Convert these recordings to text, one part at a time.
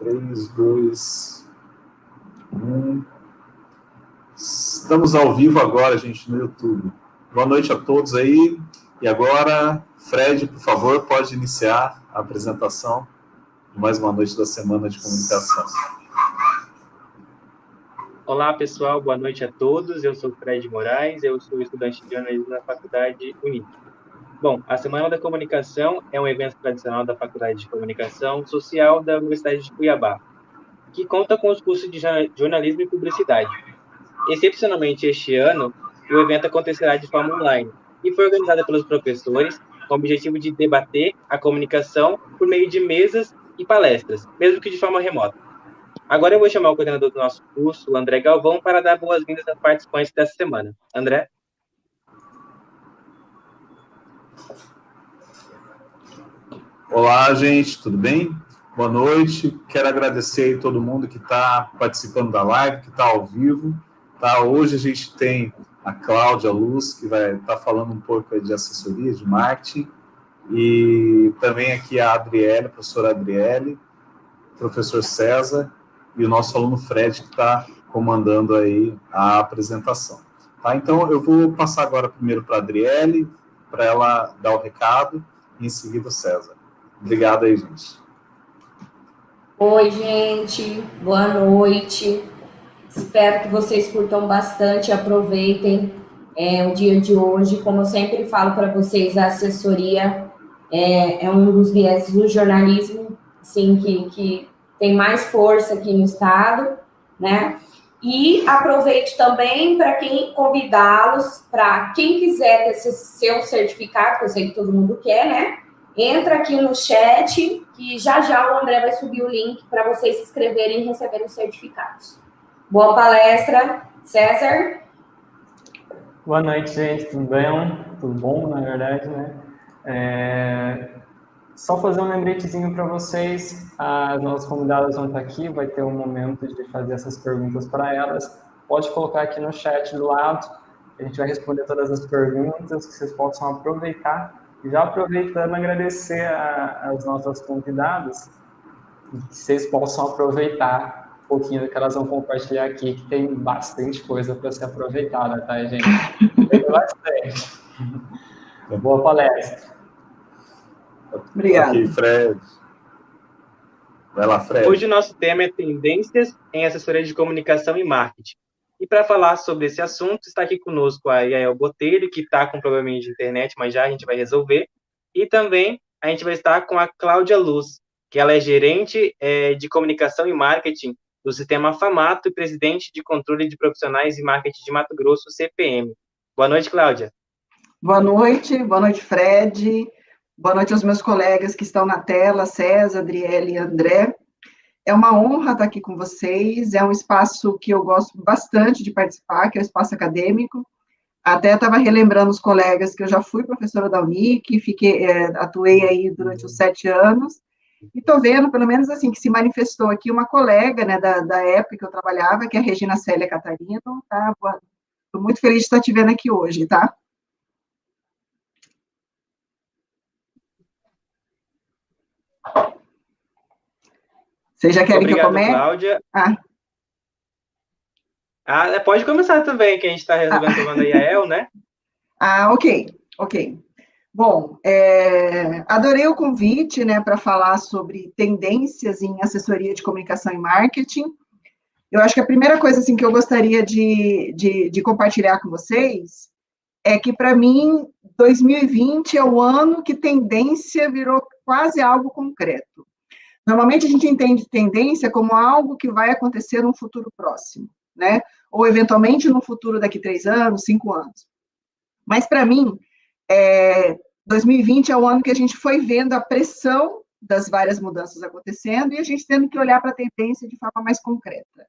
3, 2, 1. Estamos ao vivo agora, gente, no YouTube. Boa noite a todos aí. E agora, Fred, por favor, pode iniciar a apresentação de mais uma noite da Semana de Comunicação. Olá, pessoal. Boa noite a todos. Eu sou o Fred Moraes, eu sou estudante de jornalismo na Faculdade Unic. Bom, a Semana da Comunicação é um evento tradicional da Faculdade de Comunicação Social da Universidade de Cuiabá, que conta com os cursos de jornalismo e publicidade. Excepcionalmente este ano, o evento acontecerá de forma online e foi organizado pelos professores com o objetivo de debater a comunicação por meio de mesas e palestras, mesmo que de forma remota. Agora eu vou chamar o coordenador do nosso curso, o André Galvão, para dar boas-vindas aos participantes dessa semana. André? Olá, gente, tudo bem? Boa noite. Quero agradecer a todo mundo que está participando da live, que está ao vivo. Tá? Hoje a gente tem a Cláudia Luz, que vai estar falando um pouco de assessoria, de marketing, e também aqui a Adriele, a professora Adriele, o professor César, e o nosso aluno Fred, que está comandando aí a apresentação. Tá? Então, eu vou passar agora primeiro para a Adriele, para ela dar o recado, e em seguida o César. Obrigado aí, gente. Oi, gente. Boa noite. Espero que vocês curtam bastante, aproveitem o dia de hoje. Como eu sempre falo para vocês, a assessoria é um dos vieses do jornalismo, assim, que tem mais força aqui no estado, né? E aproveito também para convidá-los, para quem quiser ter seu certificado, que eu sei que todo mundo quer, né? Entra aqui no chat, que já o André vai subir o link para vocês se inscreverem e receberem os certificados. Boa palestra, César. Boa noite, gente. Tudo bem? Tudo bom, na verdade, né? Só fazer um lembretezinho para vocês. As nossas convidadas vão estar aqui, vai ter um momento de fazer essas perguntas para elas. Pode colocar aqui no chat do lado, a gente vai responder todas as perguntas, que vocês possam aproveitar. E já aproveitando, agradecer às nossas convidadas, que vocês possam aproveitar um pouquinho do que elas vão compartilhar aqui, que tem bastante coisa para ser aproveitada, tá, gente? Tem bastante. Boa palestra. Obrigado. Aqui, Fred. Vai lá, Fred. Hoje o nosso tema é Tendências em Assessoria de Comunicação e Marketing. E para falar sobre esse assunto, está aqui conosco a Yael Botelho, que está com probleminha de internet, mas já a gente vai resolver. E também a gente vai estar com a Cláudia Luz, que ela é gerente de comunicação e marketing do Sistema Famato e presidente de controle de profissionais e marketing de Mato Grosso, CPM. Boa noite, Cláudia. Boa noite, Fred. Boa noite aos meus colegas que estão na tela, César, Adriele e André. É uma honra estar aqui com vocês, é um espaço que eu gosto bastante de participar, que é o espaço acadêmico. Até estava relembrando os colegas que eu já fui professora da Unic, atuei aí durante os 7 anos, e estou vendo, pelo menos assim, que se manifestou aqui uma colega, né, da época que eu trabalhava, que é a Regina Célia Catarina, tá? Estou muito feliz de estar te vendo aqui hoje, tá? Vocês já querem que eu comece? Cláudia. Pode começar também, que a gente está resolvendo o da Yael, né? Ok. Bom, adorei o convite, né, para falar sobre tendências em assessoria de comunicação e marketing. Eu acho que a primeira coisa, assim, que eu gostaria de compartilhar com vocês é que, para mim, 2020 é o ano que tendência virou quase algo concreto. Normalmente, a gente entende tendência como algo que vai acontecer no futuro próximo, né? Ou, eventualmente, no futuro daqui 3 anos, 5 anos. Mas, para mim, 2020 é o ano que a gente foi vendo a pressão das várias mudanças acontecendo e a gente tendo que olhar para a tendência de forma mais concreta.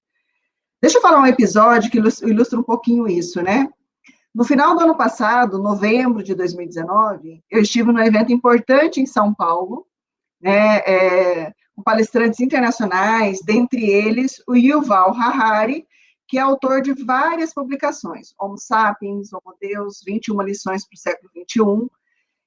Deixa eu falar um episódio que ilustra um pouquinho isso, né? No final do ano passado, novembro de 2019, eu estive num evento importante em São Paulo, né, com palestrantes internacionais, dentre eles o Yuval Harari, que é autor de várias publicações, Homo Sapiens, Homo Deus, 21 lições para o século XXI,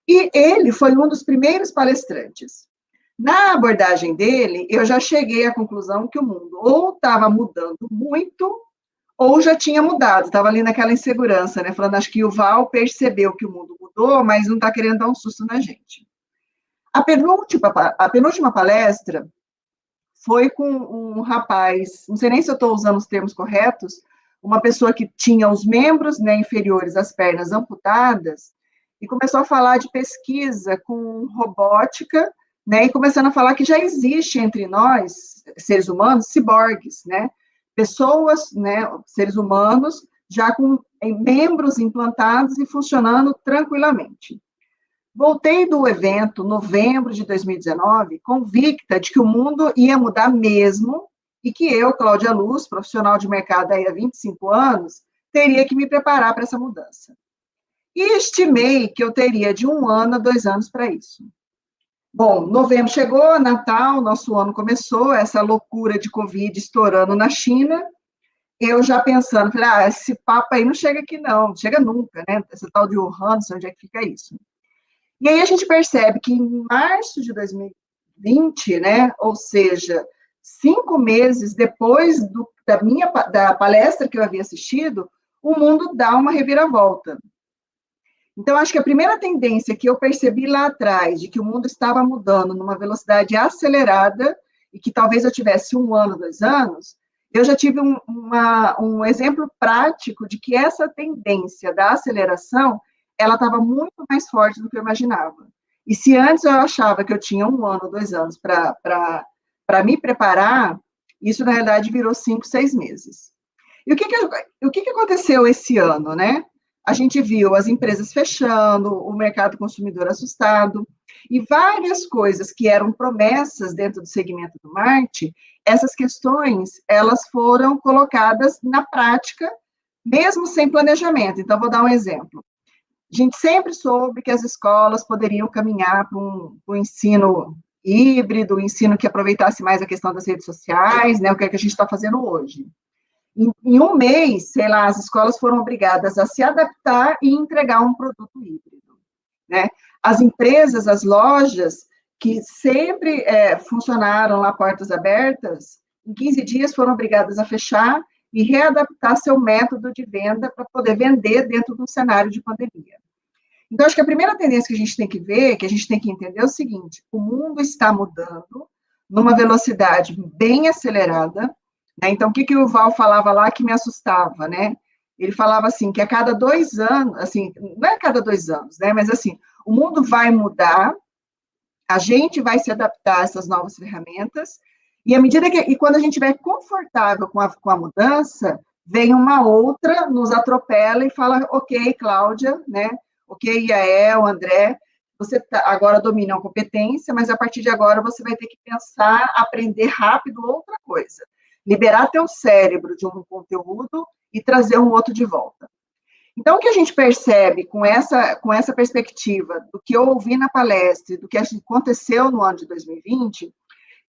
e ele foi um dos primeiros palestrantes. Na abordagem dele, eu já cheguei à conclusão que o mundo ou estava mudando muito, ou já tinha mudado, estava ali naquela insegurança, né? Falando, acho que o Val percebeu que o mundo mudou, mas não está querendo dar um susto na gente. A penúltima palestra foi com um rapaz, não sei nem se eu estou usando os termos corretos, uma pessoa que tinha os membros, né, inferiores, as pernas amputadas, e começou a falar de pesquisa com robótica, né, e começando a falar que já existe entre nós, seres humanos, ciborgues, né, pessoas, né, seres humanos, já com membros implantados e funcionando tranquilamente. Voltei do evento, novembro de 2019, convicta de que o mundo ia mudar mesmo e que eu, Cláudia Luz, profissional de mercado aí há 25 anos, teria que me preparar para essa mudança. E estimei que eu teria de 1 ano a 2 anos para isso. Bom, novembro chegou, Natal, nosso ano começou, essa loucura de Covid estourando na China, eu já pensando, falei, esse papo aí não chega aqui não chega nunca, né? Essa tal de Wuhan, não sei onde é que fica isso. E aí a gente percebe que em março de 2020, né, ou seja, 5 meses depois da palestra que eu havia assistido, o mundo dá uma reviravolta. Então, acho que a primeira tendência que eu percebi lá atrás, de que o mundo estava mudando numa velocidade acelerada, e que talvez eu tivesse 1 ano, 2 anos, eu já tive um exemplo prático de que essa tendência da aceleração, ela estava muito mais forte do que eu imaginava. E se antes eu achava que eu tinha 1 ano, 2 anos para me preparar, isso, na realidade, virou 5, 6 meses. E o que aconteceu esse ano, né? A gente viu as empresas fechando, o mercado consumidor assustado, e várias coisas que eram promessas dentro do segmento do marketing, essas questões, elas foram colocadas na prática, mesmo sem planejamento. Então, vou dar um exemplo. A gente sempre soube que as escolas poderiam caminhar para um ensino híbrido, um ensino que aproveitasse mais a questão das redes sociais, né, o que é que a gente está fazendo hoje. Em 1 mês, sei lá, as escolas foram obrigadas a se adaptar e entregar um produto híbrido, né? As empresas, as lojas, que sempre funcionaram lá portas abertas, em 15 dias foram obrigadas a fechar e readaptar seu método de venda para poder vender dentro de um cenário de pandemia. Então, acho que a primeira tendência que a gente tem que ver, que a gente tem que entender é o seguinte, o mundo está mudando numa velocidade bem acelerada, né? Então, o que o Val falava lá que me assustava, né? Ele falava assim, que a cada 2 anos, assim, não é a cada 2 anos, né? Mas assim, o mundo vai mudar, a gente vai se adaptar a essas novas ferramentas, e à medida que, e quando a gente estiver confortável com a mudança, vem uma outra, nos atropela e fala, ok, Cláudia, né? Ok, Yael, André, você agora domina a competência, mas a partir de agora você vai ter que pensar, aprender rápido outra coisa. Liberar teu cérebro de um conteúdo e trazer um outro de volta. Então, o que a gente percebe com essa perspectiva do que eu ouvi na palestra, do que aconteceu no ano de 2020,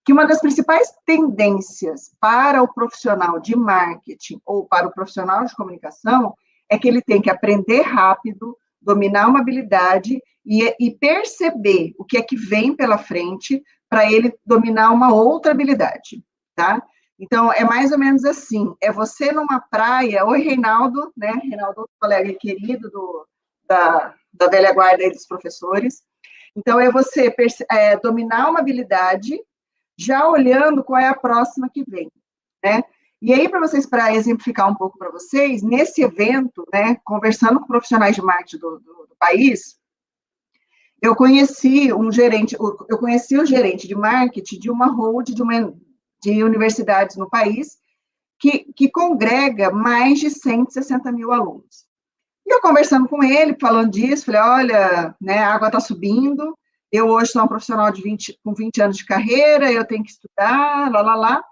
que uma das principais tendências para o profissional de marketing ou para o profissional de comunicação é que ele tem que aprender rápido, dominar uma habilidade e perceber o que é que vem pela frente para ele dominar uma outra habilidade, tá? Então, é mais ou menos assim, é você numa praia, oi, Reinaldo, né, Reinaldo, colega querido da velha guarda aí dos professores, então, é você dominar uma habilidade, já olhando qual é a próxima que vem, né, e aí, para exemplificar um pouco para vocês, nesse evento, né, conversando com profissionais de marketing do país, eu conheci o gerente de marketing de uma holding, de universidades no país, que congrega mais de 160 mil alunos. E eu conversando com ele, falando disso, falei, olha, né, a água está subindo, eu hoje sou uma profissional com 20 anos de carreira, eu tenho que estudar, lá.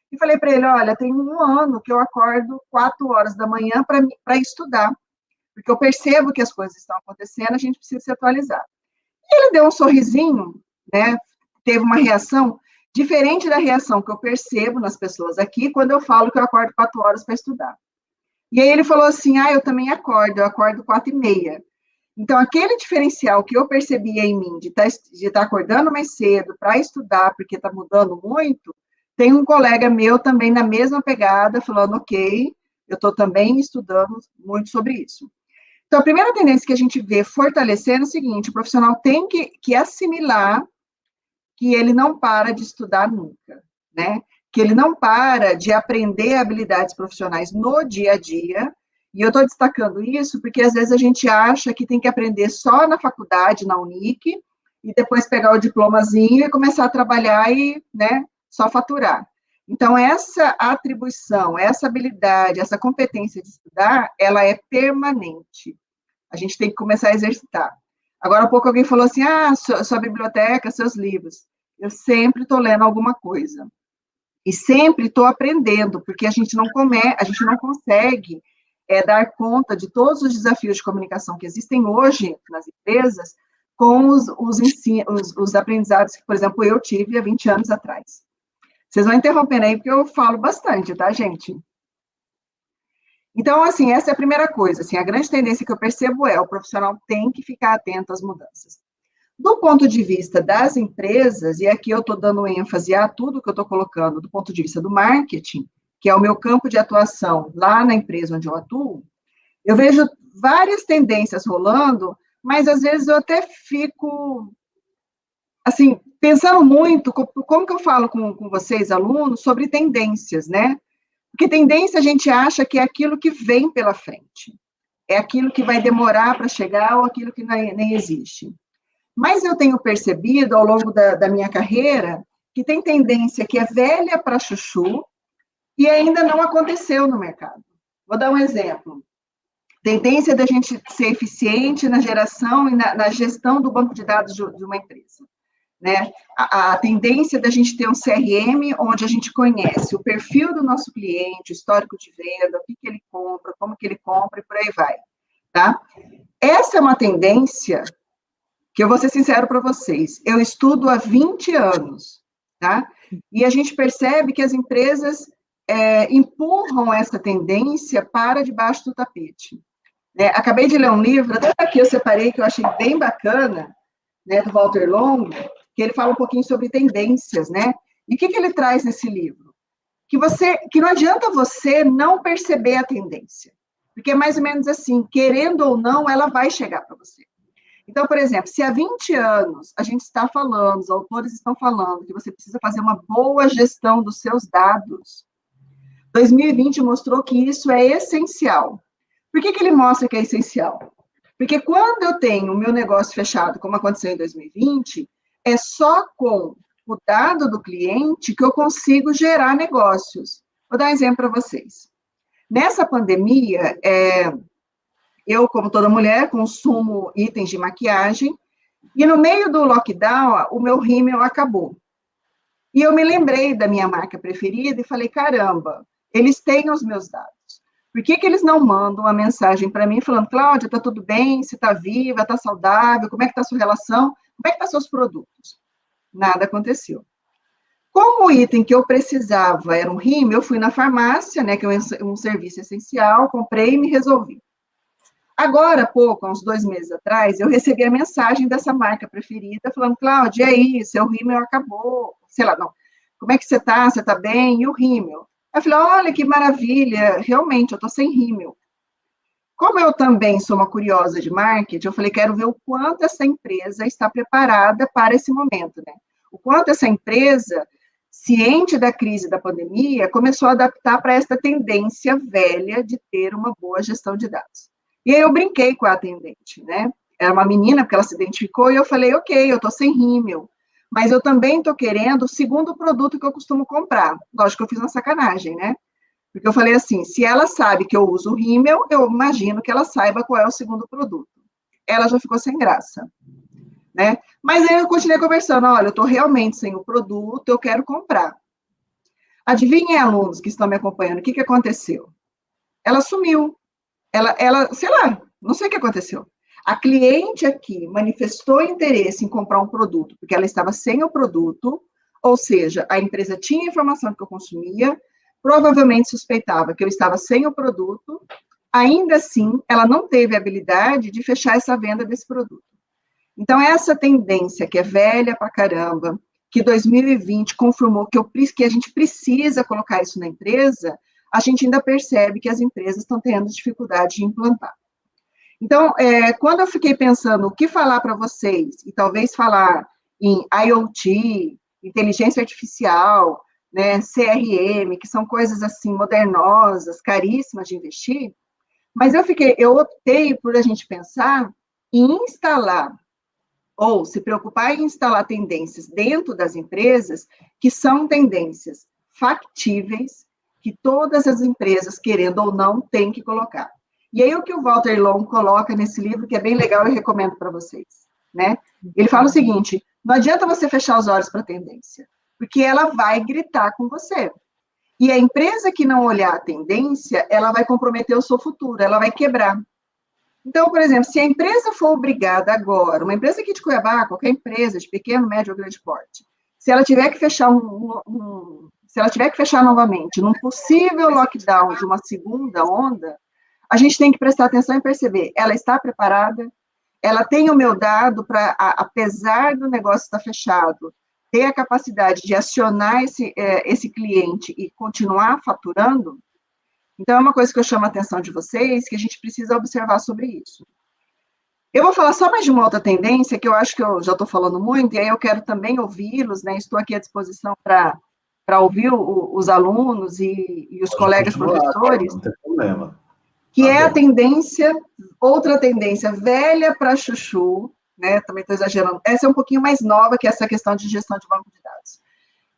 E falei para ele, olha, tem 1 ano que eu acordo 4 horas da manhã para estudar, porque eu percebo que as coisas estão acontecendo, a gente precisa se atualizar. E ele deu um sorrisinho, né, teve uma reação diferente da reação que eu percebo nas pessoas aqui, quando eu falo que eu acordo 4 horas para estudar. E aí ele falou assim, eu também acordo, eu acordo 4h30. Então, aquele diferencial que eu percebia em mim, de estar acordando mais cedo para estudar, porque está mudando muito, tem um colega meu também na mesma pegada, falando, ok, eu estou também estudando muito sobre isso. Então, a primeira tendência que a gente vê fortalecendo é o seguinte, o profissional tem que assimilar que ele não para de estudar nunca, né? Que ele não para de aprender habilidades profissionais no dia a dia, e eu estou destacando isso porque, às vezes, a gente acha que tem que aprender só na faculdade, na Unic, e depois pegar o diplomazinho e começar a trabalhar e, né, só faturar. Então, essa atribuição, essa habilidade, essa competência de estudar, ela é permanente. A gente tem que começar a exercitar. Agora, há pouco alguém falou assim, sua biblioteca, seus livros. Eu sempre estou lendo alguma coisa. E sempre estou aprendendo, porque a gente não consegue dar conta de todos os desafios de comunicação que existem hoje nas empresas com os aprendizados que, por exemplo, eu tive há 20 anos atrás. Vocês vão interrompendo aí, porque eu falo bastante, tá, gente? Então, assim, essa é a primeira coisa. Assim, a grande tendência que eu percebo o profissional tem que ficar atento às mudanças. Do ponto de vista das empresas, e aqui eu estou dando ênfase a tudo que eu estou colocando do ponto de vista do marketing, que é o meu campo de atuação lá na empresa onde eu atuo, eu vejo várias tendências rolando, mas às vezes eu até fico, assim, pensando muito, como que eu falo com vocês, alunos, sobre tendências, né? Porque tendência a gente acha que é aquilo que vem pela frente, é aquilo que vai demorar para chegar ou aquilo que nem existe. Mas eu tenho percebido, ao longo da minha carreira, que tem tendência que é velha para chuchu e ainda não aconteceu no mercado. Vou dar um exemplo. Tendência da gente ser eficiente na geração e na gestão do banco de dados de uma empresa. Né? A tendência da gente ter um CRM onde a gente conhece o perfil do nosso cliente, o histórico de venda, o que ele compra, como que ele compra e por aí vai. Tá? Essa é uma tendência que eu vou ser sincero para vocês, eu estudo há 20 anos, tá? E a gente percebe que as empresas empurram essa tendência para debaixo do tapete. Né? Acabei de ler um livro, até aqui eu separei, que eu achei bem bacana, né, do Walter Longo, que ele fala um pouquinho sobre tendências, né? E o que ele traz nesse livro? Que não adianta você não perceber a tendência, porque é mais ou menos assim, querendo ou não, ela vai chegar para você. Então, por exemplo, se há 20 anos a gente está falando, os autores estão falando que você precisa fazer uma boa gestão dos seus dados, 2020 mostrou que isso é essencial. Por que ele mostra que é essencial? Porque quando eu tenho o meu negócio fechado, como aconteceu em 2020, é só com o dado do cliente que eu consigo gerar negócios. Vou dar um exemplo para vocês. Nessa pandemia, eu, como toda mulher, consumo itens de maquiagem, e no meio do lockdown, o meu rímel acabou. E eu me lembrei da minha marca preferida e falei, caramba, eles têm os meus dados. Por que eles não mandam uma mensagem para mim falando, Cláudia, está tudo bem, você está viva, está saudável, como é que está a sua relação, como é que estão seus produtos? Nada aconteceu. Como o item que eu precisava era um rímel, eu fui na farmácia, né, que é um serviço essencial, comprei e me resolvi. Agora, há pouco, há uns 2 meses atrás, eu recebi a mensagem dessa marca preferida, falando, Cláudia, e aí, seu rímel acabou, sei lá, não, como é que você está bem? E o rímel? Eu falei, olha que maravilha, realmente, eu estou sem rímel. Como eu também sou uma curiosa de marketing, eu falei, quero ver o quanto essa empresa está preparada para esse momento, né? O quanto essa empresa, ciente da crise da pandemia, começou a adaptar para essa tendência velha de ter uma boa gestão de dados. E aí eu brinquei com a atendente, né? Era uma menina, porque ela se identificou, e eu falei, ok, eu estou sem rímel, mas eu também estou querendo o segundo produto que eu costumo comprar. Lógico que eu fiz uma sacanagem, né? Porque eu falei assim, se ela sabe que eu uso rímel, eu imagino que ela saiba qual é o segundo produto. Ela já ficou sem graça, né? Mas aí eu continuei conversando, olha, eu estou realmente sem o produto, eu quero comprar. Adivinhem, alunos que estão me acompanhando, o que aconteceu? Ela sumiu. Ela, sei lá, não sei o que aconteceu. A cliente aqui manifestou interesse em comprar um produto, porque ela estava sem o produto, ou seja, a empresa tinha a informação que eu consumia, provavelmente suspeitava que eu estava sem o produto, ainda assim, ela não teve a habilidade de fechar essa venda desse produto. Então, essa tendência que é velha pra caramba, que 2020 confirmou que a gente precisa colocar isso na empresa, a gente ainda percebe que as empresas estão tendo dificuldade de implantar. Então, quando eu fiquei pensando o que falar para vocês, e talvez falar em IoT, inteligência artificial, né, CRM, que são coisas assim modernosas, caríssimas de investir, mas eu optei por a gente pensar em instalar, ou se preocupar em instalar tendências dentro das empresas, que são tendências factíveis, que todas as empresas, querendo ou não, têm que colocar. E aí o que o Walter Long coloca nesse livro, que é bem legal, eu recomendo para vocês, né? Ele fala o seguinte, não adianta você fechar os olhos para a tendência, porque ela vai gritar com você. E a empresa que não olhar a tendência, ela vai comprometer o seu futuro, ela vai quebrar. Então, por exemplo, se a empresa for obrigada agora, uma empresa aqui de Cuiabá, qualquer empresa de pequeno, médio ou grande porte, se ela tiver que fechar se ela tiver que fechar novamente num possível lockdown de uma segunda onda, a gente tem que prestar atenção e perceber, ela está preparada? Ela tem o meu dado para, apesar do negócio estar fechado, ter a capacidade de acionar esse cliente e continuar faturando? Então, é uma coisa que eu chamo a atenção de vocês, que a gente precisa observar sobre isso. Eu vou falar só mais de uma outra tendência, que eu acho que eu já estou falando muito, e aí eu quero também ouvi-los, né? Estou aqui à disposição para ouvir os alunos e os colegas professores. Não tem problema. Que é a tendência, outra tendência velha para chuchu, né? Também estou exagerando. Essa é um pouquinho mais nova, que é essa questão de gestão de banco de dados,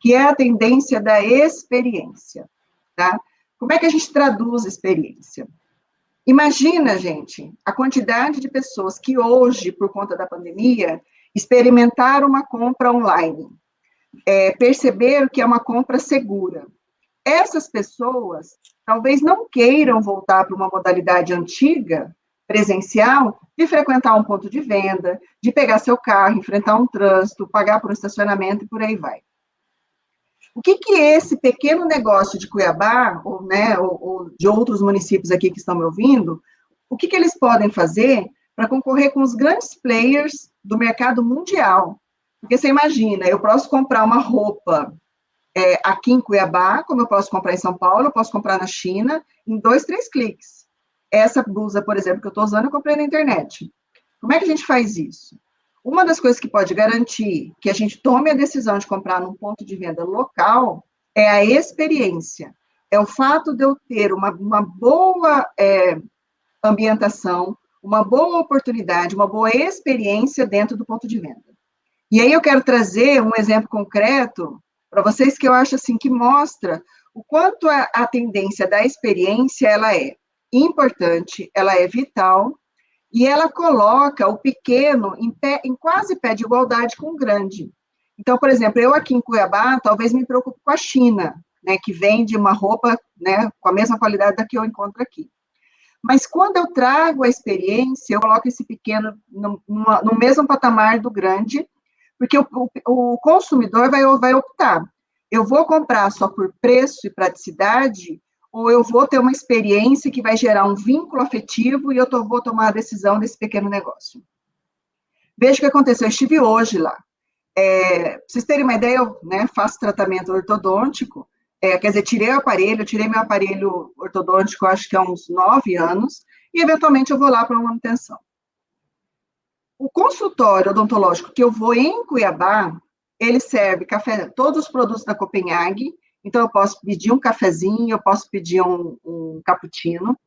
que é a tendência da experiência, tá? Como é que a gente traduz experiência? Imagina, gente, a quantidade de pessoas que hoje, por conta da pandemia, experimentaram uma compra online, perceberam que é uma compra segura. Essas pessoas talvez não queiram voltar para uma modalidade antiga, presencial, de frequentar um ponto de venda, de pegar seu carro, enfrentar um trânsito, pagar por um estacionamento e por aí vai. O que esse pequeno negócio de Cuiabá, ou de outros municípios aqui que estão me ouvindo, o que eles podem fazer para concorrer com os grandes players do mercado mundial? Porque você imagina, eu posso comprar uma roupa aqui em Cuiabá, como eu posso comprar em São Paulo, eu posso comprar na China, em 2, 3 cliques. Essa blusa, por exemplo, que eu estou usando, eu comprei na internet. Como é que a gente faz isso? Uma das coisas que pode garantir que a gente tome a decisão de comprar num ponto de venda local é a experiência. É o fato de eu ter uma boa ambientação, uma boa oportunidade, uma boa experiência dentro do ponto de venda. E aí eu quero trazer um exemplo concreto para vocês que eu acho assim que mostra o quanto a tendência da experiência ela é importante, ela é vital, e ela coloca o pequeno em quase pé de igualdade com o grande. Então, por exemplo, eu aqui em Cuiabá, talvez me preocupe com a China, né, que vende uma roupa, né, com a mesma qualidade da que eu encontro aqui. Mas quando eu trago a experiência, eu coloco esse pequeno no mesmo patamar do grande, porque o consumidor vai optar. Eu vou comprar só por preço e praticidade, ou eu vou ter uma experiência que vai gerar um vínculo afetivo e eu vou tomar a decisão desse pequeno negócio. Veja o que aconteceu, eu estive hoje lá. Para vocês terem uma ideia, eu faço tratamento ortodôntico, quer dizer, tirei meu aparelho ortodôntico, acho que há uns 9 anos, e eventualmente eu vou lá para uma manutenção. O consultório odontológico que eu vou em Cuiabá, ele serve café, todos os produtos da Copenhague. Então, eu posso pedir um cafezinho, eu posso pedir um cappuccino,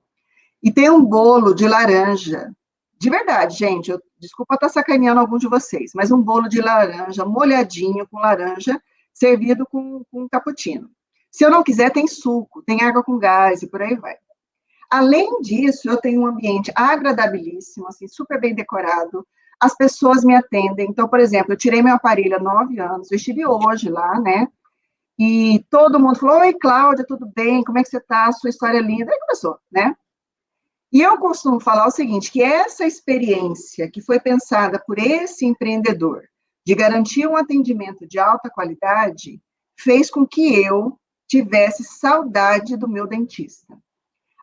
e tem um bolo de laranja, de verdade, gente, desculpa estar sacaneando algum de vocês, mas um bolo de laranja, molhadinho com laranja, servido com cappuccino. Se eu não quiser, tem suco, tem água com gás e por aí vai. Além disso, eu tenho um ambiente agradabilíssimo, assim, super bem decorado, as pessoas me atendem. Então, por exemplo, eu tirei meu aparelho há 9 anos, eu estive hoje lá, né? E todo mundo falou, oi, Cláudia, tudo bem? Como é que você está? Sua história é linda. Aí começou, né? E eu costumo falar o seguinte, que essa experiência que foi pensada por esse empreendedor de garantir um atendimento de alta qualidade, fez com que eu tivesse saudade do meu dentista.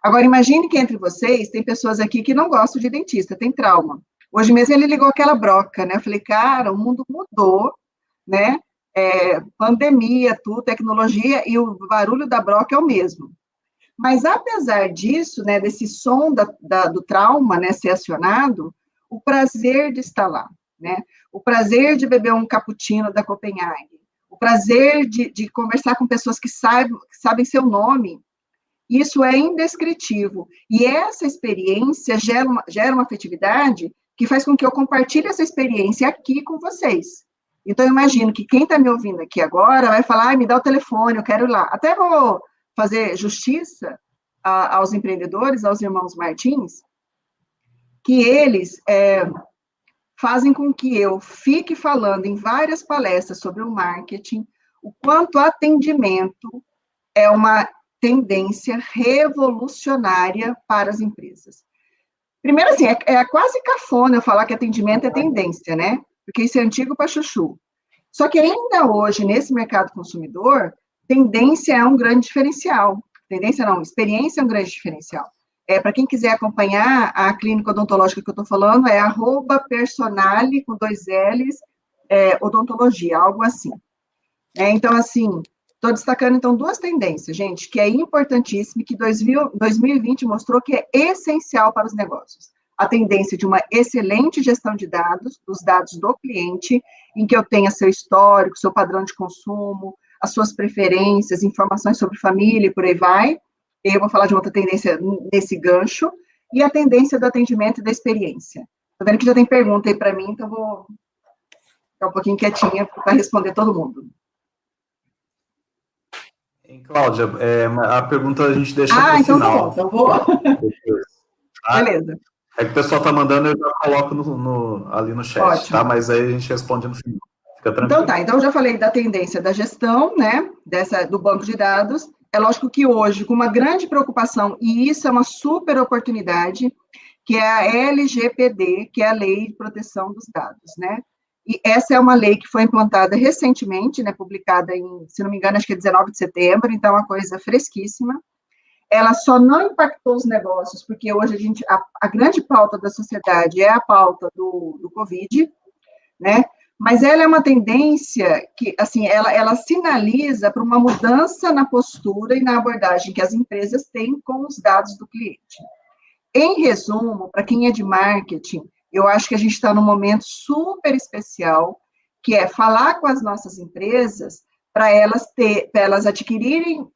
Agora, imagine que entre vocês tem pessoas aqui que não gostam de dentista, tem trauma. Hoje mesmo ele ligou aquela broca, né? Eu falei, cara, o mundo mudou, né? Pandemia, tudo, tecnologia, e o barulho da broca é o mesmo. Mas, apesar disso, né, desse som do trauma, né, ser acionado, o prazer de estar lá, né? O prazer de beber um cappuccino da Copenhague, o prazer de conversar com pessoas que sabem seu nome, isso é indescritível. E essa experiência gera uma afetividade que faz com que eu compartilhe essa experiência aqui com vocês. Então, eu imagino que quem está me ouvindo aqui agora vai falar, me dá o telefone, eu quero ir lá. Até vou fazer justiça aos empreendedores, aos irmãos Martins, que eles fazem com que eu fique falando em várias palestras sobre o marketing, o quanto atendimento é uma tendência revolucionária para as empresas. Primeiro, assim, é quase cafona eu falar que atendimento é tendência, né? Porque isso é antigo para chuchu. Só que ainda hoje, nesse mercado consumidor, tendência é um grande diferencial. Tendência não, experiência é um grande diferencial. Para quem quiser acompanhar a clínica odontológica que eu estou falando, é @personale, com 2 L's, odontologia, algo assim. Então, assim, estou destacando, então, 2 tendências, gente, que é importantíssimo e que 2020 mostrou que é essencial para os negócios. A tendência de uma excelente gestão de dados, dos dados do cliente, em que eu tenha seu histórico, seu padrão de consumo, as suas preferências, informações sobre família e por aí vai. Eu vou falar de outra tendência nesse gancho, e a tendência do atendimento e da experiência. Estou vendo que já tem pergunta aí para mim, então vou ficar um pouquinho quietinha para responder todo mundo. Cláudia, a pergunta a gente deixa para o então final. Tá bom, então vou. Beleza. É que o pessoal está mandando, eu já coloco ali no chat, Ótimo. tá? Mas aí a gente responde no final. Fica tranquilo. Então eu já falei da tendência da gestão, né, do banco de dados. É lógico que hoje, com uma grande preocupação, e isso é uma super oportunidade, que é a LGPD, que é a Lei de Proteção dos Dados, né? E essa é uma lei que foi implantada recentemente, né, publicada se não me engano, acho que é 19 de setembro, então é uma coisa fresquíssima. Ela só não impactou os negócios, porque hoje a grande pauta da sociedade é a pauta do Covid, né? Mas ela é uma tendência que, assim, ela sinaliza para uma mudança na postura e na abordagem que as empresas têm com os dados do cliente. Em resumo, para quem é de marketing, eu acho que a gente está num momento super especial, que é falar com as nossas empresas para elas adquirirem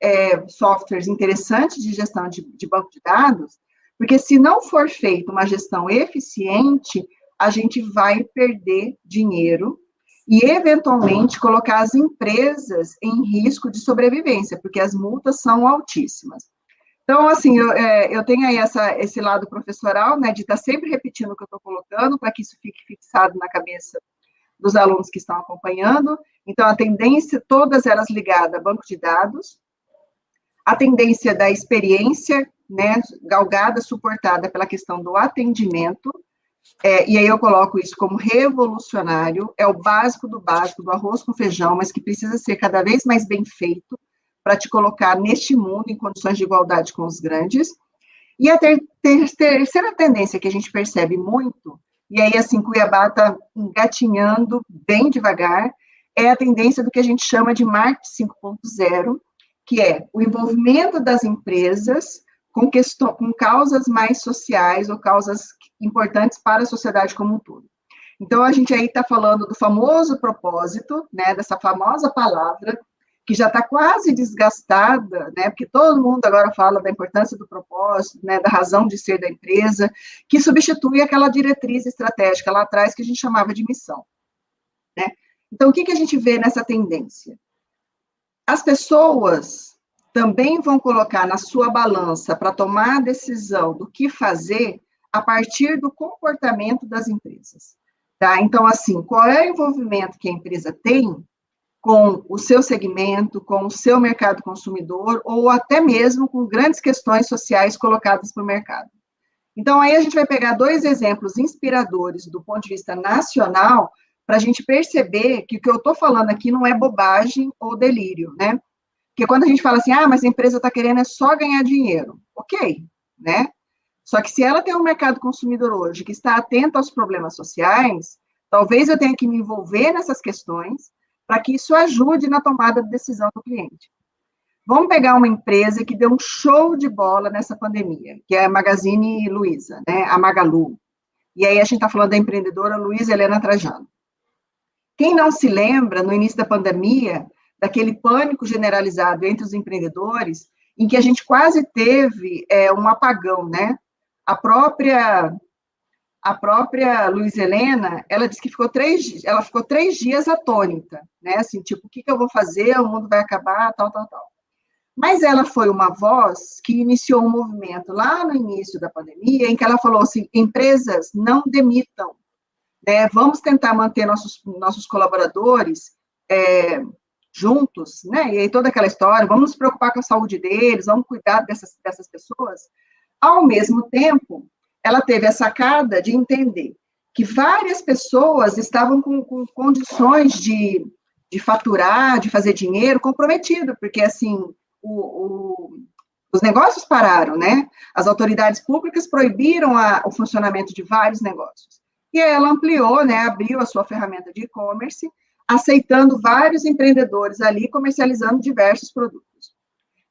softwares interessantes de gestão de banco de dados, porque se não for feita uma gestão eficiente, a gente vai perder dinheiro e, eventualmente, colocar as empresas em risco de sobrevivência, porque as multas são altíssimas. Então, assim, eu tenho aí esse lado professoral, né, de estar sempre repetindo o que eu estou colocando, para que isso fique fixado na cabeça dos alunos que estão acompanhando. Então, a tendência, todas elas ligadas a banco de dados, a tendência da experiência, né, galgada, suportada pela questão do atendimento, e aí eu coloco isso como revolucionário, é o básico do arroz com feijão, mas que precisa ser cada vez mais bem feito para te colocar neste mundo em condições de igualdade com os grandes. E a terceira tendência que a gente percebe muito, e aí, assim, Cuiabá está engatinhando bem devagar, é a tendência do que a gente chama de marketing 5.0, que é o envolvimento das empresas com causas mais sociais ou causas importantes para a sociedade como um todo. Então, a gente aí está falando do famoso propósito, né, dessa famosa palavra, que já está quase desgastada, né, porque todo mundo agora fala da importância do propósito, né, da razão de ser da empresa, que substitui aquela diretriz estratégica lá atrás que a gente chamava de missão, né? Então, o que a gente vê nessa tendência? As pessoas também vão colocar na sua balança para tomar a decisão do que fazer a partir do comportamento das empresas, tá? Então, assim, qual é o envolvimento que a empresa tem com o seu segmento, com o seu mercado consumidor, ou até mesmo com grandes questões sociais colocadas para o mercado. Então, aí a gente vai pegar 2 exemplos inspiradores do ponto de vista nacional, para a gente perceber que o que eu estou falando aqui não é bobagem ou delírio, né? Porque quando a gente fala assim, mas a empresa está querendo só ganhar dinheiro. Ok, né? Só que se ela tem um mercado consumidor hoje que está atento aos problemas sociais, talvez eu tenha que me envolver nessas questões para que isso ajude na tomada de decisão do cliente. Vamos pegar uma empresa que deu um show de bola nessa pandemia, que é a Magazine Luiza, né? A Magalu. E aí a gente está falando da empreendedora Luiza Helena Trajano. Quem não se lembra, no início da pandemia, daquele pânico generalizado entre os empreendedores, em que a gente quase teve um apagão, né? A própria Luiza Helena, ela disse que ficou 3 dias atônita, né? Assim, tipo, o que eu vou fazer? O mundo vai acabar, tal. Mas ela foi uma voz que iniciou um movimento lá no início da pandemia, em que ela falou assim, empresas não demitam, né? Vamos tentar manter nossos colaboradores juntos, né? E aí toda aquela história, vamos nos preocupar com a saúde deles, vamos cuidar dessas pessoas. Ao mesmo tempo, ela teve a sacada de entender que várias pessoas estavam com condições de faturar, de fazer dinheiro comprometido, porque, assim, os negócios pararam, né? As autoridades públicas proibiram o funcionamento de vários negócios. E aí ela ampliou, né? Abriu a sua ferramenta de e-commerce, aceitando vários empreendedores ali, comercializando diversos produtos.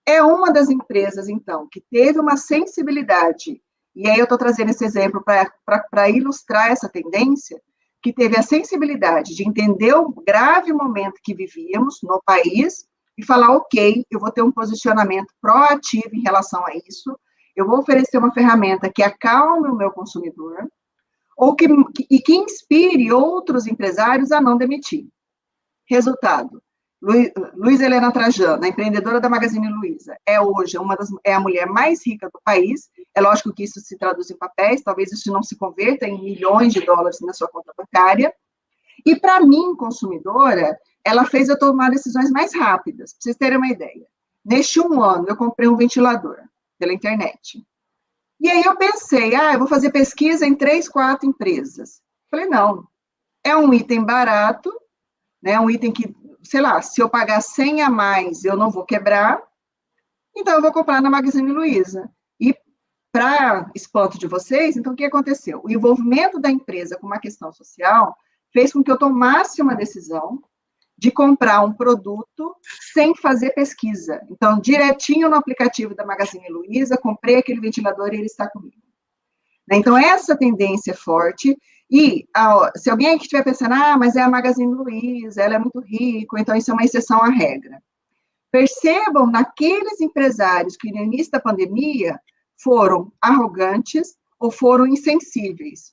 É uma das empresas, então, que teve uma sensibilidade, e aí eu estou trazendo esse exemplo para ilustrar essa tendência, que teve a sensibilidade de entender o grave momento que vivíamos no país e falar, ok, eu vou ter um posicionamento proativo em relação a isso, eu vou oferecer uma ferramenta que acalme o meu consumidor, ou que inspire outros empresários a não demitir. Resultado, Luiza Helena Trajano, a empreendedora da Magazine Luiza, hoje é a mulher mais rica do país. É lógico que isso se traduz em papéis, talvez isso não se converta em milhões de dólares na sua conta bancária. E para mim, consumidora, ela fez eu tomar decisões mais rápidas. Para vocês terem uma ideia, neste 1 ano eu comprei um ventilador pela internet. E aí eu pensei, eu vou fazer pesquisa em 3, 4 empresas. Falei, não, é um item barato, né, um item que, sei lá, se eu pagar 100 a mais, eu não vou quebrar, então eu vou comprar na Magazine Luiza. E, para espanto de vocês, então o que aconteceu? O envolvimento da empresa com uma questão social fez com que eu tomasse uma decisão de comprar um produto sem fazer pesquisa. Então, direitinho no aplicativo da Magazine Luiza, comprei aquele ventilador e ele está comigo. Então, essa tendência é forte. E se alguém aqui estiver pensando, mas é a Magazine Luiza, ela é muito rica, então isso é uma exceção à regra. Percebam naqueles empresários que no início da pandemia foram arrogantes ou foram insensíveis.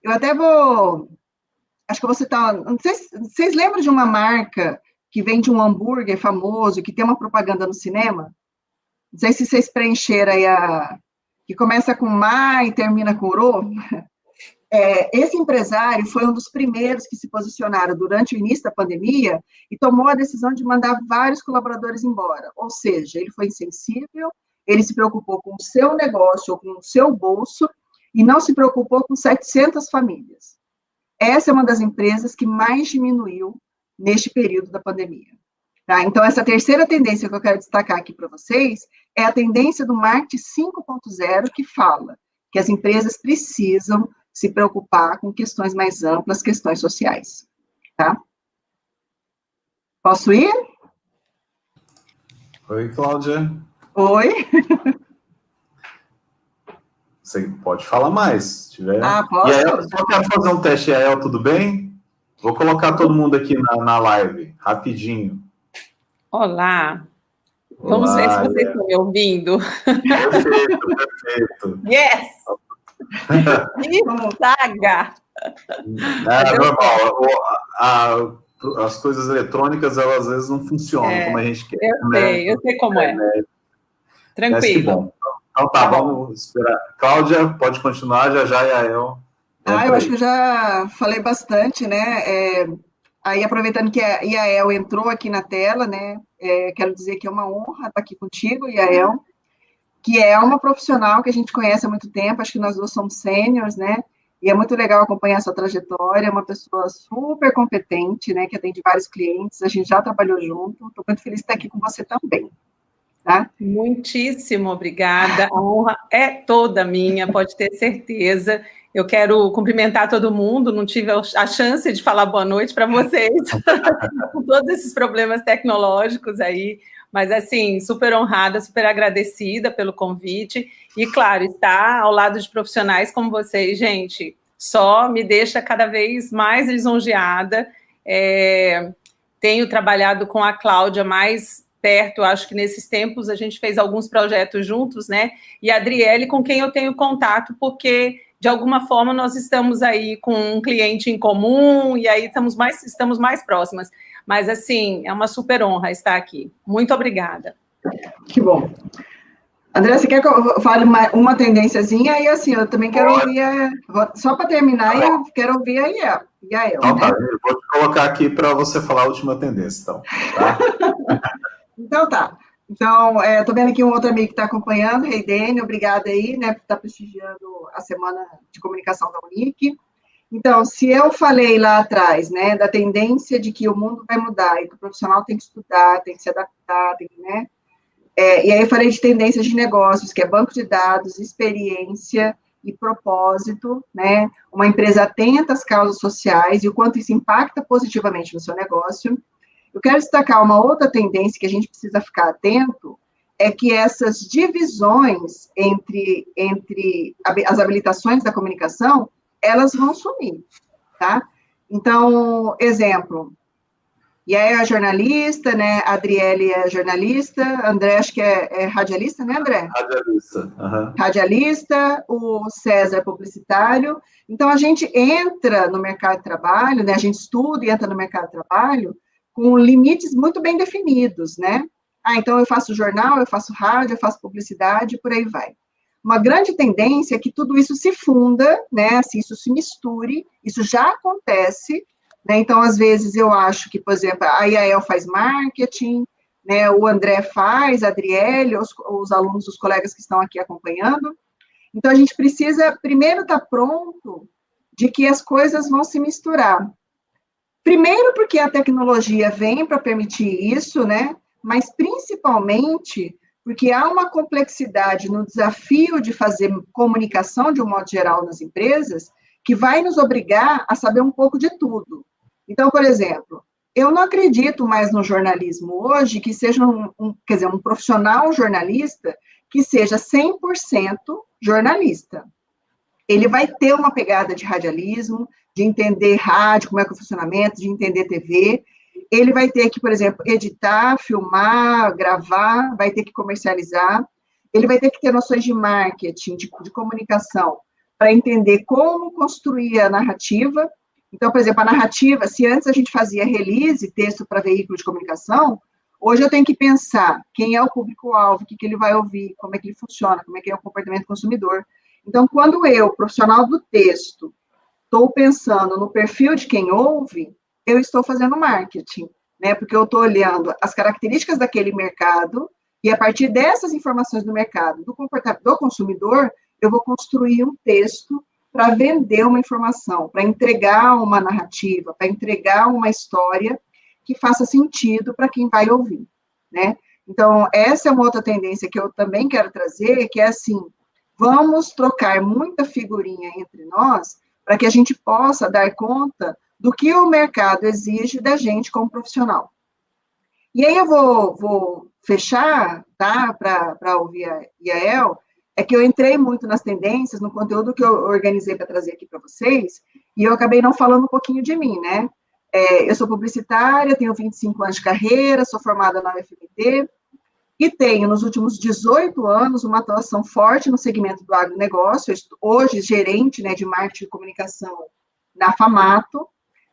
Eu até acho que eu vou citar, não sei se vocês lembram de uma marca que vende um hambúrguer famoso, que tem uma propaganda no cinema? Não sei se vocês preencheram aí que começa com Ma e termina com Ro. Esse empresário foi um dos primeiros que se posicionaram durante o início da pandemia e tomou a decisão de mandar vários colaboradores embora. Ou seja, ele foi insensível, ele se preocupou com o seu negócio ou com o seu bolso e não se preocupou com 700 famílias. Essa é uma das empresas que mais diminuiu neste período da pandemia. Tá? Então, essa terceira tendência que eu quero destacar aqui para vocês é a tendência do marketing 5.0, que fala que as empresas precisam se preocupar com questões mais amplas, questões sociais. Tá? Posso ir? Oi, Cláudia. Oi. Você pode falar mais, se tiver. Posso? E aí, eu só quero fazer um teste. Yael, tudo bem? Vou colocar todo mundo aqui na live, rapidinho. Olá. Vamos ver se vocês estão me ouvindo. Perfeito. Yes! Que saga! É normal. As coisas eletrônicas, elas às vezes não funcionam como a gente quer. Eu sei como é. Tranquilo. Mas que bom. Então tá, vamos esperar. Cláudia, pode continuar, já Yael. Eu acho que eu já falei bastante, né? Aí, aproveitando que a Yael entrou aqui na tela, né? Quero dizer que é uma honra estar aqui contigo, Yael, que é uma profissional que a gente conhece há muito tempo, acho que nós duas somos sêniores, né? E é muito legal acompanhar a sua trajetória, é uma pessoa super competente, né? Que atende vários clientes, a gente já trabalhou junto, estou muito feliz de estar aqui com você também. tá? Muitíssimo obrigada. A honra é toda minha, pode ter certeza. Eu quero cumprimentar todo mundo, não tive a chance de falar boa noite para vocês, com todos esses problemas tecnológicos aí, mas assim, super honrada, super agradecida pelo convite, e claro, estar ao lado de profissionais como vocês, gente, só me deixa cada vez mais lisonjeada. Tenho trabalhado com a Cláudia mais perto, acho que nesses tempos a gente fez alguns projetos juntos, né? E a Adriele, com quem eu tenho contato, porque de alguma forma nós estamos aí com um cliente em comum e aí estamos mais próximas. Mas assim, é uma super honra estar aqui. Muito obrigada. Que bom. André, você quer que eu fale uma tendênciazinha? E assim, eu também quero ouvir, só para terminar, eu quero ouvir a Yael. Então, né? tá, eu vou te colocar aqui para você falar a última tendência, então, tá? Então, tá. Então, estou vendo aqui um outro amigo que está acompanhando, Reidene, obrigada aí, né, por estar prestigiando a Semana de Comunicação da Unic. Então, se eu falei lá atrás, né, da tendência de que o mundo vai mudar e que o profissional tem que estudar, tem que se adaptar, né, e aí eu falei de tendências de negócios, que é banco de dados, experiência e propósito, né, uma empresa atenta às causas sociais e o quanto isso impacta positivamente no seu negócio. Eu quero destacar uma outra tendência que a gente precisa ficar atento, é que essas divisões entre as habilitações da comunicação, elas vão sumir, tá? Então, exemplo, e aí a jornalista, né, a Adriele é jornalista, André acho que é radialista, né, André? Radialista. Uhum. Radialista, o César é publicitário, então a gente entra no mercado de trabalho, né, a gente estuda e entra no mercado de trabalho com limites muito bem definidos, né? Então eu faço jornal, eu faço rádio, eu faço publicidade, por aí vai. Uma grande tendência é que tudo isso se funda, né, assim, isso se misture, isso já acontece, né, então, às vezes, eu acho que, por exemplo, a Yael faz marketing, né, o André faz, a Adriele, os alunos, os colegas que estão aqui acompanhando, então, a gente precisa, primeiro, estar pronto de que as coisas vão se misturar. Primeiro, porque a tecnologia vem para permitir isso, né, mas, principalmente, porque há uma complexidade no desafio de fazer comunicação, de um modo geral, nas empresas, que vai nos obrigar a saber um pouco de tudo. Então, por exemplo, eu não acredito mais no jornalismo hoje que seja um profissional jornalista que seja 100% jornalista. Ele vai ter uma pegada de radialismo, de entender rádio, como é que é o funcionamento, de entender TV. Ele vai ter que, por exemplo, editar, filmar, gravar, vai ter que comercializar. Ele vai ter que ter noções de marketing, de comunicação, para entender como construir a narrativa. Então, por exemplo, a narrativa, se antes a gente fazia release, texto para veículo de comunicação, hoje eu tenho que pensar quem é o público-alvo, o que ele vai ouvir, como é que ele funciona, como é que é o comportamento do consumidor. Então, quando eu, profissional do texto, estou pensando no perfil de quem ouve, eu estou fazendo marketing, né? Porque eu estou olhando as características daquele mercado e, a partir dessas informações do mercado, do comportamento do consumidor, eu vou construir um texto para vender uma informação, para entregar uma narrativa, para entregar uma história que faça sentido para quem vai ouvir, né? Então, essa é uma outra tendência que eu também quero trazer, que é assim, vamos trocar muita figurinha entre nós para que a gente possa dar conta do que o mercado exige da gente como profissional. E aí eu vou fechar, tá, para ouvir a Yael, é que eu entrei muito nas tendências, no conteúdo que eu organizei para trazer aqui para vocês, e eu acabei não falando um pouquinho de mim, né? Eu sou publicitária, tenho 25 anos de carreira, sou formada na UFMT, e tenho, nos últimos 18 anos, uma atuação forte no segmento do agronegócio, hoje gerente, né, de marketing e comunicação na Famato,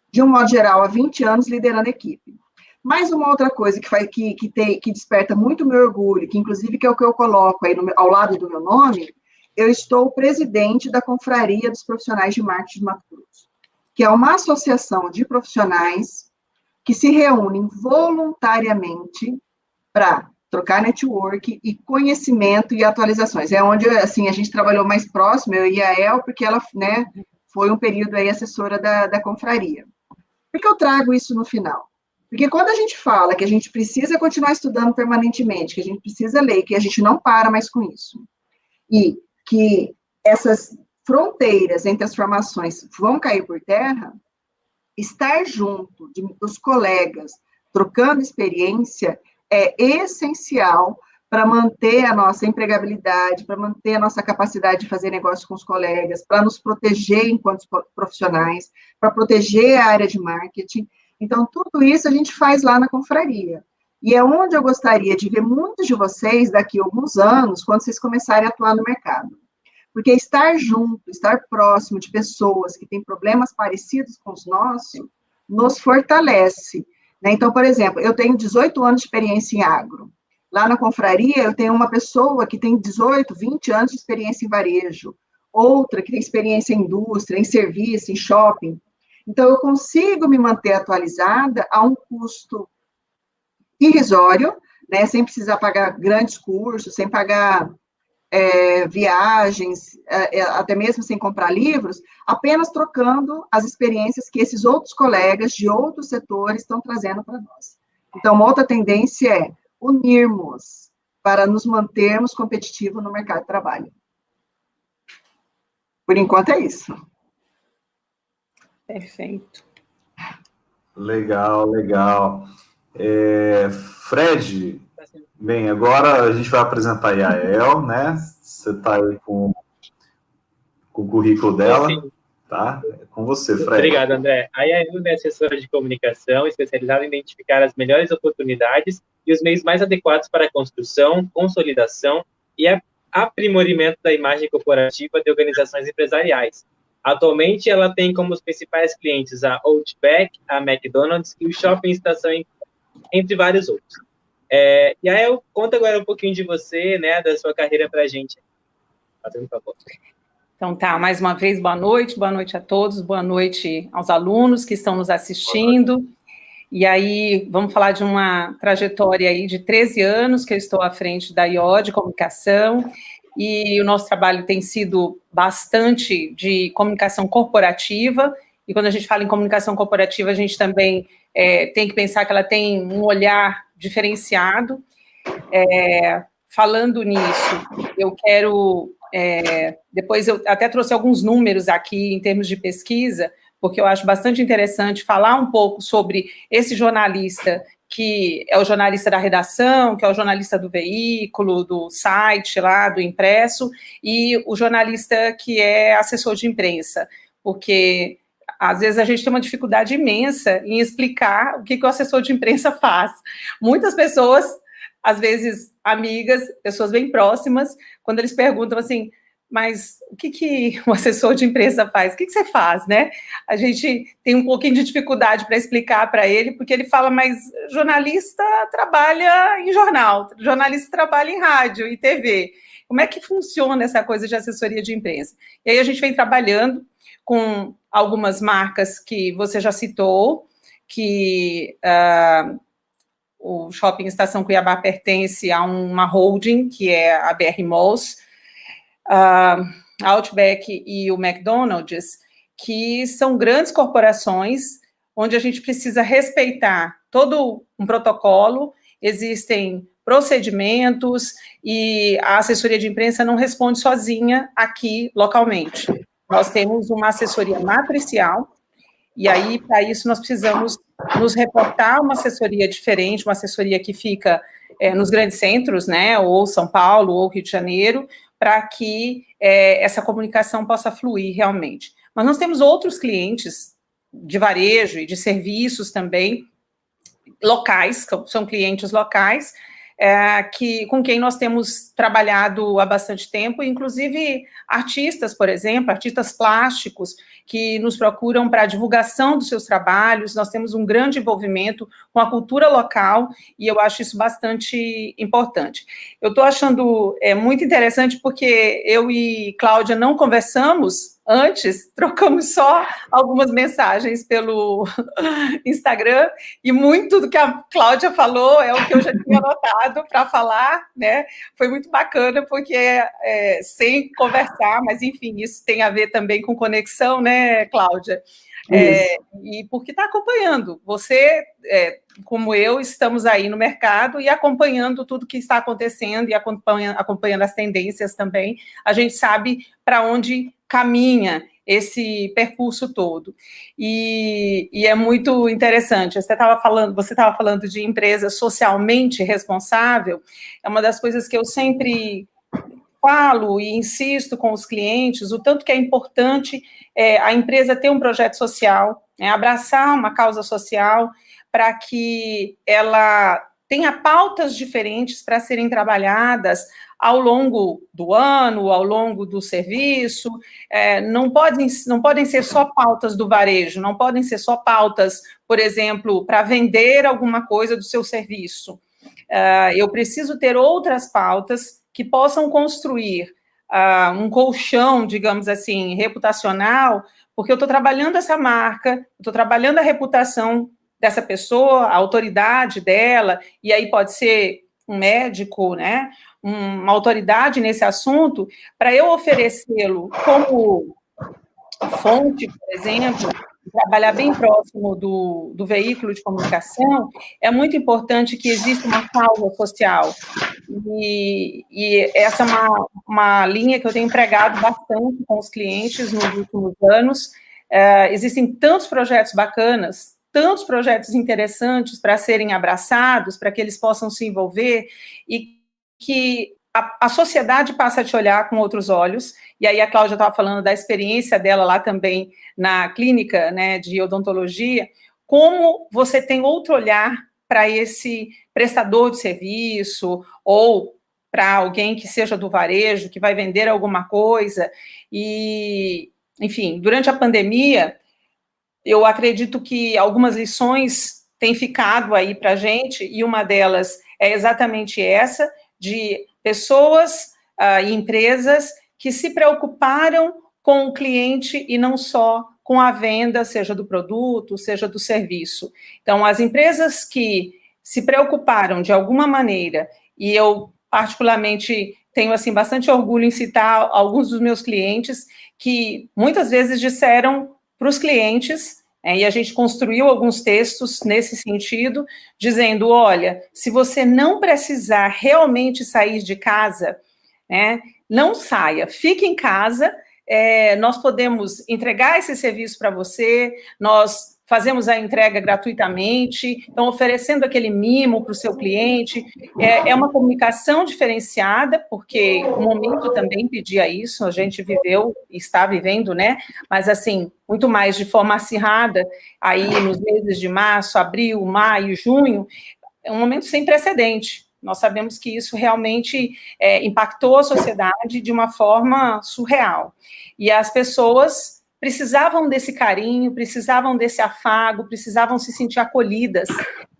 de um modo geral, há 20 anos liderando a equipe. Mais uma outra coisa que desperta muito meu orgulho, que inclusive que é o que eu coloco aí ao lado do meu nome, eu estou presidente da Confraria dos Profissionais de Marketing de Mato Grosso, que é uma associação de profissionais que se reúnem voluntariamente para trocar network e conhecimento e atualizações. É onde, assim, a gente trabalhou mais próximo, eu e a El, porque ela, né, foi um período aí assessora da confraria. Por que eu trago isso no final? Porque quando a gente fala que a gente precisa continuar estudando permanentemente, que a gente precisa ler, que a gente não para mais com isso, e que essas fronteiras entre as formações vão cair por terra, estar junto dos colegas, trocando experiência, é essencial para manter a nossa empregabilidade, para manter a nossa capacidade de fazer negócio com os colegas, para nos proteger enquanto profissionais, para proteger a área de marketing. Então, tudo isso a gente faz lá na confraria. E é onde eu gostaria de ver muitos de vocês daqui a alguns anos, quando vocês começarem a atuar no mercado. Porque estar junto, estar próximo de pessoas que têm problemas parecidos com os nossos, nos fortalece. Né? Então, por exemplo, eu tenho 18 anos de experiência em agro. Lá na confraria, eu tenho uma pessoa que tem 18, 20 anos de experiência em varejo, outra que tem experiência em indústria, em serviço, em shopping. Então, eu consigo me manter atualizada a um custo irrisório, né, sem precisar pagar grandes cursos, sem pagar viagens, até mesmo sem comprar livros, apenas trocando as experiências que esses outros colegas de outros setores estão trazendo para nós. Então, uma outra tendência é unirmos para nos mantermos competitivos no mercado de trabalho. Por enquanto é isso. Perfeito. Legal, legal. Fred, bem, agora a gente vai apresentar a Yael, né? Você está aí com o currículo dela, Sim. tá? É com você, Fred. Obrigado, André. A Yael é assessora de comunicação, especializada em identificar as melhores oportunidades e os meios mais adequados para a construção, consolidação e aprimoramento da imagem corporativa de organizações empresariais. Atualmente, ela tem como os principais clientes a Outback, a McDonald's e o Shopping Estação, entre vários outros. E aí eu conto agora um pouquinho de você, né, da sua carreira para a gente. Fazendo favor. Então tá, mais uma vez, boa noite a todos, boa noite aos alunos que estão nos assistindo. E aí, vamos falar de uma trajetória aí de 13 anos que eu estou à frente da IO de comunicação, e o nosso trabalho tem sido bastante de comunicação corporativa, e quando a gente fala em comunicação corporativa, a gente também tem que pensar que ela tem um olhar diferenciado. Falando nisso, eu quero... depois eu até trouxe alguns números aqui em termos de pesquisa, porque eu acho bastante interessante falar um pouco sobre esse jornalista, que é o jornalista da redação, que é o jornalista do veículo, do site lá, do impresso, e o jornalista que é assessor de imprensa, porque às vezes a gente tem uma dificuldade imensa em explicar o que o assessor de imprensa faz. Muitas pessoas, às vezes amigas, pessoas bem próximas, quando eles perguntam assim, mas o que o assessor de imprensa faz? O que você faz, né? A gente tem um pouquinho de dificuldade para explicar para ele, porque ele fala, mas jornalista trabalha em jornal, jornalista trabalha em rádio e TV. Como é que funciona essa coisa de assessoria de imprensa? E aí a gente vem trabalhando com algumas marcas que você já citou, que o Shopping Estação Cuiabá pertence a uma holding, que é a BR Malls, a Outback e o McDonald's, que são grandes corporações onde a gente precisa respeitar todo um protocolo, existem procedimentos e a assessoria de imprensa não responde sozinha aqui localmente. Nós temos uma assessoria matricial e aí, para isso, nós precisamos nos reportar uma assessoria diferente, uma assessoria que fica nos grandes centros, né, ou São Paulo, ou Rio de Janeiro, para que essa comunicação possa fluir realmente. Mas nós temos outros clientes de varejo e de serviços também, locais, são clientes locais, com quem nós temos trabalhado há bastante tempo, inclusive artistas, por exemplo, artistas plásticos, que nos procuram para a divulgação dos seus trabalhos. Nós temos um grande envolvimento com a cultura local, e eu acho isso bastante importante. Eu estou achando muito interessante, porque eu e Cláudia não conversamos antes, trocamos só algumas mensagens pelo Instagram, e muito do que a Cláudia falou é o que eu já tinha anotado para falar, né? Foi muito bacana, porque sem conversar, mas enfim, isso tem a ver também com conexão, né, Cláudia? e porque está acompanhando. Você, como eu, estamos aí no mercado e acompanhando tudo que está acontecendo e acompanhando as tendências também. A gente sabe para onde caminha esse percurso todo. E é muito interessante. Você estava falando de empresa socialmente responsável. É uma das coisas que eu sempre falo e insisto com os clientes, o tanto que é importante a empresa ter um projeto social, abraçar uma causa social, para que ela tenha pautas diferentes para serem trabalhadas ao longo do ano, ao longo do serviço. Não podem ser só pautas do varejo, não podem ser só pautas, por exemplo, para vender alguma coisa do seu serviço. Eu preciso ter outras pautas que possam construir um colchão, digamos assim, reputacional, porque eu estou trabalhando essa marca, estou trabalhando a reputação dessa pessoa, a autoridade dela, e aí pode ser um médico, né, uma autoridade nesse assunto, para eu oferecê-lo como fonte, por exemplo, trabalhar bem próximo do veículo de comunicação, é muito importante que exista uma causa social. E essa é uma linha que eu tenho empregado bastante com os clientes nos últimos anos. Existem tantos projetos bacanas, tantos projetos interessantes para serem abraçados, para que eles possam se envolver, e que a sociedade passa a te olhar com outros olhos. E aí a Cláudia estava falando da experiência dela lá também na clínica, né, de odontologia, como você tem outro olhar para esse prestador de serviço ou para alguém que seja do varejo, que vai vender alguma coisa. E, enfim, durante a pandemia, eu acredito que algumas lições têm ficado aí para a gente, e uma delas é exatamente essa, de pessoas e empresas que se preocuparam com o cliente e não só com a venda, seja do produto, seja do serviço. Então, as empresas que se preocuparam de alguma maneira, e eu particularmente tenho assim bastante orgulho em citar alguns dos meus clientes que muitas vezes disseram para os clientes, e a gente construiu alguns textos nesse sentido, dizendo, olha, se você não precisar realmente sair de casa, né, não saia, fique em casa, nós podemos entregar esse serviço para você, nós fazemos a entrega gratuitamente, então oferecendo aquele mimo para o seu cliente. É uma comunicação diferenciada, porque o momento também pedia isso, a gente viveu, está vivendo, né, mas assim, muito mais de forma acirrada, aí nos meses de março, abril, maio, junho, é um momento sem precedente. Nós sabemos que isso realmente impactou a sociedade de uma forma surreal. E as pessoas precisavam desse carinho, precisavam desse afago, precisavam se sentir acolhidas.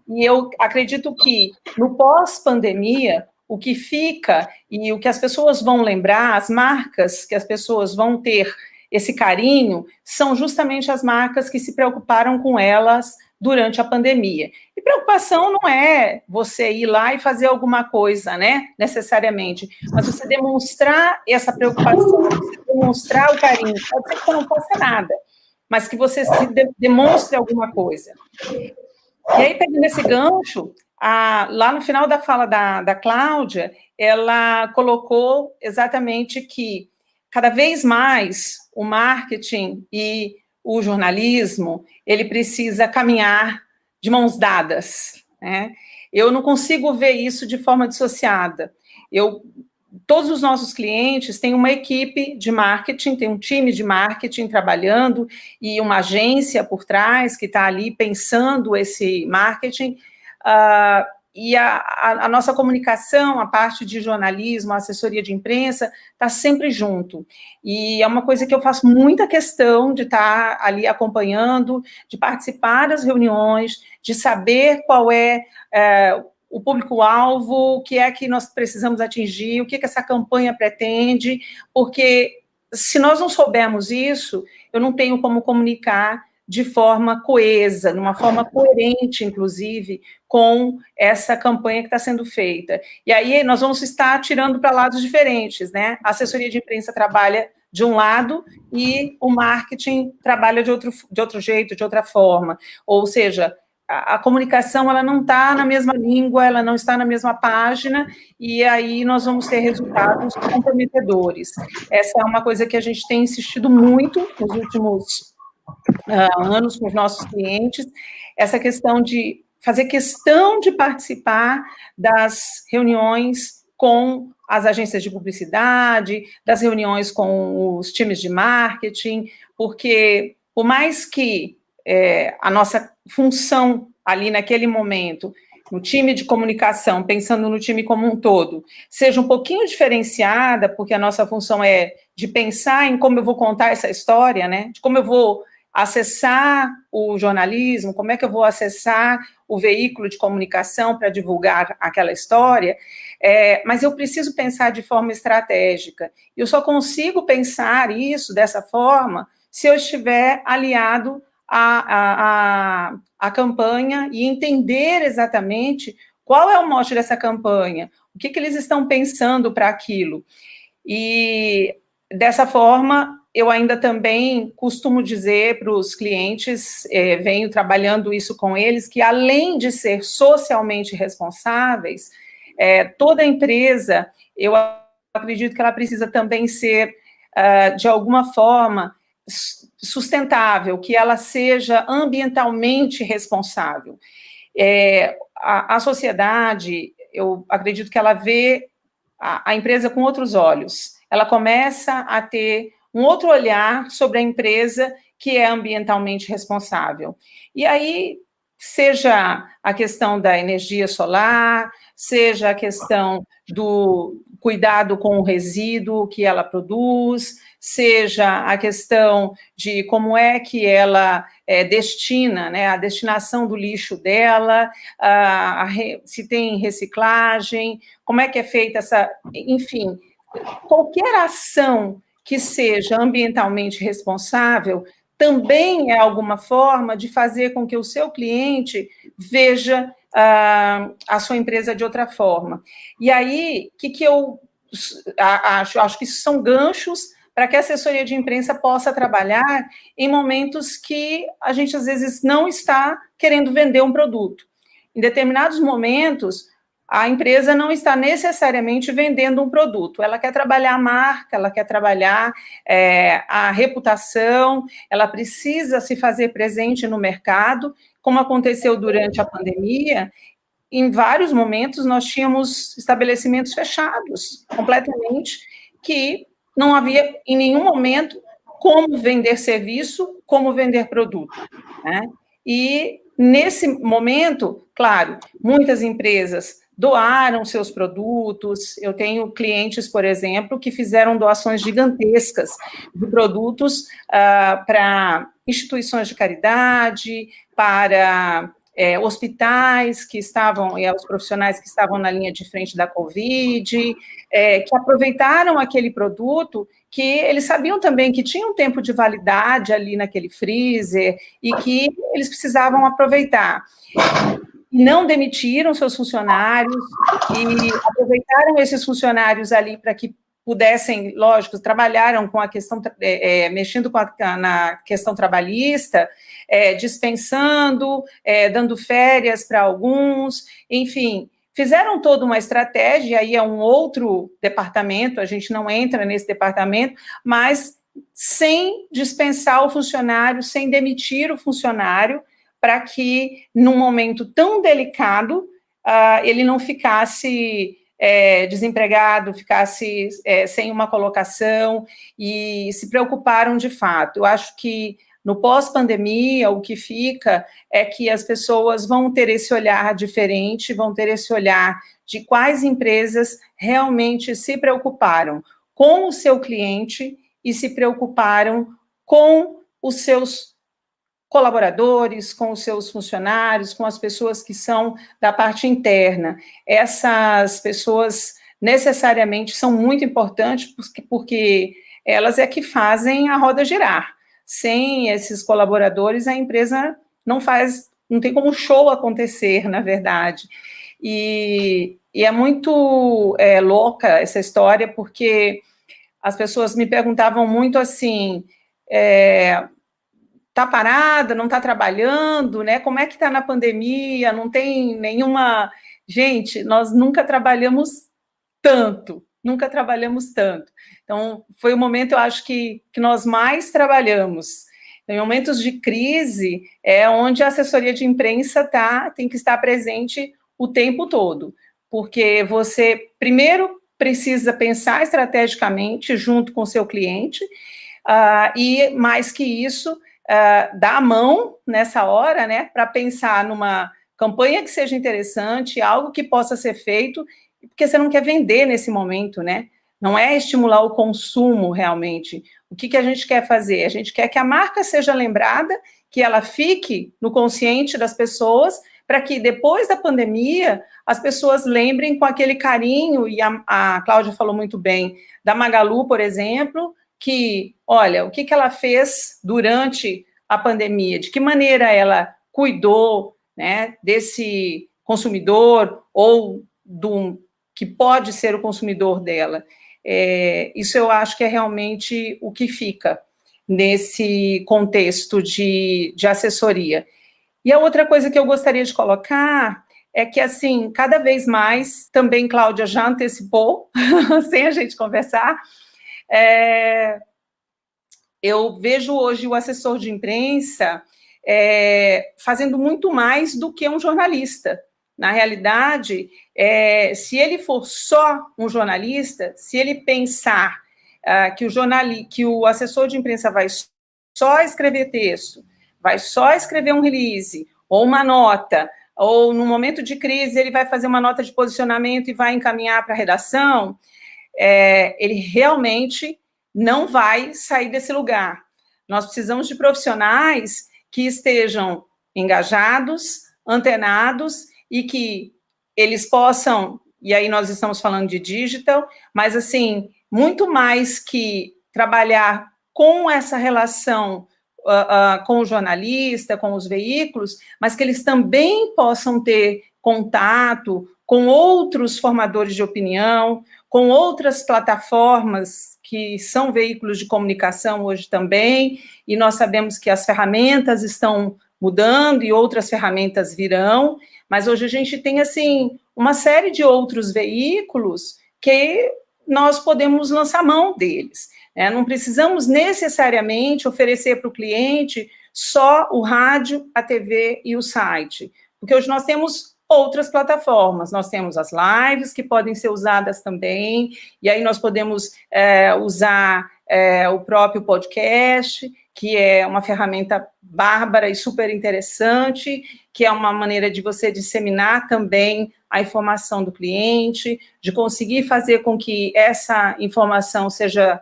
E eu acredito que, no pós-pandemia, o que fica e o que as pessoas vão lembrar, as marcas que as pessoas vão ter esse carinho, são justamente as marcas que se preocuparam com elas durante a pandemia. E preocupação não é você ir lá e fazer alguma coisa, né, necessariamente, mas você demonstrar essa preocupação, você demonstrar o carinho, pode ser que você não faça nada, mas que você demonstre alguma coisa. E aí, pegando esse gancho, lá no final da fala da Cláudia, ela colocou exatamente que, cada vez mais, o marketing e o jornalismo, ele precisa caminhar de mãos dadas, né? Eu não consigo ver isso de forma dissociada. Todos os nossos clientes têm uma equipe de marketing, tem um time de marketing trabalhando e uma agência por trás que está ali pensando esse marketing, e a nossa comunicação, a parte de jornalismo, a assessoria de imprensa, está sempre junto. E é uma coisa que eu faço muita questão de estar ali acompanhando, de participar das reuniões, de saber qual é o público-alvo, o que é que nós precisamos atingir, o que essa campanha pretende, porque se nós não soubermos isso, eu não tenho como comunicar de forma coesa, de uma forma coerente, inclusive, com essa campanha que está sendo feita. E aí nós vamos estar tirando para lados diferentes, né? A assessoria de imprensa trabalha de um lado e o marketing trabalha de outro jeito, de outra forma. Ou seja, a comunicação ela não está na mesma língua, ela não está na mesma página, e aí nós vamos ter resultados comprometedores. Essa é uma coisa que a gente tem insistido muito nos últimos anos com os nossos clientes, essa questão de fazer questão de participar das reuniões com as agências de publicidade, das reuniões com os times de marketing, porque por mais que a nossa função ali naquele momento, no time de comunicação, pensando no time como um todo, seja um pouquinho diferenciada, porque a nossa função é de pensar em como eu vou contar essa história, né? De como eu vou acessar o jornalismo, como é que eu vou acessar o veículo de comunicação para divulgar aquela história, mas eu preciso pensar de forma estratégica. Eu só consigo pensar isso dessa forma se eu estiver aliado à campanha e entender exatamente qual é o mote dessa campanha, o que eles estão pensando para aquilo. E, dessa forma, eu ainda também costumo dizer para os clientes, venho trabalhando isso com eles, que além de ser socialmente responsáveis, toda empresa, eu acredito que ela precisa também ser, de alguma forma, sustentável, que ela seja ambientalmente responsável. A sociedade, eu acredito que ela vê a empresa com outros olhos, ela começa a ter um outro olhar sobre a empresa que é ambientalmente responsável. E aí, seja a questão da energia solar, seja a questão do cuidado com o resíduo que ela produz, seja a questão de como é que ela destina, né, a destinação do lixo dela, se tem reciclagem, como é que é feita essa... Enfim, qualquer ação que seja ambientalmente responsável também é alguma forma de fazer com que o seu cliente veja a sua empresa de outra forma. E aí, o que eu acho que isso são ganchos para que a assessoria de imprensa possa trabalhar em momentos que a gente, às vezes, não está querendo vender um produto. Em determinados momentos, a empresa não está necessariamente vendendo um produto, ela quer trabalhar a marca, ela quer trabalhar a reputação, ela precisa se fazer presente no mercado, como aconteceu durante a pandemia. Em vários momentos nós tínhamos estabelecimentos fechados, completamente, que não havia em nenhum momento como vender serviço, como vender produto, né? E nesse momento, claro, muitas empresas doaram seus produtos. Eu tenho clientes, por exemplo, que fizeram doações gigantescas de produtos para instituições de caridade, para hospitais que estavam, os profissionais que estavam na linha de frente da Covid, que aproveitaram aquele produto, que eles sabiam também que tinha um tempo de validade ali naquele freezer e que eles precisavam aproveitar. Não demitiram seus funcionários e aproveitaram esses funcionários ali para que pudessem, lógico, trabalharam com a questão, mexendo na questão trabalhista, dispensando, dando férias para alguns, enfim, fizeram toda uma estratégia, aí é um outro departamento, a gente não entra nesse departamento, mas sem dispensar o funcionário, sem demitir o funcionário, para que, num momento tão delicado, ele não ficasse desempregado, ficasse sem uma colocação, e se preocuparam de fato. Eu acho que, no pós-pandemia, o que fica é que as pessoas vão ter esse olhar diferente, vão ter esse olhar de quais empresas realmente se preocuparam com o seu cliente e se preocuparam com os seus colaboradores, com os seus funcionários, com as pessoas que são da parte interna. Essas pessoas necessariamente são muito importantes porque elas é que fazem a roda girar. Sem esses colaboradores, a empresa não tem como o show acontecer, na verdade. E é muito louca essa história, porque as pessoas me perguntavam muito assim, tá parada, não está trabalhando, né? Como é que está na pandemia? Não tem nenhuma... Gente, nós nunca trabalhamos tanto. Então, foi o momento, eu acho, que nós mais trabalhamos. Em momentos de crise, é onde a assessoria de imprensa tem que estar presente o tempo todo, porque você, primeiro, precisa pensar estrategicamente junto com o seu cliente, e, mais que isso, dar a mão nessa hora, né, para pensar numa campanha que seja interessante, algo que possa ser feito, porque você não quer vender nesse momento, né? Não é estimular o consumo realmente. O que a gente quer fazer? A gente quer que a marca seja lembrada, que ela fique no consciente das pessoas, para que depois da pandemia as pessoas lembrem com aquele carinho, e a Cláudia falou muito bem, da Magalu, por exemplo, que, olha, o que ela fez durante a pandemia, de que maneira ela cuidou, né, desse consumidor, ou que pode ser o consumidor dela. Isso eu acho que é realmente o que fica nesse contexto de assessoria. E a outra coisa que eu gostaria de colocar é que, assim, cada vez mais, também Cláudia já antecipou, sem a gente conversar, eu vejo hoje o assessor de imprensa fazendo muito mais do que um jornalista. Na realidade, se ele for só um jornalista, se ele pensar que o assessor de imprensa vai só escrever texto, vai só escrever um release, ou uma nota, ou no momento de crise ele vai fazer uma nota de posicionamento e vai encaminhar para a redação, ele realmente não vai sair desse lugar. Nós precisamos de profissionais que estejam engajados, antenados, e que eles possam, e aí nós estamos falando de digital, mas, assim, muito mais que trabalhar com essa relação com o jornalista, com os veículos, mas que eles também possam ter contato com outros formadores de opinião, com outras plataformas que são veículos de comunicação hoje também, e nós sabemos que as ferramentas estão mudando e outras ferramentas virão, mas hoje a gente tem, assim, uma série de outros veículos que nós podemos lançar mão deles. Não precisamos necessariamente oferecer para o cliente só o rádio, a TV e o site, porque hoje nós temos outras plataformas, nós temos as lives que podem ser usadas também, e aí nós podemos usar o próprio podcast, que é uma ferramenta bárbara e super interessante, que é uma maneira de você disseminar também a informação do cliente, de conseguir fazer com que essa informação seja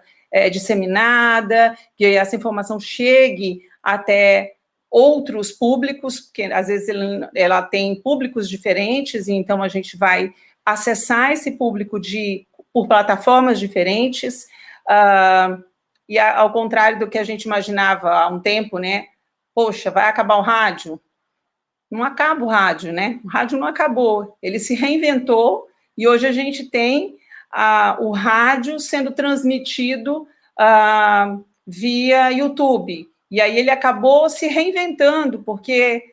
disseminada, que essa informação chegue até outros públicos, porque às vezes ela tem públicos diferentes, e então a gente vai acessar esse público por plataformas diferentes, e ao contrário do que a gente imaginava há um tempo, né? Poxa, vai acabar o rádio? Não acaba o rádio, né? O rádio não acabou, ele se reinventou, e hoje a gente tem o rádio sendo transmitido via YouTube, e aí ele acabou se reinventando, porque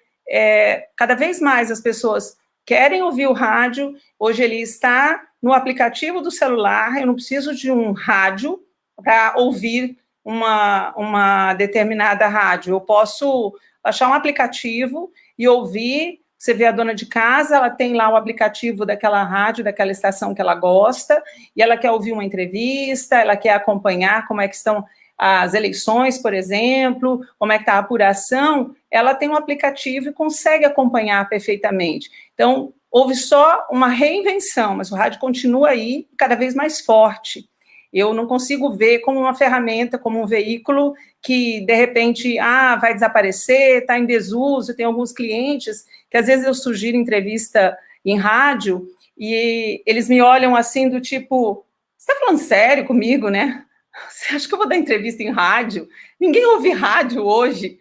cada vez mais as pessoas querem ouvir o rádio, hoje ele está no aplicativo do celular, eu não preciso de um rádio para ouvir uma determinada rádio, eu posso achar um aplicativo e ouvir. Você vê a dona de casa, ela tem lá o aplicativo daquela rádio, daquela estação que ela gosta, e ela quer ouvir uma entrevista, ela quer acompanhar como é que estão as eleições, por exemplo, como é que está a apuração, ela tem um aplicativo e consegue acompanhar perfeitamente. Então, houve só uma reinvenção, mas o rádio continua aí, cada vez mais forte. Eu não consigo ver como uma ferramenta, como um veículo que, de repente, vai desaparecer, está em desuso. Tem alguns clientes que, às vezes, eu sugiro entrevista em rádio e eles me olham assim do tipo, você está falando sério comigo, né? Você acha que eu vou dar entrevista em rádio? Ninguém ouve rádio hoje.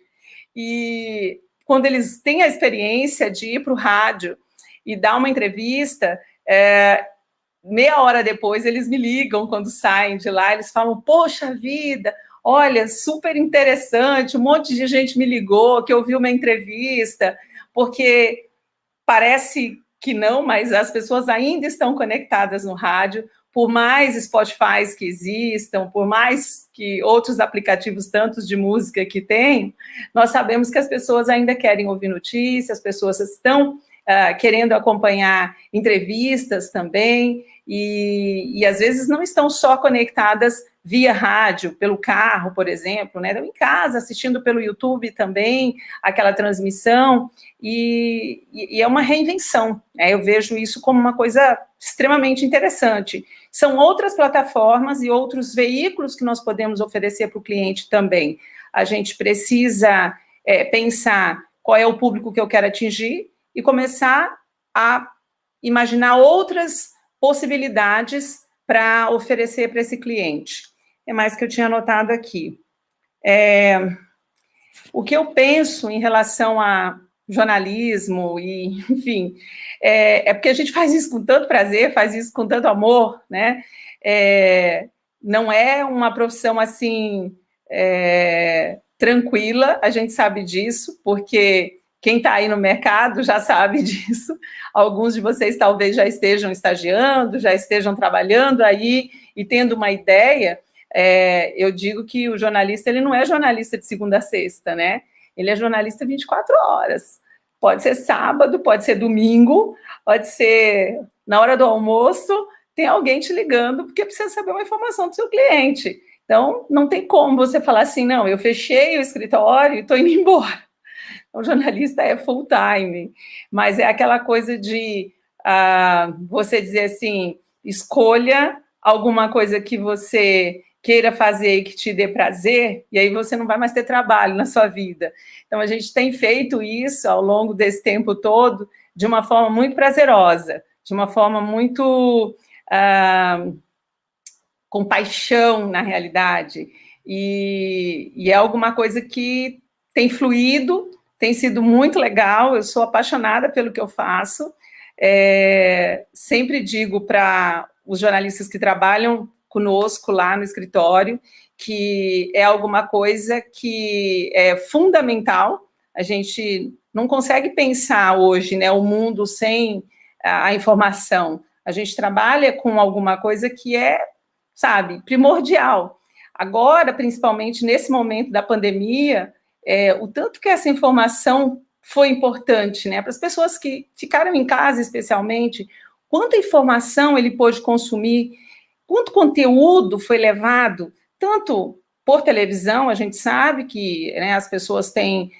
E quando eles têm a experiência de ir para o rádio e dar uma entrevista, meia hora depois eles me ligam quando saem de lá, eles falam, poxa vida, olha, super interessante, um monte de gente me ligou, que ouviu uma entrevista, porque parece que não, mas as pessoas ainda estão conectadas no rádio, por mais Spotify que existam, por mais que outros aplicativos tantos de música que tem, nós sabemos que as pessoas ainda querem ouvir notícias, as pessoas estão querendo acompanhar entrevistas também, e às vezes não estão só conectadas via rádio, pelo carro, por exemplo, né? Estão em casa, assistindo pelo YouTube também, aquela transmissão, e é uma reinvenção, né? Eu vejo isso como uma coisa extremamente interessante. São outras plataformas e outros veículos que nós podemos oferecer para o cliente também. A gente precisa pensar qual é o público que eu quero atingir e começar a imaginar outras possibilidades para oferecer para esse cliente. É mais que eu tinha anotado aqui. O que eu penso em relação a jornalismo, e, enfim, é porque a gente faz isso com tanto prazer, faz isso com tanto amor, né? Não é uma profissão, assim, tranquila, a gente sabe disso, porque quem está aí no mercado já sabe disso. Alguns de vocês talvez já estejam estagiando, já estejam trabalhando aí e tendo uma ideia. Eu digo que o jornalista, ele não é jornalista de segunda a sexta, né? Ele é jornalista 24 horas. Pode ser sábado, pode ser domingo, pode ser na hora do almoço, tem alguém te ligando porque precisa saber uma informação do seu cliente. Então, não tem como você falar assim, não, eu fechei o escritório e estou indo embora. O jornalista é full time, mas é aquela coisa de você dizer assim, escolha alguma coisa que você queira fazer e que te dê prazer, e aí você não vai mais ter trabalho na sua vida. Então, a gente tem feito isso ao longo desse tempo todo de uma forma muito prazerosa, de uma forma muito com paixão, na realidade, e é alguma coisa que tem fluído, tem sido muito legal, eu sou apaixonada pelo que eu faço, sempre digo para os jornalistas que trabalham conosco lá no escritório, que é alguma coisa que é fundamental, a gente não consegue pensar hoje, né, o mundo sem a informação, a gente trabalha com alguma coisa que é, sabe, primordial. Agora, principalmente nesse momento da pandemia, o tanto que essa informação foi importante, né, para as pessoas que ficaram em casa, especialmente, quanta informação ele pôde consumir, quanto conteúdo foi levado, tanto por televisão, a gente sabe que, né, as pessoas têm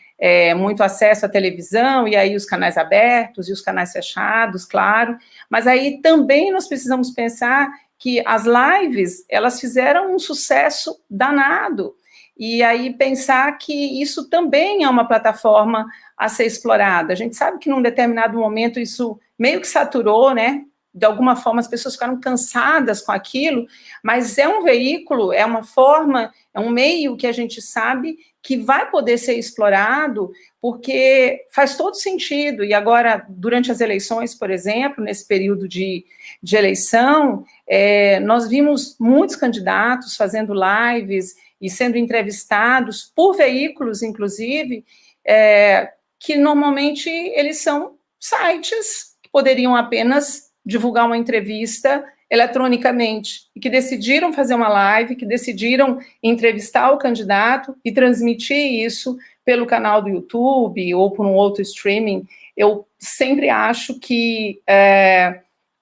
muito acesso à televisão, e aí os canais abertos e os canais fechados, claro, mas aí também nós precisamos pensar que as lives, elas fizeram um sucesso danado, e aí pensar que isso também é uma plataforma a ser explorada. A gente sabe que num determinado momento isso meio que saturou, né? De alguma forma as pessoas ficaram cansadas com aquilo, mas é um veículo, é uma forma, é um meio que a gente sabe que vai poder ser explorado, porque faz todo sentido. E agora, durante as eleições, por exemplo, nesse período de eleição, nós vimos muitos candidatos fazendo lives e sendo entrevistados por veículos, inclusive, que normalmente eles são sites que poderiam apenas divulgar uma entrevista eletronicamente, e que decidiram fazer uma live, que decidiram entrevistar o candidato e transmitir isso pelo canal do YouTube ou por um outro streaming. Eu sempre acho que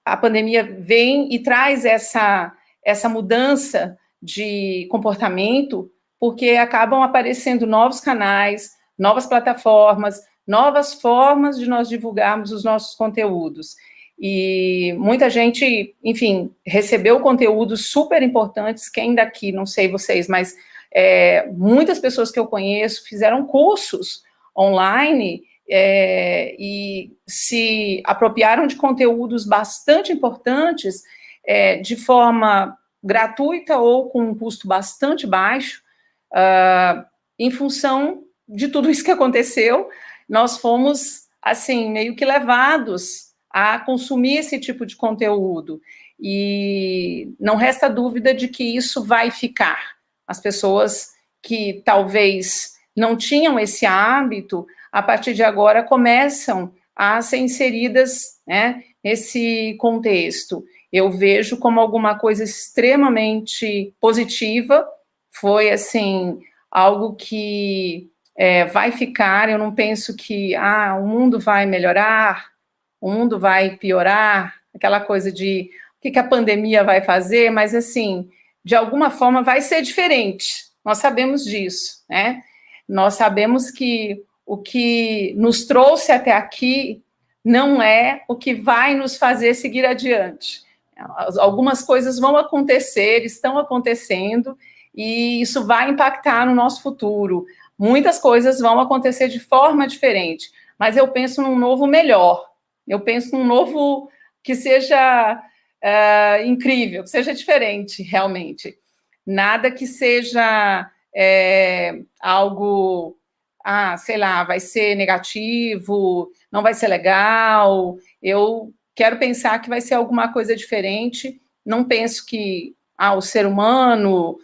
a pandemia vem e traz essa mudança de comportamento, porque acabam aparecendo novos canais, novas plataformas, novas formas de nós divulgarmos os nossos conteúdos. E muita gente, enfim, recebeu conteúdos super importantes, quem daqui, não sei vocês, mas muitas pessoas que eu conheço fizeram cursos online e se apropriaram de conteúdos bastante importantes de forma gratuita ou com um custo bastante baixo, em função de tudo isso que aconteceu, nós fomos, assim, meio que levados a consumir esse tipo de conteúdo. e não resta dúvida de que isso vai ficar. As pessoas que talvez não tinham esse hábito, a partir de agora começam a ser inseridas, né, nesse contexto. Eu vejo como alguma coisa extremamente positiva, foi, assim, algo que vai ficar. Eu não penso que o mundo vai melhorar, o mundo vai piorar, aquela coisa de o que a pandemia vai fazer, mas, assim, de alguma forma vai ser diferente, nós sabemos disso, né? Nós sabemos que o que nos trouxe até aqui não é o que vai nos fazer seguir adiante. Algumas coisas vão acontecer, estão acontecendo, e isso vai impactar no nosso futuro. Muitas coisas vão acontecer de forma diferente, mas eu penso num novo melhor, eu penso num novo que seja incrível, que seja diferente, realmente. Nada que seja algo, sei lá, vai ser negativo, não vai ser legal. Eu quero pensar que vai ser alguma coisa diferente. Não penso que o ser humano,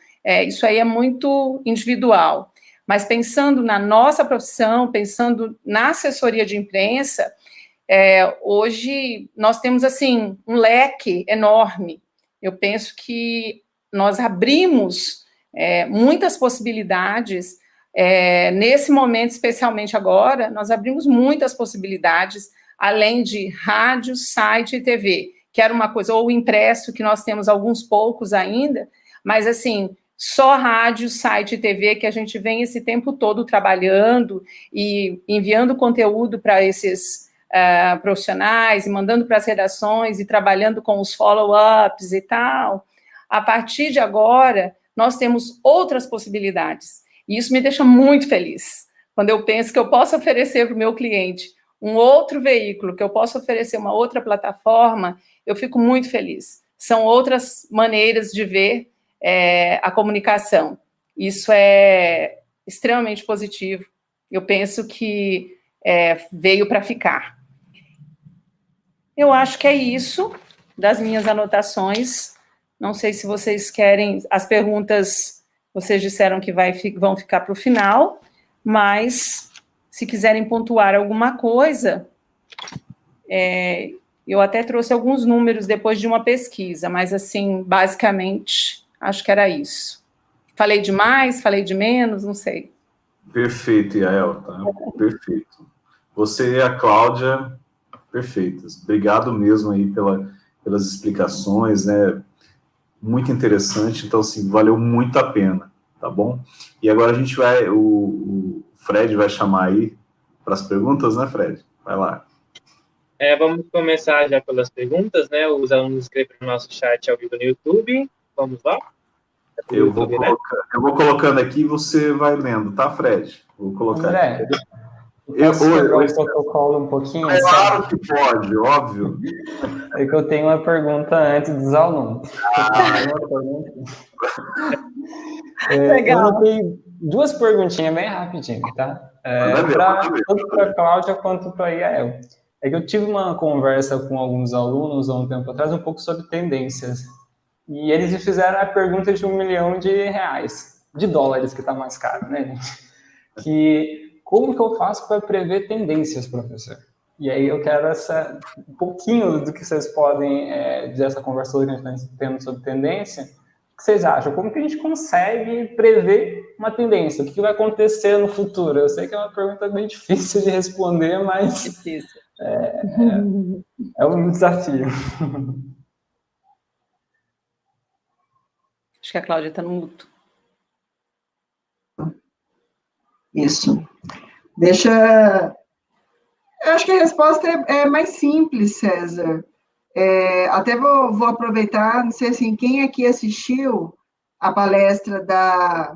isso aí é muito individual. Mas pensando na nossa profissão, pensando na assessoria de imprensa, hoje nós temos, assim, um leque enorme. Eu penso que nós abrimos muitas possibilidades, nesse momento, especialmente agora, nós abrimos muitas possibilidades, além de rádio, site e TV, que era uma coisa, ou impresso, que nós temos alguns poucos ainda, mas, assim, só rádio, site e TV, que a gente vem esse tempo todo trabalhando e enviando conteúdo para esses profissionais, e mandando para as redações, e trabalhando com os follow-ups e tal. A partir de agora, nós temos outras possibilidades, e isso me deixa muito feliz, quando eu penso que eu posso oferecer para o meu cliente um outro veículo, que eu posso oferecer uma outra plataforma, eu fico muito feliz. São outras maneiras de ver a comunicação. Isso é extremamente positivo. Eu penso que veio para ficar. Eu acho que é isso das minhas anotações. Não sei se vocês querem, as perguntas, vocês disseram que vão ficar para o final, mas se quiserem pontuar alguma coisa, eu até trouxe alguns números depois de uma pesquisa, mas, assim, basicamente, acho que era isso. Falei de mais, falei de menos, não sei. Perfeito, Yael, tá? Perfeito. Você e a Cláudia, perfeitas. Obrigado mesmo aí pelas explicações, né? Muito interessante, então, assim, valeu muito a pena, tá bom? E agora a gente vai, o Fred vai chamar aí para as perguntas, né, Fred? Vai lá. Vamos começar já pelas perguntas, né? Os alunos escrevem no nosso chat ao vivo no YouTube. Vamos lá? Eu vou colocando aqui e você vai lendo, tá, Fred? Vou colocar André, aqui. Posso quebrar o protocolo um pouquinho? Claro que pode, óbvio. É que eu tenho uma pergunta antes dos alunos. Legal. Eu tenho duas perguntinhas bem rapidinho, tá? Tanto para a Cláudia quanto para a Yael. É que eu tive uma conversa com alguns alunos há um tempo atrás um pouco sobre tendências. E eles me fizeram a pergunta de $1 milhão, de dólares, que está mais caro, né, gente? Como que eu faço para prever tendências, professor? E aí eu quero um pouquinho do que vocês podem, dessa conversa que a gente está tendo sobre tendência, o que vocês acham? Como que a gente consegue prever uma tendência? O que vai acontecer no futuro? Eu sei que é uma pergunta bem difícil de responder, mas Difícil. É um desafio. Acho que a Cláudia está no mudo. Isso. Eu acho que a resposta é mais simples, César. Até vou aproveitar, não sei assim, quem aqui assistiu a palestra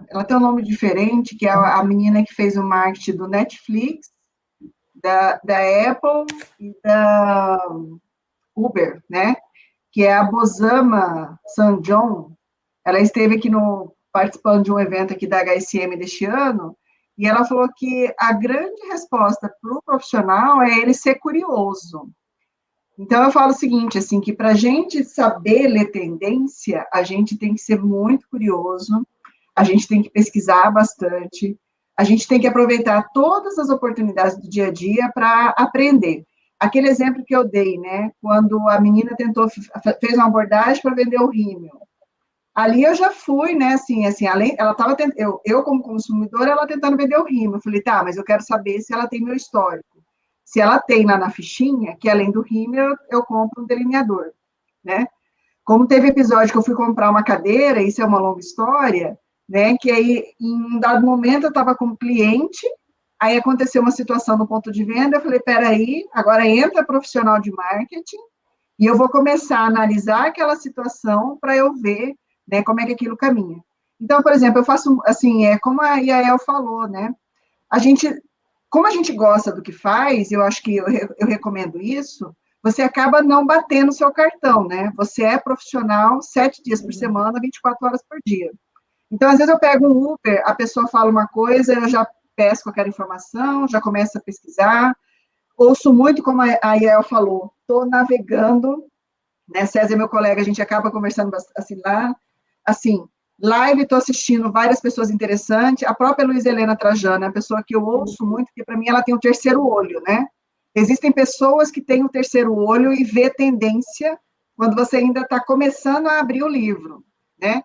ela tem um nome diferente, que é a menina que fez o marketing do Netflix, da Apple e da Uber, né? Que é a Bosama Sanjon. Ela esteve aqui participando de um evento aqui da HSM deste ano, e ela falou que a grande resposta para o profissional é ele ser curioso. Então, eu falo o seguinte, assim, que para a gente saber ler tendência, a gente tem que ser muito curioso, a gente tem que pesquisar bastante, a gente tem que aproveitar todas as oportunidades do dia a dia para aprender. Aquele exemplo que eu dei, né, quando a menina fez uma abordagem para vender o rímel. Ali eu já fui, né, assim, além, ela estava, eu como consumidora, ela tentando vender o rímel. Eu falei, tá, mas eu quero saber se ela tem meu histórico. Se ela tem lá na fichinha, que além do rímel, eu compro um delineador, né? Como teve episódio que eu fui comprar uma cadeira, isso é uma longa história, né, que aí, em um dado momento, eu estava com um cliente, aí aconteceu uma situação no ponto de venda, eu falei, peraí, agora entra profissional de marketing, e eu vou começar a analisar aquela situação para eu ver, né, como é que aquilo caminha. Então, por exemplo, eu faço, assim, como a Yael falou, né, como a gente gosta do que faz, eu acho que eu recomendo isso, você acaba não batendo o seu cartão, né, você é profissional 7 dias por semana, 24 horas por dia. Então, às vezes eu pego um Uber, a pessoa fala uma coisa, eu já peço qualquer informação, já começo a pesquisar, ouço muito, como a Yael falou, estou navegando, né, César é meu colega, a gente acaba conversando assim lá, assim, live, estou assistindo várias pessoas interessantes, a própria Luiz Helena Trajano, é uma pessoa que eu ouço muito, porque para mim ela tem o terceiro olho, né, existem pessoas que têm o terceiro olho e vê tendência quando você ainda está começando a abrir o livro, né,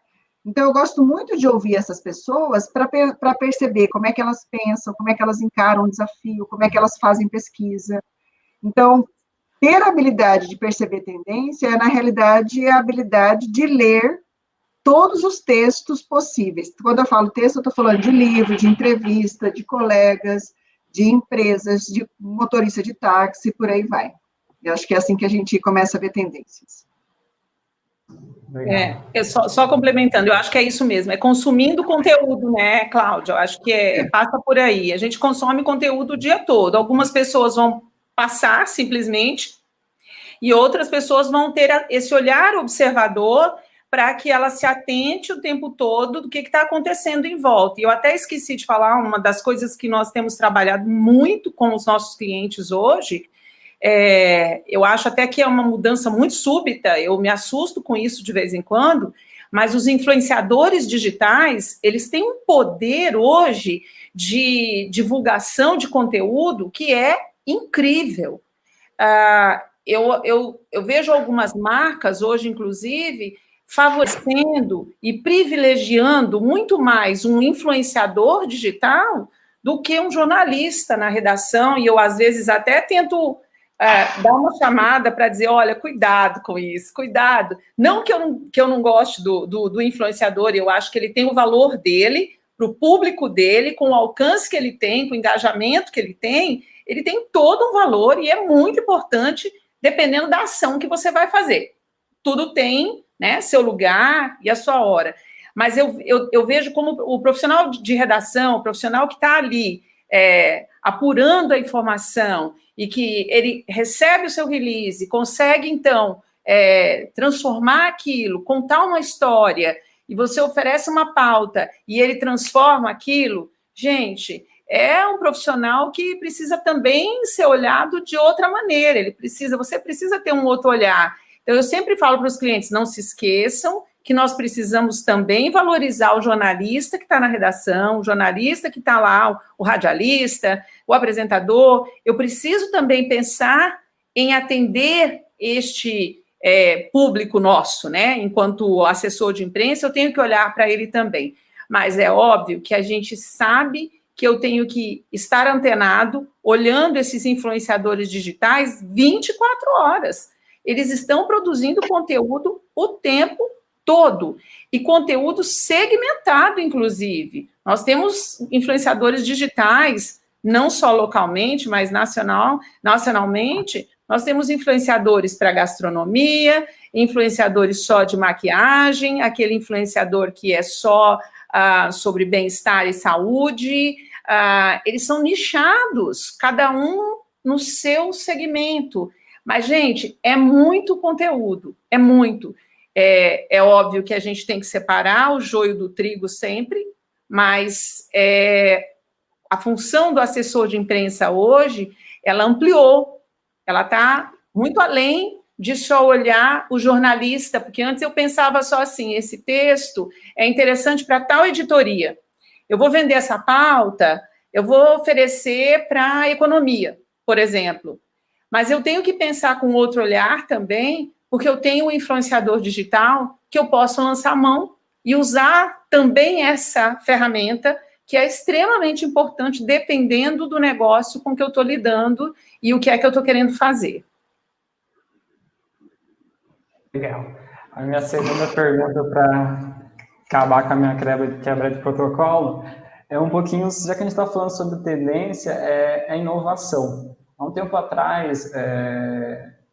então eu gosto muito de ouvir essas pessoas para perceber como é que elas pensam, como é que elas encaram o desafio, como é que elas fazem pesquisa. Então, ter a habilidade de perceber tendência é, na realidade, a habilidade de ler todos os textos possíveis. Quando eu falo texto, eu estou falando de livro, de entrevista, de colegas, de empresas, de motorista de táxi, por aí vai. Eu acho que é assim que a gente começa a ver tendências. Só complementando, eu acho que é isso mesmo, é consumindo conteúdo, né, Cláudia? Eu acho que passa por aí. A gente consome conteúdo o dia todo. Algumas pessoas vão passar simplesmente, e outras pessoas vão ter esse olhar observador para que ela se atente o tempo todo do que está acontecendo em volta. E eu até esqueci de falar, uma das coisas que nós temos trabalhado muito com os nossos clientes hoje, eu acho até que é uma mudança muito súbita, eu me assusto com isso de vez em quando, mas os influenciadores digitais, eles têm um poder hoje de divulgação de conteúdo que é incrível. Eu vejo algumas marcas hoje, inclusive, favorecendo e privilegiando muito mais um influenciador digital do que um jornalista na redação, e eu, às vezes, até tento dar uma chamada para dizer, olha, cuidado com isso, cuidado. Não que eu não goste do influenciador, eu acho que ele tem o valor dele, para o público dele, com o alcance que ele tem, com o engajamento que ele tem todo um valor e é muito importante, dependendo da ação que você vai fazer. Tudo tem, né, seu lugar e a sua hora. Mas eu vejo como o profissional de redação, o profissional que está ali apurando a informação e que ele recebe o seu release, consegue, então, transformar aquilo, contar uma história, e você oferece uma pauta e ele transforma aquilo, gente, é um profissional que precisa também ser olhado de outra maneira, você precisa ter um outro olhar. Então, eu sempre falo para os clientes, não se esqueçam que nós precisamos também valorizar o jornalista que está na redação, o jornalista que está lá, o radialista, o apresentador. Eu preciso também pensar em atender este público nosso, né? Enquanto assessor de imprensa, eu tenho que olhar para ele também. Mas é óbvio que a gente sabe que eu tenho que estar antenado, olhando esses influenciadores digitais 24 horas. Eles estão produzindo conteúdo o tempo todo, e conteúdo segmentado, inclusive. Nós temos influenciadores digitais, não só localmente, mas nacionalmente, nós temos influenciadores para gastronomia, influenciadores só de maquiagem, aquele influenciador que é só sobre bem-estar e saúde, eles são nichados, cada um no seu segmento. Mas, gente, é muito conteúdo, é muito. É óbvio que a gente tem que separar o joio do trigo sempre, mas a função do assessor de imprensa hoje, ela ampliou, ela está muito além de só olhar o jornalista, porque antes eu pensava só assim, esse texto é interessante para tal editoria. Eu vou vender essa pauta, eu vou oferecer para a economia, por exemplo. Mas eu tenho que pensar com outro olhar também, porque eu tenho um influenciador digital que eu posso lançar a mão e usar também essa ferramenta, que é extremamente importante, dependendo do negócio com que eu estou lidando e o que é que eu estou querendo fazer. Legal. A minha segunda pergunta, para acabar com a minha quebra de protocolo, é um pouquinho, já que a gente está falando sobre tendência, é a inovação. Há um tempo atrás,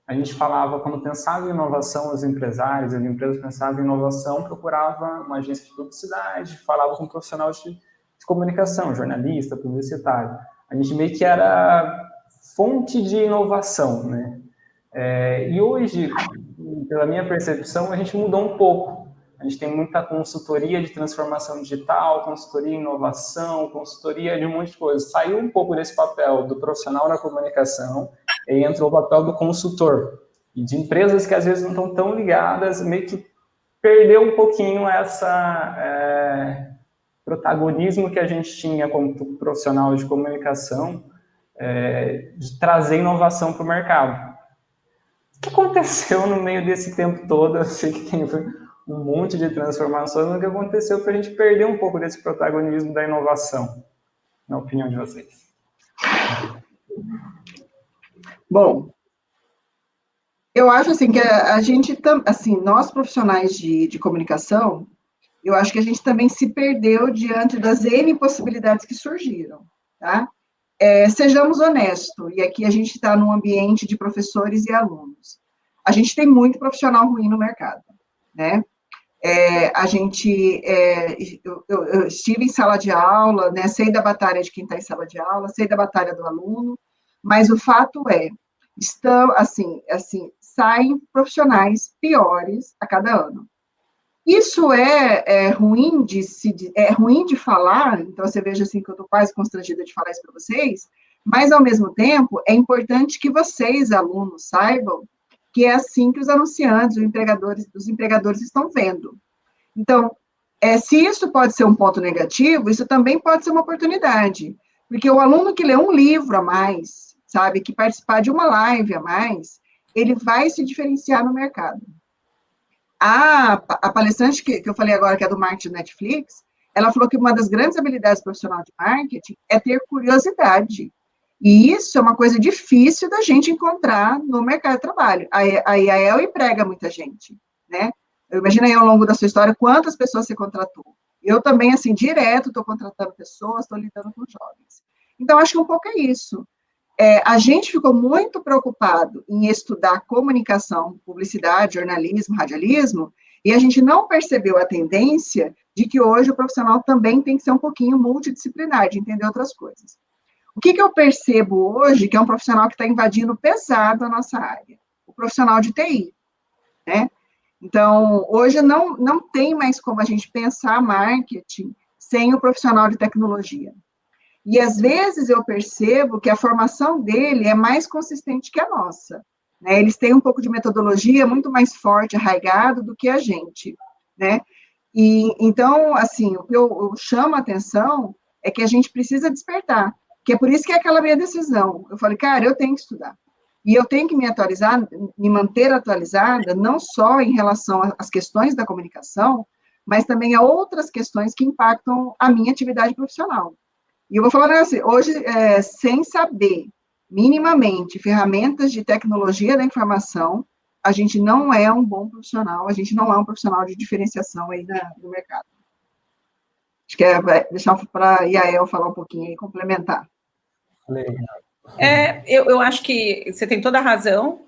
a gente falava, quando pensava em inovação, os empresários, as empresas pensavam em inovação, procurava uma agência de publicidade, falava com um profissional de comunicação, jornalista, publicitário. A gente meio que era fonte de inovação, né? E hoje, pela minha percepção, a gente mudou um pouco. A gente tem muita consultoria de transformação digital, consultoria em inovação, consultoria de um monte de coisa. Saiu um pouco desse papel do profissional da comunicação e entrou o papel do consultor. E de empresas que às vezes não estão tão ligadas, meio que perdeu um pouquinho essa protagonismo que a gente tinha como profissional de comunicação, de trazer inovação para o mercado. O que aconteceu no meio desse tempo todo? Eu sei que tem um monte de transformações, mas o que aconteceu para a gente perder um pouco desse protagonismo da inovação, na opinião de vocês? Bom, eu acho assim que a gente, assim, nós profissionais de comunicação, eu acho que a gente também se perdeu diante das N possibilidades que surgiram, tá? Sejamos honestos, e aqui a gente está num ambiente de professores e alunos. A gente tem muito profissional ruim no mercado, né? Eu estive em sala de aula, né? Sei da batalha de quem está em sala de aula, sei da batalha do aluno, mas o fato saem profissionais piores a cada ano. Isso é ruim de falar, então você veja assim que eu estou quase constrangida de falar isso para vocês, mas ao mesmo tempo é importante que vocês, alunos, saibam que é assim que os anunciantes, os empregadores estão vendo. Então, se isso pode ser um ponto negativo, isso também pode ser uma oportunidade, porque o aluno que lê um livro a mais, sabe, que participar de uma live a mais, ele vai se diferenciar no mercado. A palestrante que eu falei agora, que é do marketing Netflix, ela falou que uma das grandes habilidades profissionais de marketing é ter curiosidade. E isso é uma coisa difícil da gente encontrar no mercado de trabalho. A IAEL emprega muita gente, né? Eu imagino aí ao longo da sua história quantas pessoas você contratou. Eu também, assim, direto estou contratando pessoas, estou lidando com jovens. Então, acho que um pouco é isso. A gente ficou muito preocupado em estudar comunicação, publicidade, jornalismo, radialismo, e a gente não percebeu a tendência de que hoje o profissional também tem que ser um pouquinho multidisciplinar, de entender outras coisas. O que eu percebo hoje, que é um profissional que está invadindo pesado a nossa área? O profissional de TI, né? Então, hoje não tem mais como a gente pensar marketing sem o profissional de tecnologia. E, às vezes, eu percebo que a formação dele é mais consistente que a nossa, né? Eles têm um pouco de metodologia muito mais forte, arraigado, do que a gente, né? E, então, assim, o que eu chamo a atenção é que a gente precisa despertar, que é por isso que é aquela minha decisão. Eu falei, cara, eu tenho que estudar. E eu tenho que me atualizar, me manter atualizada, não só em relação às questões da comunicação, mas também a outras questões que impactam a minha atividade profissional. E eu vou falar assim, hoje, sem saber minimamente ferramentas de tecnologia da informação, a gente não é um bom profissional, a gente não é um profissional de diferenciação aí no mercado. Acho que deixar para a Yael falar um pouquinho aí, complementar. Legal. Eu acho que você tem toda a razão,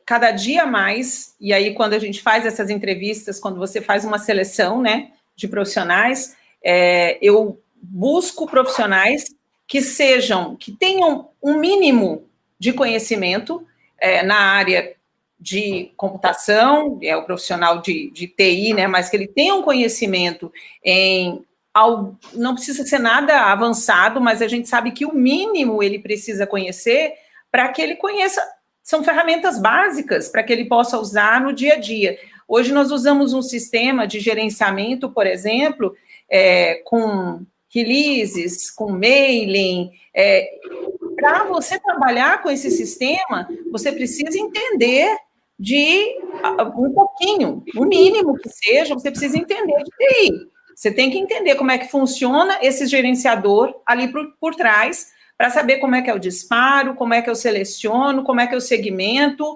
cada dia mais, e aí quando a gente faz essas entrevistas, quando você faz uma seleção, né, de profissionais, eu busco profissionais que tenham um mínimo de conhecimento na área de computação, é o profissional de TI, né, mas que ele tenha um conhecimento não precisa ser nada avançado, mas a gente sabe que o mínimo ele precisa conhecer para que ele conheça são ferramentas básicas para que ele possa usar no dia a dia. Hoje nós usamos um sistema de gerenciamento, por exemplo, com releases, com mailing. Para você trabalhar com esse sistema, você precisa entender de um pouquinho, o mínimo que seja, você precisa entender de TI. Você tem que entender como é que funciona esse gerenciador ali por trás, para saber como é que é o disparo, como é que eu seleciono, como é que eu segmento,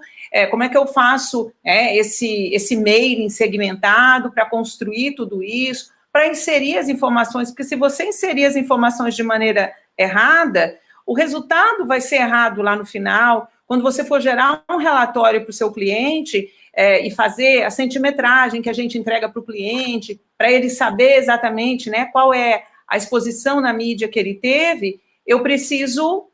como é que eu faço esse mailing segmentado para construir tudo isso, para inserir as informações, porque se você inserir as informações de maneira errada, o resultado vai ser errado lá no final. Quando você for gerar um relatório para o seu cliente e fazer a centimetragem que a gente entrega para o cliente, para ele saber exatamente, né, qual é a exposição na mídia que ele teve, eu preciso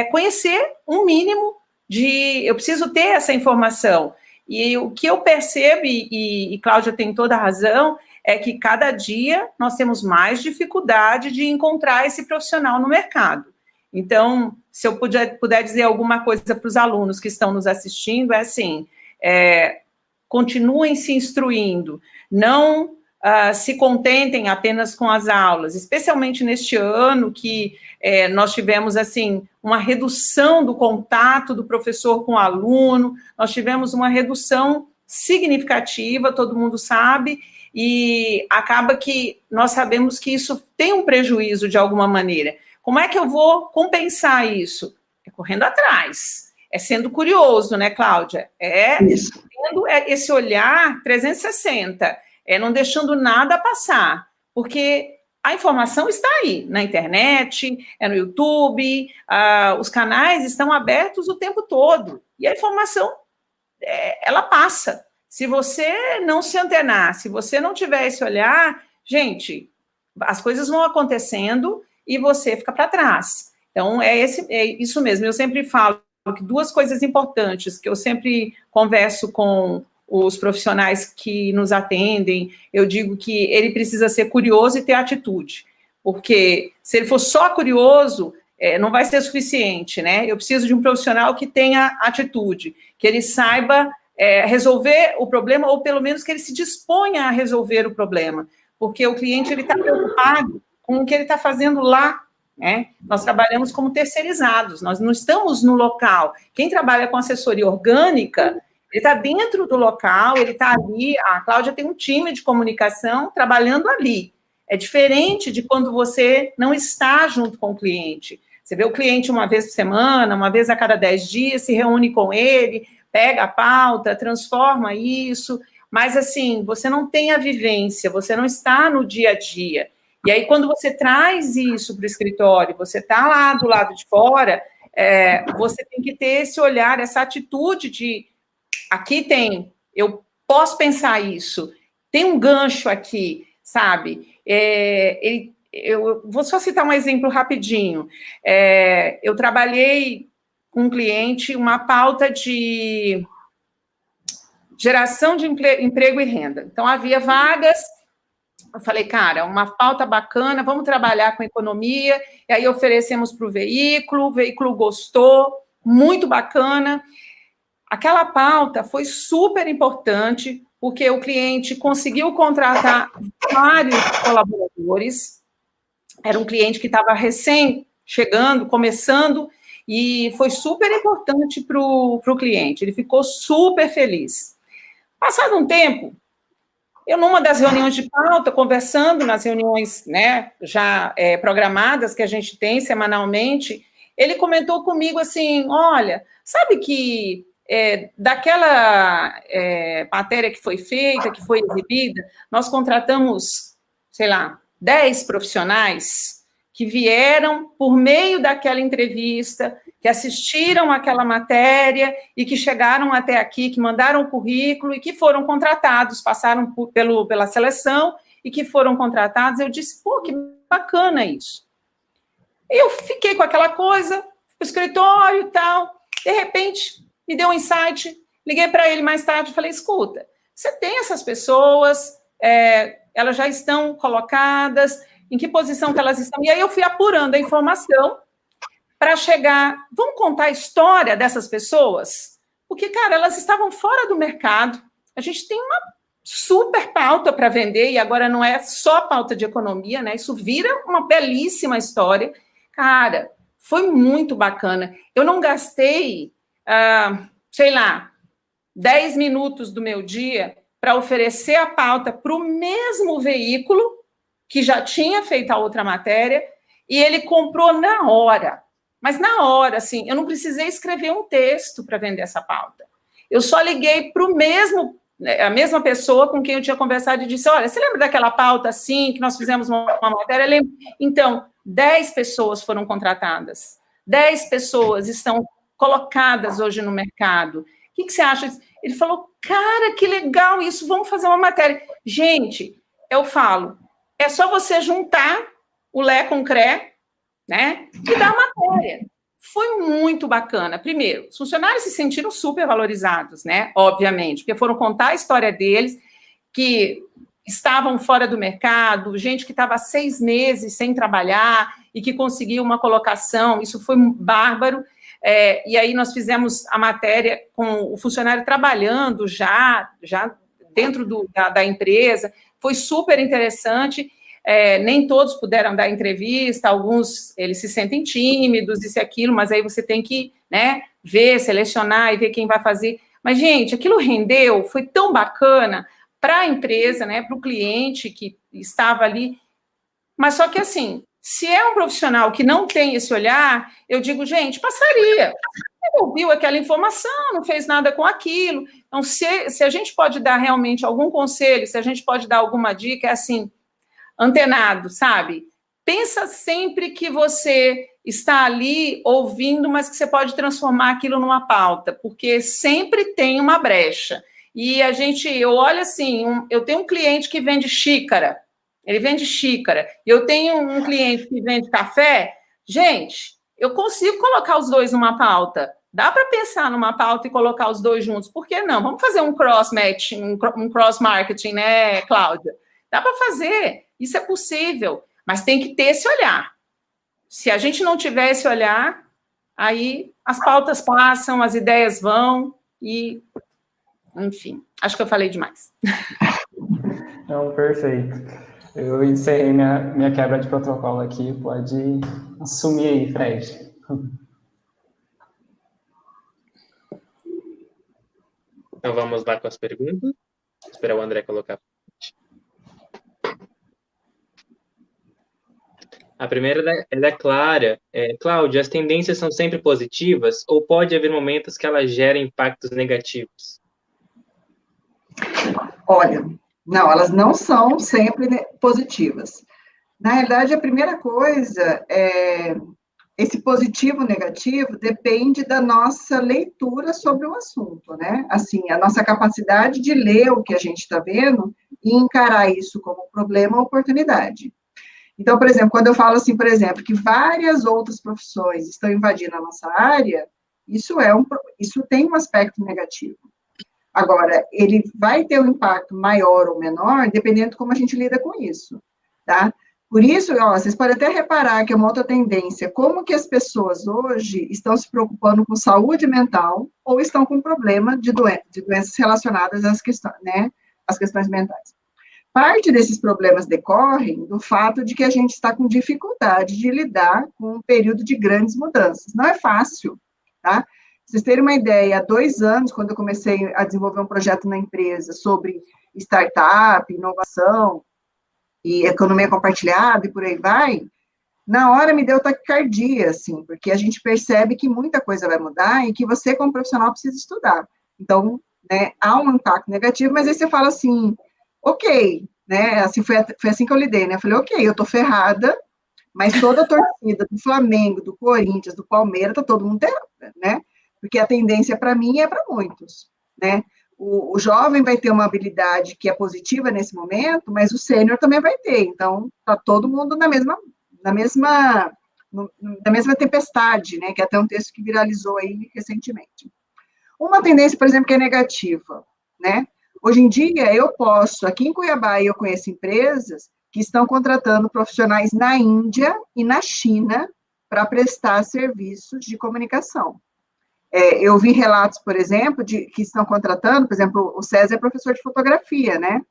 conhecer um mínimo eu preciso ter essa informação. E o que eu percebo, e Cláudia tem toda a razão, é que cada dia nós temos mais dificuldade de encontrar esse profissional no mercado. Então, se eu puder dizer alguma coisa para os alunos que estão nos assistindo, é assim, continuem se instruindo, não se contentem apenas com as aulas, especialmente neste ano que nós tivemos, assim, uma redução do contato do professor com o aluno, nós tivemos uma redução significativa, todo mundo sabe, e acaba que nós sabemos que isso tem um prejuízo de alguma maneira. Como é que eu vou compensar isso? É correndo atrás, é sendo curioso, né, Cláudia? Tendo esse olhar 360, não deixando nada passar, porque a informação está aí, na internet, no YouTube, os canais estão abertos o tempo todo, e a informação, ela passa. Se você não se antenar, se você não tiver esse olhar, gente, as coisas vão acontecendo e você fica para trás. Então, é isso mesmo. Eu sempre falo que duas coisas importantes que eu sempre converso com os profissionais que nos atendem, eu digo que ele precisa ser curioso e ter atitude, porque se ele for só curioso, não vai ser suficiente, né? Eu preciso de um profissional que tenha atitude, que ele saiba resolver o problema, ou pelo menos que ele se disponha a resolver o problema, porque o cliente ele está preocupado com o que ele está fazendo lá, né? Nós trabalhamos como terceirizados, nós não estamos no local. Quem trabalha com assessoria orgânica, ele está dentro do local, ele está ali, a Cláudia tem um time de comunicação trabalhando ali. É diferente de quando você não está junto com o cliente. Você vê o cliente uma vez por semana, uma vez a cada 10 dias, se reúne com ele, pega a pauta, transforma isso, mas assim, você não tem a vivência, você não está no dia a dia. E aí, quando você traz isso para o escritório, você está lá do lado de fora, você tem que ter esse olhar, essa atitude de aqui eu posso pensar isso, tem um gancho aqui, sabe? Eu vou só citar um exemplo rapidinho. Eu trabalhei com um cliente uma pauta de geração de emprego e renda. Então, havia vagas, eu falei, cara, uma pauta bacana, vamos trabalhar com economia, e aí oferecemos para o veículo gostou, muito bacana. Aquela pauta foi super importante, porque o cliente conseguiu contratar vários colaboradores, era um cliente que estava recém-chegando, começando, e foi super importante para o cliente, ele ficou super feliz. Passado um tempo, eu numa das reuniões de pauta, conversando nas reuniões, né, já programadas que a gente tem semanalmente, ele comentou comigo assim, olha, sabe que daquela matéria que foi feita, que foi exibida, nós contratamos, sei lá, 10 profissionais que vieram por meio daquela entrevista, que assistiram àquela matéria e que chegaram até aqui, que mandaram o currículo e que foram contratados, passaram pela seleção e que foram contratados. Eu disse, pô, que bacana isso. Eu fiquei com aquela coisa, o escritório e tal, de repente me deu um insight, liguei para ele mais tarde e falei, escuta, você tem essas pessoas, elas já estão colocadas, em que posição que elas estão? E aí eu fui apurando a informação para chegar, vamos contar a história dessas pessoas? porque, cara, elas estavam fora do mercado. A gente tem uma super pauta para vender, e agora não é só pauta de economia, né? Isso vira uma belíssima história. Cara, foi muito bacana. Eu não gastei, sei lá, 10 minutos do meu dia para oferecer a pauta para o mesmo veículo que já tinha feito a outra matéria, e ele comprou na hora. Mas na hora, assim, eu não precisei escrever um texto para vender essa pauta. Eu só liguei para a mesma pessoa com quem eu tinha conversado e disse, olha, você lembra daquela pauta assim, que nós fizemos uma matéria? Então, 10 pessoas foram contratadas. 10 pessoas estão colocadas hoje no mercado. O que você acha? Ele falou, cara, que legal isso, vamos fazer uma matéria. Gente, eu falo, é só você juntar o Lé com o Cré, né, e dar a matéria. Foi muito bacana. Primeiro, os funcionários se sentiram super valorizados, né, obviamente, porque foram contar a história deles, que estavam fora do mercado, gente que estava 6 meses sem trabalhar e que conseguiu uma colocação, isso foi bárbaro. E aí nós fizemos a matéria com o funcionário trabalhando já dentro da empresa, foi super interessante. Nem todos puderam dar entrevista, alguns eles se sentem tímidos, isso e aquilo, mas aí você tem que, né, ver, selecionar e ver quem vai fazer. Mas, gente, aquilo rendeu, foi tão bacana para a empresa, né, para o cliente que estava ali. Mas só que, assim, se é um profissional que não tem esse olhar, eu digo, gente, passaria. Não ouviu aquela informação, não fez nada com aquilo. Então, se a gente pode dar realmente algum conselho, se a gente pode dar alguma dica, é assim, antenado, sabe? Pensa sempre que você está ali ouvindo, mas que você pode transformar aquilo numa pauta, porque sempre tem uma brecha. E eu olho assim, eu tenho um cliente que vende xícara, ele vende xícara, eu tenho um cliente que vende café, gente, eu consigo colocar os dois numa pauta. Dá para pensar numa pauta e colocar os dois juntos, por que não? Vamos fazer um cross-matching, um cross-marketing, né, Cláudia? Dá para fazer, isso é possível, mas tem que ter esse olhar. Se a gente não tiver esse olhar, aí as pautas passam, as ideias vão e, enfim, acho que eu falei demais. Não, perfeito. Eu encerrei minha quebra de protocolo aqui, pode assumir aí, Fred. Então vamos lá com as perguntas. Vou esperar o André colocar. A primeira é da Clara. Cláudia, as tendências são sempre positivas ou pode haver momentos que elas gerem impactos negativos? Olha, não, elas não são sempre positivas. Na realidade, a primeira coisa esse positivo ou negativo depende da nossa leitura sobre o assunto, né? Assim, a nossa capacidade de ler o que a gente está vendo e encarar isso como problema ou oportunidade. Então, por exemplo, quando eu falo assim, por exemplo, que várias outras profissões estão invadindo a nossa área, isso tem um aspecto negativo. Agora, ele vai ter um impacto maior ou menor, dependendo de como a gente lida com isso, tá? Por isso, vocês podem até reparar que é uma outra tendência, como que as pessoas hoje estão se preocupando com saúde mental ou estão com problema de doenças relacionadas às questões, né, às questões mentais. Parte desses problemas decorrem do fato de que a gente está com dificuldade de lidar com um período de grandes mudanças. Não é fácil, tá? Pra vocês terem uma ideia, há 2 anos, quando eu comecei a desenvolver um projeto na empresa sobre startup, inovação e economia compartilhada e por aí vai, na hora me deu taquicardia, assim, porque a gente percebe que muita coisa vai mudar e que você, como profissional, precisa estudar. Então, né, há um impacto negativo, mas aí você fala assim, ok, né, assim, foi assim que eu lidei, né, eu falei, ok, eu tô ferrada, mas toda a torcida do Flamengo, do Corinthians, do Palmeiras, tá todo mundo errado, né, porque a tendência para mim é para muitos, né, o jovem vai ter uma habilidade que é positiva nesse momento, mas o sênior também vai ter, então tá todo mundo na mesma tempestade, né, que é até um texto que viralizou aí recentemente. Uma tendência, por exemplo, que é negativa, né, hoje em dia eu posso, aqui em Cuiabá eu conheço empresas que estão contratando profissionais na Índia e na China para prestar serviços de comunicação. Eu vi relatos, por exemplo, de que estão contratando, por exemplo, o César é professor de fotografia, né?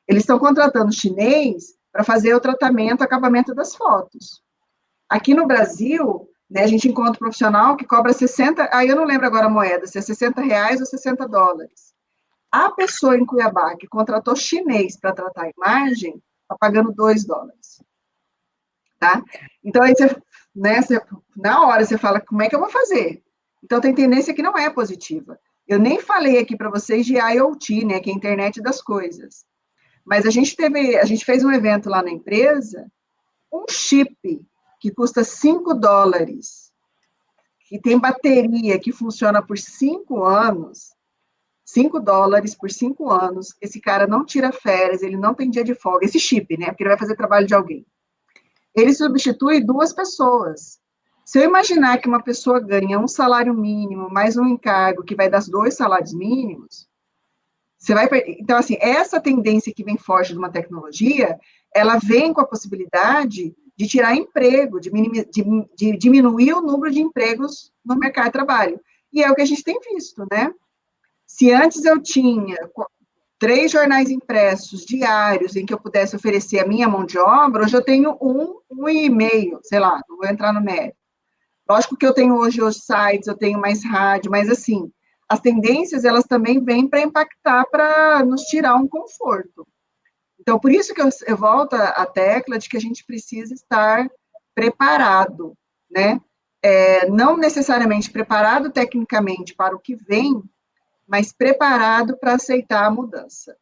Eles estão contratando chinês para fazer o tratamento, acabamento das fotos. Aqui no Brasil, né, a gente encontra um profissional que cobra 60, aí eu não lembro agora a moeda, se é R$60 ou $60. A pessoa em Cuiabá que contratou chinês para tratar a imagem, está pagando $2. Tá? Então, aí na hora você fala, como é que eu vou fazer? Então, tem tendência que não é positiva. Eu nem falei aqui para vocês de IoT, né, que é a internet das coisas. Mas a gente fez um evento lá na empresa, um chip que custa $5, que tem bateria, que funciona por 5 anos, $5 por 5 anos, esse cara não tira férias, ele não tem dia de folga, esse chip, né, porque ele vai fazer trabalho de alguém. Ele substitui 2 pessoas. Se eu imaginar que uma pessoa ganha um salário mínimo, mais um encargo, que vai dar 2 salários mínimos, então, assim, essa tendência que vem forte de uma tecnologia, ela vem com a possibilidade de tirar emprego, de diminuir o número de empregos no mercado de trabalho. E é o que a gente tem visto, né? Se antes eu tinha 3 jornais impressos diários em que eu pudesse oferecer a minha mão de obra, hoje eu tenho um e meio, sei lá, não vou entrar no mérito. Lógico que eu tenho hoje os sites, eu tenho mais rádio, mas assim, as tendências, elas também vêm para impactar, para nos tirar um conforto. Então, por isso que eu volto à tecla de que a gente precisa estar preparado, né? Não necessariamente preparado tecnicamente para o que vem, mas preparado para aceitar a mudança.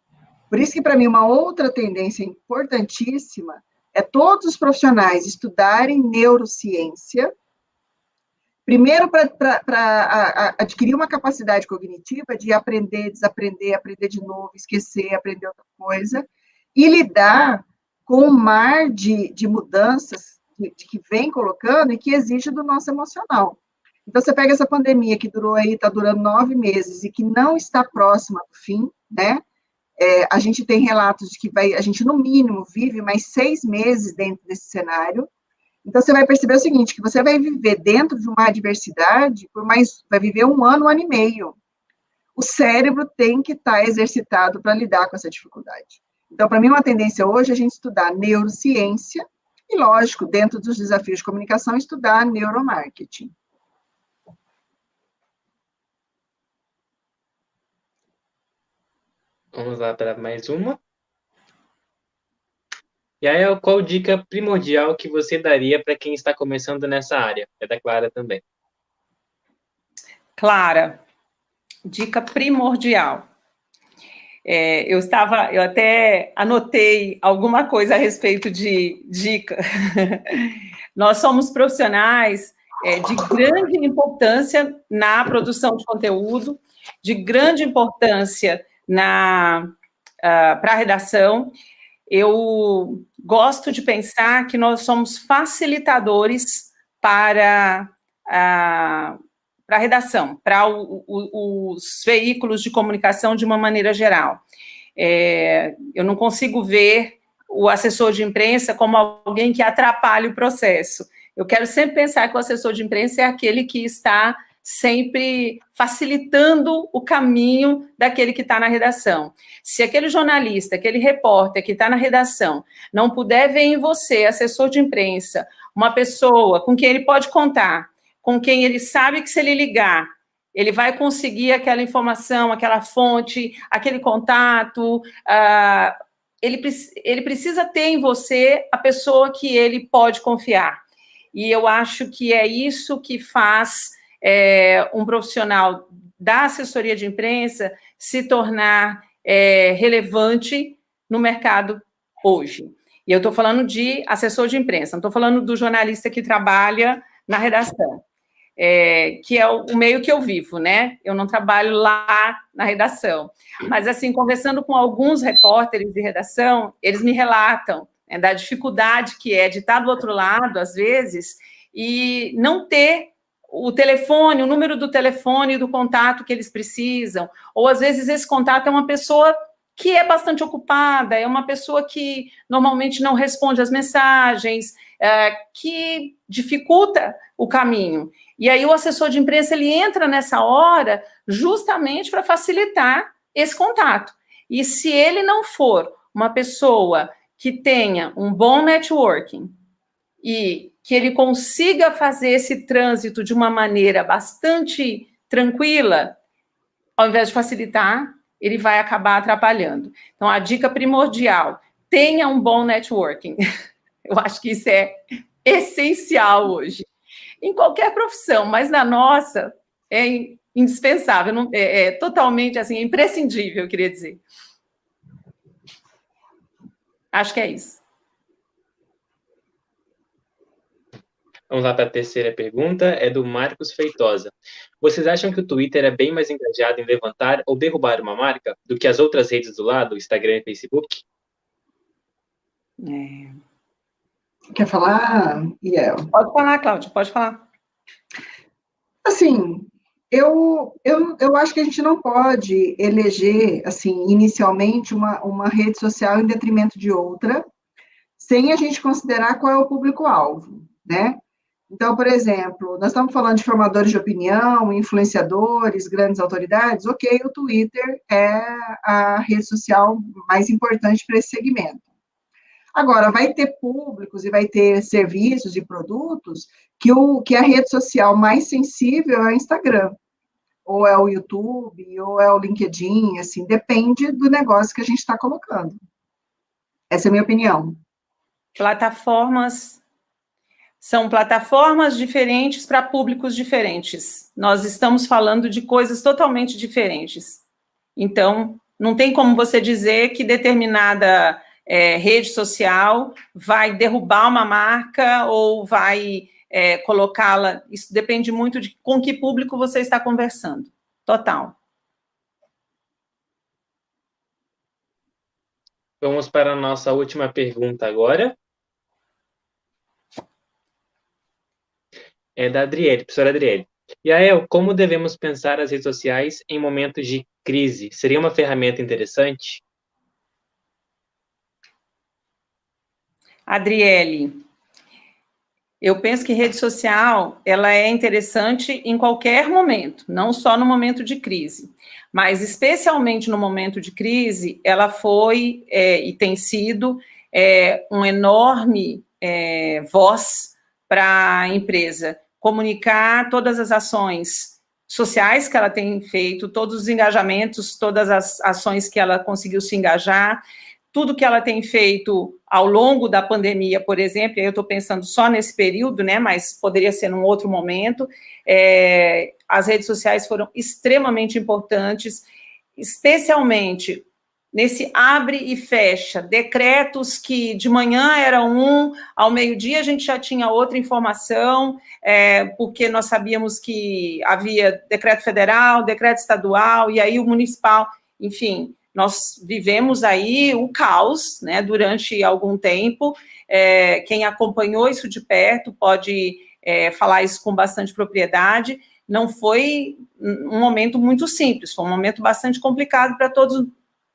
Por isso que, para mim, uma outra tendência importantíssima é todos os profissionais estudarem neurociência, primeiro para adquirir uma capacidade cognitiva de aprender, desaprender, aprender de novo, esquecer, aprender outra coisa, e lidar com o mar de mudanças que vem colocando e que exige do nosso emocional. Então, você pega essa pandemia que durou aí, está durando 9 meses e que não está próxima do fim, né? A gente tem relatos de que a gente, no mínimo, vive mais 6 meses dentro desse cenário. Então, você vai perceber o seguinte, que você vai viver dentro de uma adversidade, vai viver 1 ano, 1 ano e meio. O cérebro tem que estar exercitado para lidar com essa dificuldade. Então, para mim, uma tendência hoje é a gente estudar neurociência e, lógico, dentro dos desafios de comunicação, estudar neuromarketing. Vamos lá para mais uma. E aí, qual dica primordial que você daria para quem está começando nessa área? É da Clara também. Clara, dica primordial. Eu até anotei alguma coisa a respeito de dica. Nós somos profissionais de grande importância na produção de conteúdo, de grande importância para a redação. Eu gosto de pensar que nós somos facilitadores para a redação, para os veículos de comunicação de uma maneira geral. Eu não consigo ver o assessor de imprensa como alguém que atrapalha o processo. Eu quero sempre pensar que o assessor de imprensa é aquele que está sempre facilitando o caminho daquele que está na redação. Se aquele jornalista, aquele repórter que está na redação não puder ver em você, assessor de imprensa, uma pessoa com quem ele pode contar, com quem ele sabe que se ele ligar, ele vai conseguir aquela informação, aquela fonte, aquele contato, ele precisa ter em você a pessoa que ele pode confiar. E eu acho que é isso que faz um profissional da assessoria de imprensa se tornar relevante no mercado hoje. E eu estou falando de assessor de imprensa, não estou falando do jornalista que trabalha na redação, que é o meio que eu vivo, né? Eu não trabalho lá na redação. Mas, assim, conversando com alguns repórteres de redação, eles me relatam da dificuldade que é de estar do outro lado, às vezes, e não ter o telefone, o número do telefone e do contato que eles precisam, ou às vezes esse contato é uma pessoa que é bastante ocupada, é uma pessoa que normalmente não responde as mensagens, que dificulta o caminho. E aí o assessor de imprensa, ele entra nessa hora justamente para facilitar esse contato. E se ele não for uma pessoa que tenha um bom networking e que ele consiga fazer esse trânsito de uma maneira bastante tranquila, ao invés de facilitar, ele vai acabar atrapalhando. Então, a dica primordial, tenha um bom networking. Eu acho que isso é essencial hoje. Em qualquer profissão, mas na nossa é indispensável, é totalmente assim, é imprescindível, eu queria dizer. Acho que é isso. Vamos lá para a terceira pergunta, é do Marcos Feitosa. Vocês acham que o Twitter é bem mais engajado em levantar ou derrubar uma marca do que as outras redes do lado, Instagram e Facebook? Quer falar, Iel? Pode falar, Cláudia, pode falar. Assim, eu acho que a gente não pode eleger, assim, inicialmente, uma rede social em detrimento de outra, sem a gente considerar qual é o público-alvo, né? Então, por exemplo, nós estamos falando de formadores de opinião, influenciadores, grandes autoridades, ok, o Twitter é a rede social mais importante para esse segmento. Agora, vai ter públicos e vai ter serviços e produtos que a rede social mais sensível é o Instagram, ou é o YouTube, ou é o LinkedIn, assim, depende do negócio que a gente está colocando. Essa é a minha opinião. São plataformas diferentes para públicos diferentes. Nós estamos falando de coisas totalmente diferentes. Então, não tem como você dizer que determinada rede social vai derrubar uma marca ou vai colocá-la. Isso depende muito de com que público você está conversando. Total. Vamos para a nossa última pergunta agora. É da Adriele, professora Adriele. Yael, como devemos pensar as redes sociais em momentos de crise? Seria uma ferramenta interessante? Adriele, eu penso que rede social, ela é interessante em qualquer momento, não só no momento de crise, mas especialmente no momento de crise, ela foi e tem sido um enorme voz para a empresa comunicar todas as ações sociais que ela tem feito, todos os engajamentos, todas as ações que ela conseguiu se engajar, tudo que ela tem feito ao longo da pandemia, por exemplo, eu estou pensando só nesse período, né, mas poderia ser num outro momento, as redes sociais foram extremamente importantes, especialmente nesse abre e fecha, decretos que de manhã era um, ao meio-dia a gente já tinha outra informação, porque nós sabíamos que havia decreto federal, decreto estadual, e aí o municipal, enfim, nós vivemos aí o caos, né, durante algum tempo, quem acompanhou isso de perto pode falar isso com bastante propriedade, não foi um momento muito simples, foi um momento bastante complicado para todos,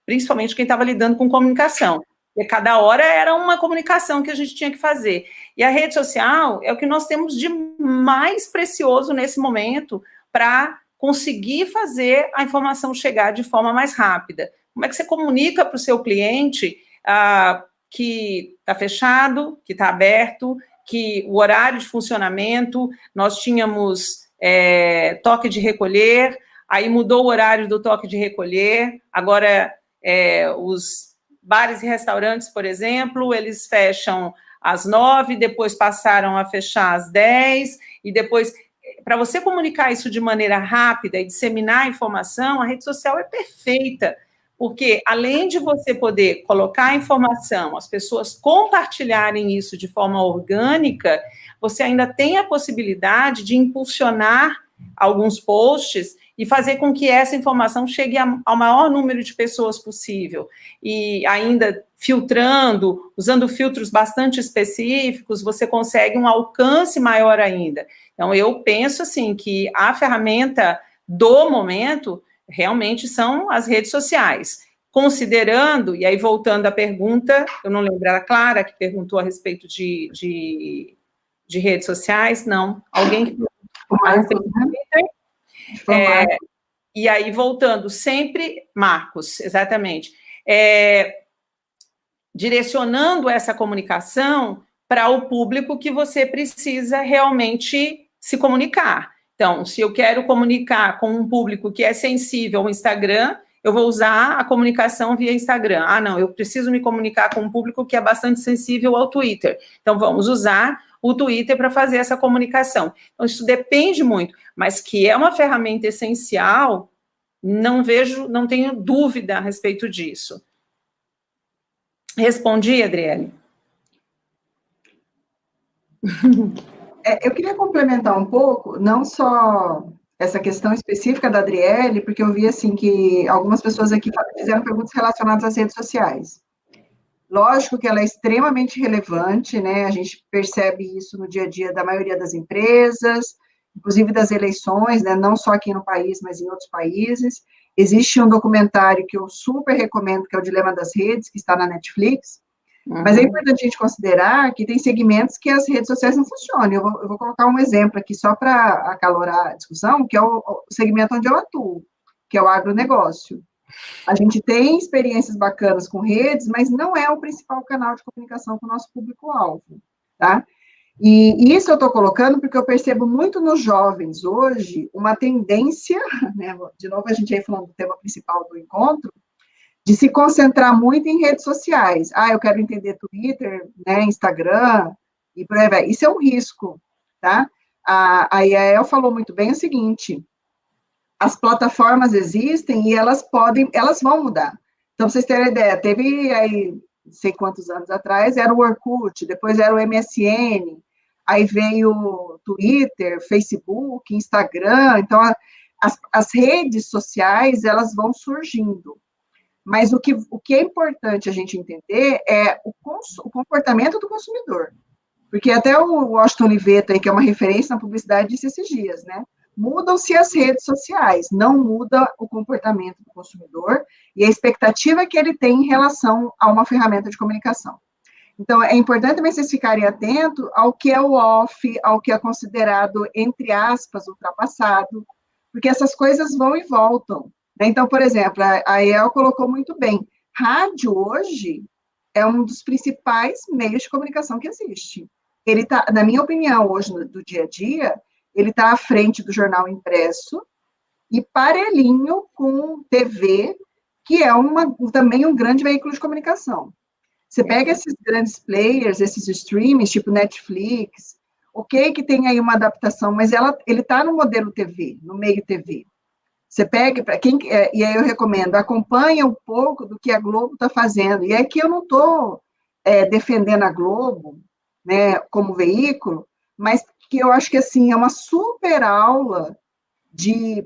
principalmente quem estava lidando com comunicação, porque cada hora era uma comunicação que a gente tinha que fazer, e a rede social é o que nós temos de mais precioso nesse momento para conseguir fazer a informação chegar de forma mais rápida. Como é que você comunica para o seu cliente que está fechado, que está aberto, que o horário de funcionamento, nós tínhamos toque de recolher, aí mudou o horário do toque de recolher, agora os bares e restaurantes, por exemplo, eles fecham às 9, depois passaram a fechar às 10, e depois, para você comunicar isso de maneira rápida e disseminar a informação, a rede social é perfeita, porque além de você poder colocar a informação, as pessoas compartilharem isso de forma orgânica, você ainda tem a possibilidade de impulsionar alguns posts e fazer com que essa informação chegue ao maior número de pessoas possível. E ainda filtrando, usando filtros bastante específicos, você consegue um alcance maior ainda. Então, eu penso assim que a ferramenta do momento realmente são as redes sociais. considerando, e aí voltando à pergunta, eu não lembro, era a Clara que perguntou a respeito de redes sociais, não, alguém que perguntou a respeito do Twitter. E aí, voltando, sempre, Marcos, exatamente, direcionando essa comunicação para o público que você precisa realmente se comunicar. Então, se eu quero comunicar com um público que é sensível ao Instagram, eu vou usar a comunicação via Instagram. Ah, não, eu preciso me comunicar com um público que é bastante sensível ao Twitter. Então, vamos usar o Twitter para fazer essa comunicação. Então, isso depende muito, mas que é uma ferramenta essencial, não tenho dúvida a respeito disso. Respondi, Adriele? Eu queria complementar um pouco, não só essa questão específica da Adriele, porque eu vi, assim, que algumas pessoas aqui fizeram perguntas relacionadas às redes sociais. Lógico que ela é extremamente relevante, né? A gente percebe isso no dia a dia da maioria das empresas, inclusive das eleições, né? Não só aqui no país, mas em outros países. Existe um documentário que eu super recomendo, que é o Dilema das Redes, que está na Netflix, mas é importante a gente considerar que tem segmentos que as redes sociais não funcionam. Eu vou colocar um exemplo aqui só para acalorar a discussão, que é o segmento onde eu atuo, que é o agronegócio. A gente tem experiências bacanas com redes, mas não é o principal canal de comunicação com o nosso público-alvo, tá? E isso eu estou colocando porque eu percebo muito nos jovens hoje uma tendência, né, de novo a gente aí falando do tema principal do encontro, de se concentrar muito em redes sociais. Ah, eu quero entender Twitter, né, Instagram, e por aí vai. Isso é um risco, tá? A Yael falou muito bem o seguinte, as plataformas existem e elas vão mudar. Então, pra vocês terem ideia, teve aí, não sei quantos anos atrás, era o Orkut, depois era o MSN, aí veio o Twitter, Facebook, Instagram, então as redes sociais, elas vão surgindo. Mas o que é importante a gente entender é o comportamento do consumidor. Porque até o Washington Oliveto, aí, que é uma referência na publicidade, disse esses dias, né? Mudam-se as redes sociais, não muda o comportamento do consumidor e a expectativa que ele tem em relação a uma ferramenta de comunicação. Então, é importante também vocês ficarem atentos ao que é o off, ao que é considerado, entre aspas, ultrapassado, porque essas coisas vão e voltam. Então, por exemplo, a El colocou muito bem, rádio hoje é um dos principais meios de comunicação que existe. Ele está, na minha opinião, hoje, do dia a dia, ele está à frente do jornal impresso e parelhinho com TV, que é também um grande veículo de comunicação. Você pega esses grandes players, esses streamings, tipo Netflix, ok que tem aí uma adaptação, mas ele está no modelo TV, no meio TV. Você pega, para quem, e aí eu recomendo, acompanha um pouco do que a Globo está fazendo. E aqui eu não estou defendendo a Globo, né, como veículo, mas que eu acho que, assim, é uma super aula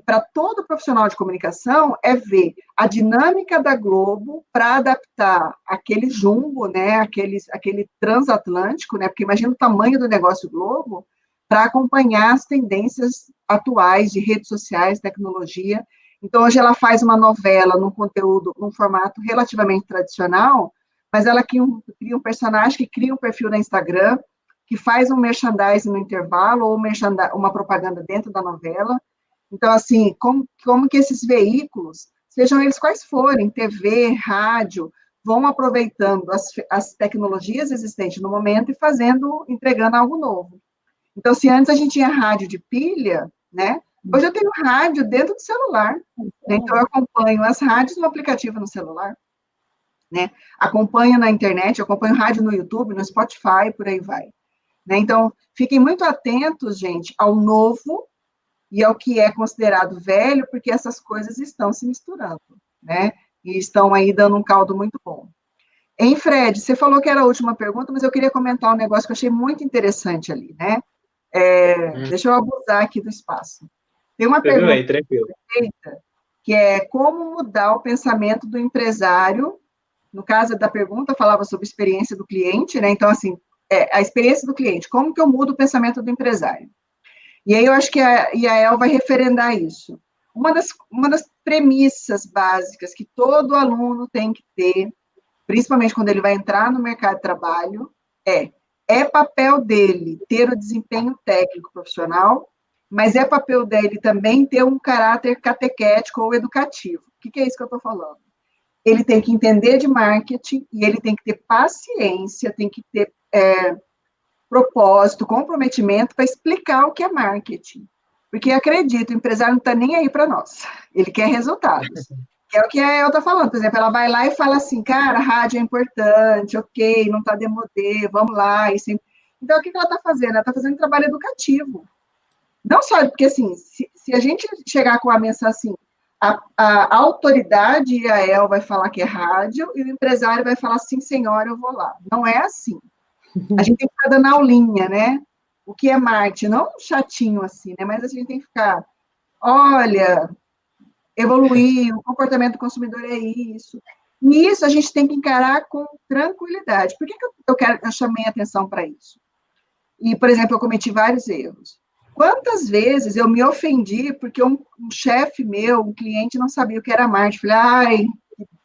para todo profissional de comunicação, é ver a dinâmica da Globo para adaptar aquele jumbo, né, aquele transatlântico, né, porque imagina o tamanho do negócio Globo, para acompanhar as tendências atuais de redes sociais, tecnologia. Então, hoje ela faz uma novela num conteúdo, num formato relativamente tradicional, mas ela cria um personagem que cria um perfil no Instagram, que faz um merchandising no intervalo, ou uma propaganda dentro da novela. Então, assim, como que esses veículos, sejam eles quais forem, TV, rádio, vão aproveitando as tecnologias existentes no momento e entregando algo novo. Então, se antes a gente tinha rádio de pilha, né? Hoje eu tenho rádio dentro do celular, né? Então eu acompanho as rádios no aplicativo no celular, né? Acompanho na internet, acompanho rádio no YouTube, no Spotify, por aí vai. Né? Então, fiquem muito atentos, gente, ao novo e ao que é considerado velho, porque essas coisas estão se misturando, né? E estão aí dando um caldo muito bom. Hein, Fred, você falou que era a última pergunta, mas eu queria comentar um negócio que eu achei muito interessante ali, né? Deixa eu abusar aqui do espaço. Tem uma pergunta aí, tranquilo, que é como mudar o pensamento do empresário. No caso da pergunta, falava sobre a experiência do cliente, né? Então, assim, a experiência do cliente, como que eu mudo o pensamento do empresário? E aí eu acho que a Yael vai referendar isso. uma das premissas básicas que todo aluno tem que ter, principalmente quando ele vai entrar no mercado de trabalho, é papel dele ter o desempenho técnico profissional, mas é papel dele também ter um caráter catequético ou educativo. O que é isso que eu estou falando? Ele tem que entender de marketing e ele tem que ter paciência, tem que ter propósito, comprometimento para explicar o que é marketing. Porque, acredito, o empresário não está nem aí para nós. Ele quer resultados. Que é o que a El está falando. Por exemplo, ela vai lá e fala assim, cara, rádio é importante, ok, não está demodê, vamos lá. Então, o que ela está fazendo? Ela está fazendo um trabalho educativo. Não só porque, assim, se a gente chegar com a mensagem assim, a autoridade e a El vai falar que é rádio e o empresário vai falar assim, senhora, eu vou lá. Não é assim. A gente tem que ficar dando aulinha, né? O que é marketing, não chatinho assim, né? Mas a gente tem que ficar, olha, evoluir, o comportamento do consumidor é isso. E isso a gente tem que encarar com tranquilidade. Por que eu chamei atenção para isso? E, por exemplo, eu cometi vários erros. Quantas vezes eu me ofendi porque um chefe meu, um cliente, não sabia o que era marketing? Falei,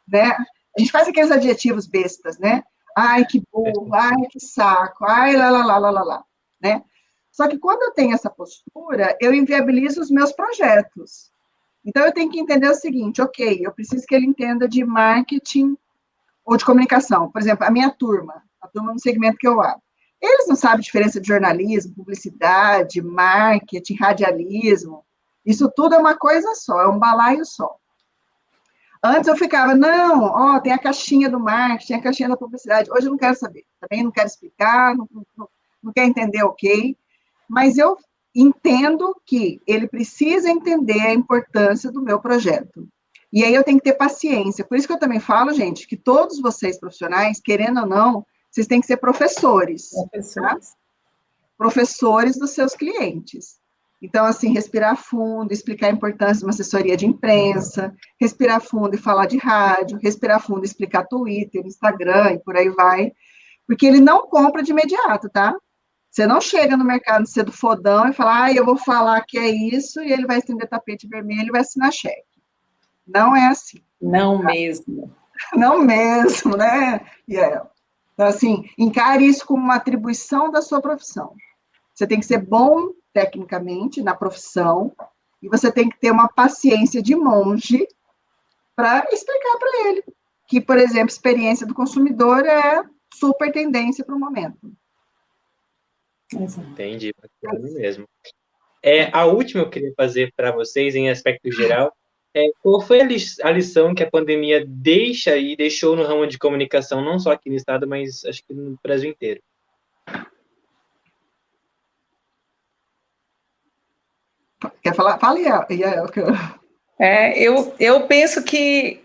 né? A gente faz aqueles adjetivos bestas, né? Ai, que burro, ai, que saco, ai, lá, né? Só que quando eu tenho essa postura, eu inviabilizo os meus projetos. Então, eu tenho que entender o seguinte, ok, eu preciso que ele entenda de marketing ou de comunicação. Por exemplo, a minha turma, a turma no segmento que eu abro. Eles não sabem a diferença de jornalismo, publicidade, marketing, radialismo. Isso tudo é uma coisa só, é um balaio só. Antes eu ficava, não, tem a caixinha do marketing, tem a caixinha da publicidade. Hoje eu não quero saber, também não quero explicar, não quero entender, ok. Mas eu entendo que ele precisa entender a importância do meu projeto. E aí eu tenho que ter paciência. Por isso que eu também falo, gente, que todos vocês profissionais, querendo ou não, vocês têm que ser professores. Tá? Professores dos seus clientes. Então, assim, respirar fundo, explicar a importância de uma assessoria de imprensa, respirar fundo e falar de rádio, respirar fundo e explicar Twitter, Instagram e por aí vai. Porque ele não compra de imediato, tá? Você não chega no mercado cedo fodão e fala, eu vou falar que é isso, e ele vai estender tapete vermelho e vai assinar cheque. Não é assim. Não mesmo. Não mesmo, né? Então, assim, encare isso como uma atribuição da sua profissão. Você tem que ser bom tecnicamente na profissão, e você tem que ter uma paciência de monge para explicar para ele que, por exemplo, experiência do consumidor é super tendência para o momento. Entendi, bacana mesmo. A última eu queria fazer para vocês, em aspecto geral, qual foi a lição que a pandemia deixou no ramo de comunicação, não só aqui no estado, mas acho que no Brasil inteiro? Quer falar? Fala, Yael. Eu penso que,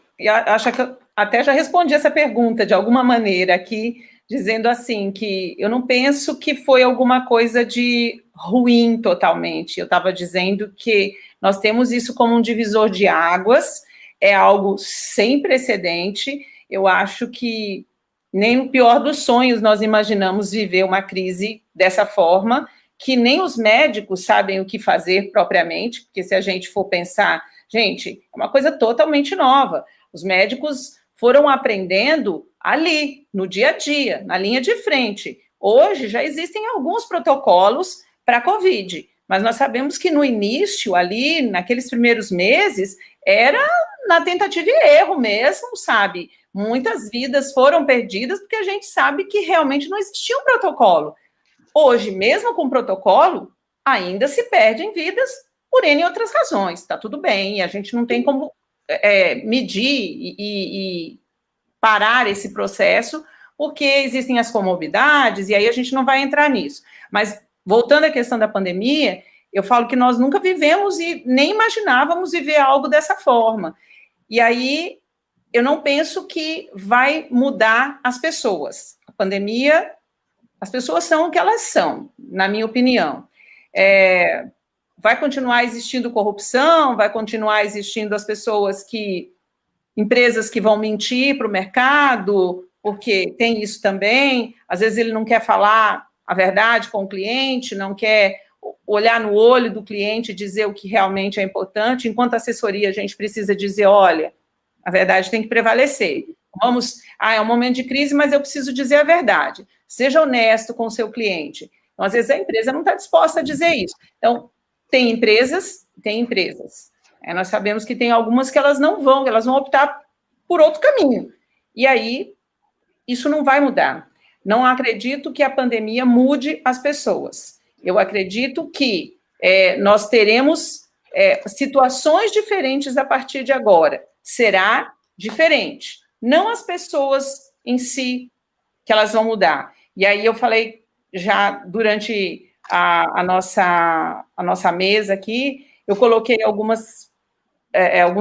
acho que eu até já respondi essa pergunta de alguma maneira aqui, dizendo assim, que eu não penso que foi alguma coisa de ruim totalmente. Eu estava dizendo que nós temos isso como um divisor de águas, é algo sem precedente. Eu acho que nem no pior dos sonhos nós imaginamos viver uma crise dessa forma, que nem os médicos sabem o que fazer propriamente, porque se a gente for pensar, gente, é uma coisa totalmente nova. Os médicos foram aprendendo ali, no dia a dia, na linha de frente. Hoje já existem alguns protocolos para a Covid, mas nós sabemos que no início, ali, naqueles primeiros meses, era na tentativa e erro mesmo, sabe? Muitas vidas foram perdidas porque a gente sabe que realmente não existia um protocolo. Hoje, mesmo com protocolo, ainda se perdem vidas por N outras razões, tá tudo bem, a gente não tem como medir e parar esse processo, porque existem as comorbidades, e aí a gente não vai entrar nisso. Mas, voltando à questão da pandemia, eu falo que nós nunca vivemos e nem imaginávamos viver algo dessa forma. E aí, eu não penso que vai mudar as pessoas. A pandemia, as pessoas são o que elas são, na minha opinião. Vai continuar existindo corrupção, vai continuar existindo as pessoas empresas que vão mentir para o mercado, porque tem isso também, às vezes ele não quer falar a verdade com o cliente, não quer olhar no olho do cliente e dizer o que realmente é importante, enquanto assessoria a gente precisa dizer, olha, a verdade tem que prevalecer. É um momento de crise, mas eu preciso dizer a verdade. Seja honesto com o seu cliente. Então, às vezes, a empresa não está disposta a dizer isso. Então, tem empresas. Nós sabemos que tem algumas que elas não vão, elas vão optar por outro caminho. E aí, isso não vai mudar. Não acredito que a pandemia mude as pessoas. Eu acredito que nós teremos situações diferentes a partir de agora. Será diferente. Não as pessoas em si que elas vão mudar. E aí eu falei já durante a nossa mesa aqui, eu coloquei alguns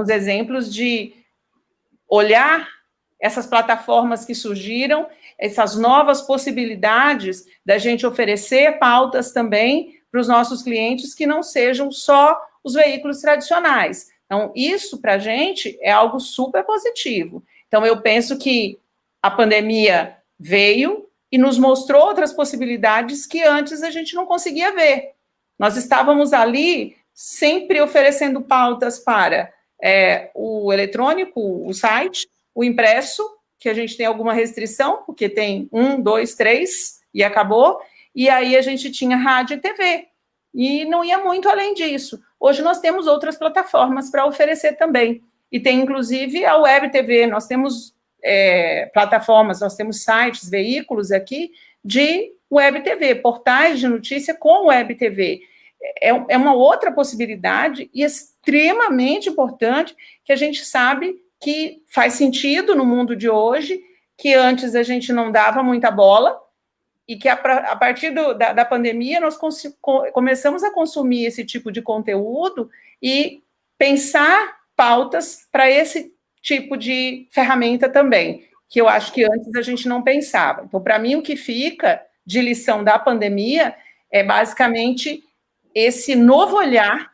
exemplos de olhar essas plataformas que surgiram, essas novas possibilidades da gente oferecer pautas também para os nossos clientes que não sejam só os veículos tradicionais. Então, isso, para a gente, é algo super positivo. Então, eu penso que a pandemia veio e nos mostrou outras possibilidades que antes a gente não conseguia ver. Nós estávamos ali sempre oferecendo pautas para o eletrônico, o site, o impresso, que a gente tem alguma restrição, porque tem 1, 2, 3 e acabou, e aí a gente tinha rádio e TV, e não ia muito além disso. Hoje nós temos outras plataformas para oferecer também, e tem inclusive a Web TV, nós temos plataformas, nós temos sites, veículos aqui de Web TV, portais de notícia com Web TV. É uma outra possibilidade e extremamente importante que a gente sabe que faz sentido no mundo de hoje, que antes a gente não dava muita bola, e que a partir da pandemia nós começamos a consumir esse tipo de conteúdo e pensar pautas para esse tipo de ferramenta também, que eu acho que antes a gente não pensava. Então, para mim, o que fica de lição da pandemia é basicamente esse novo olhar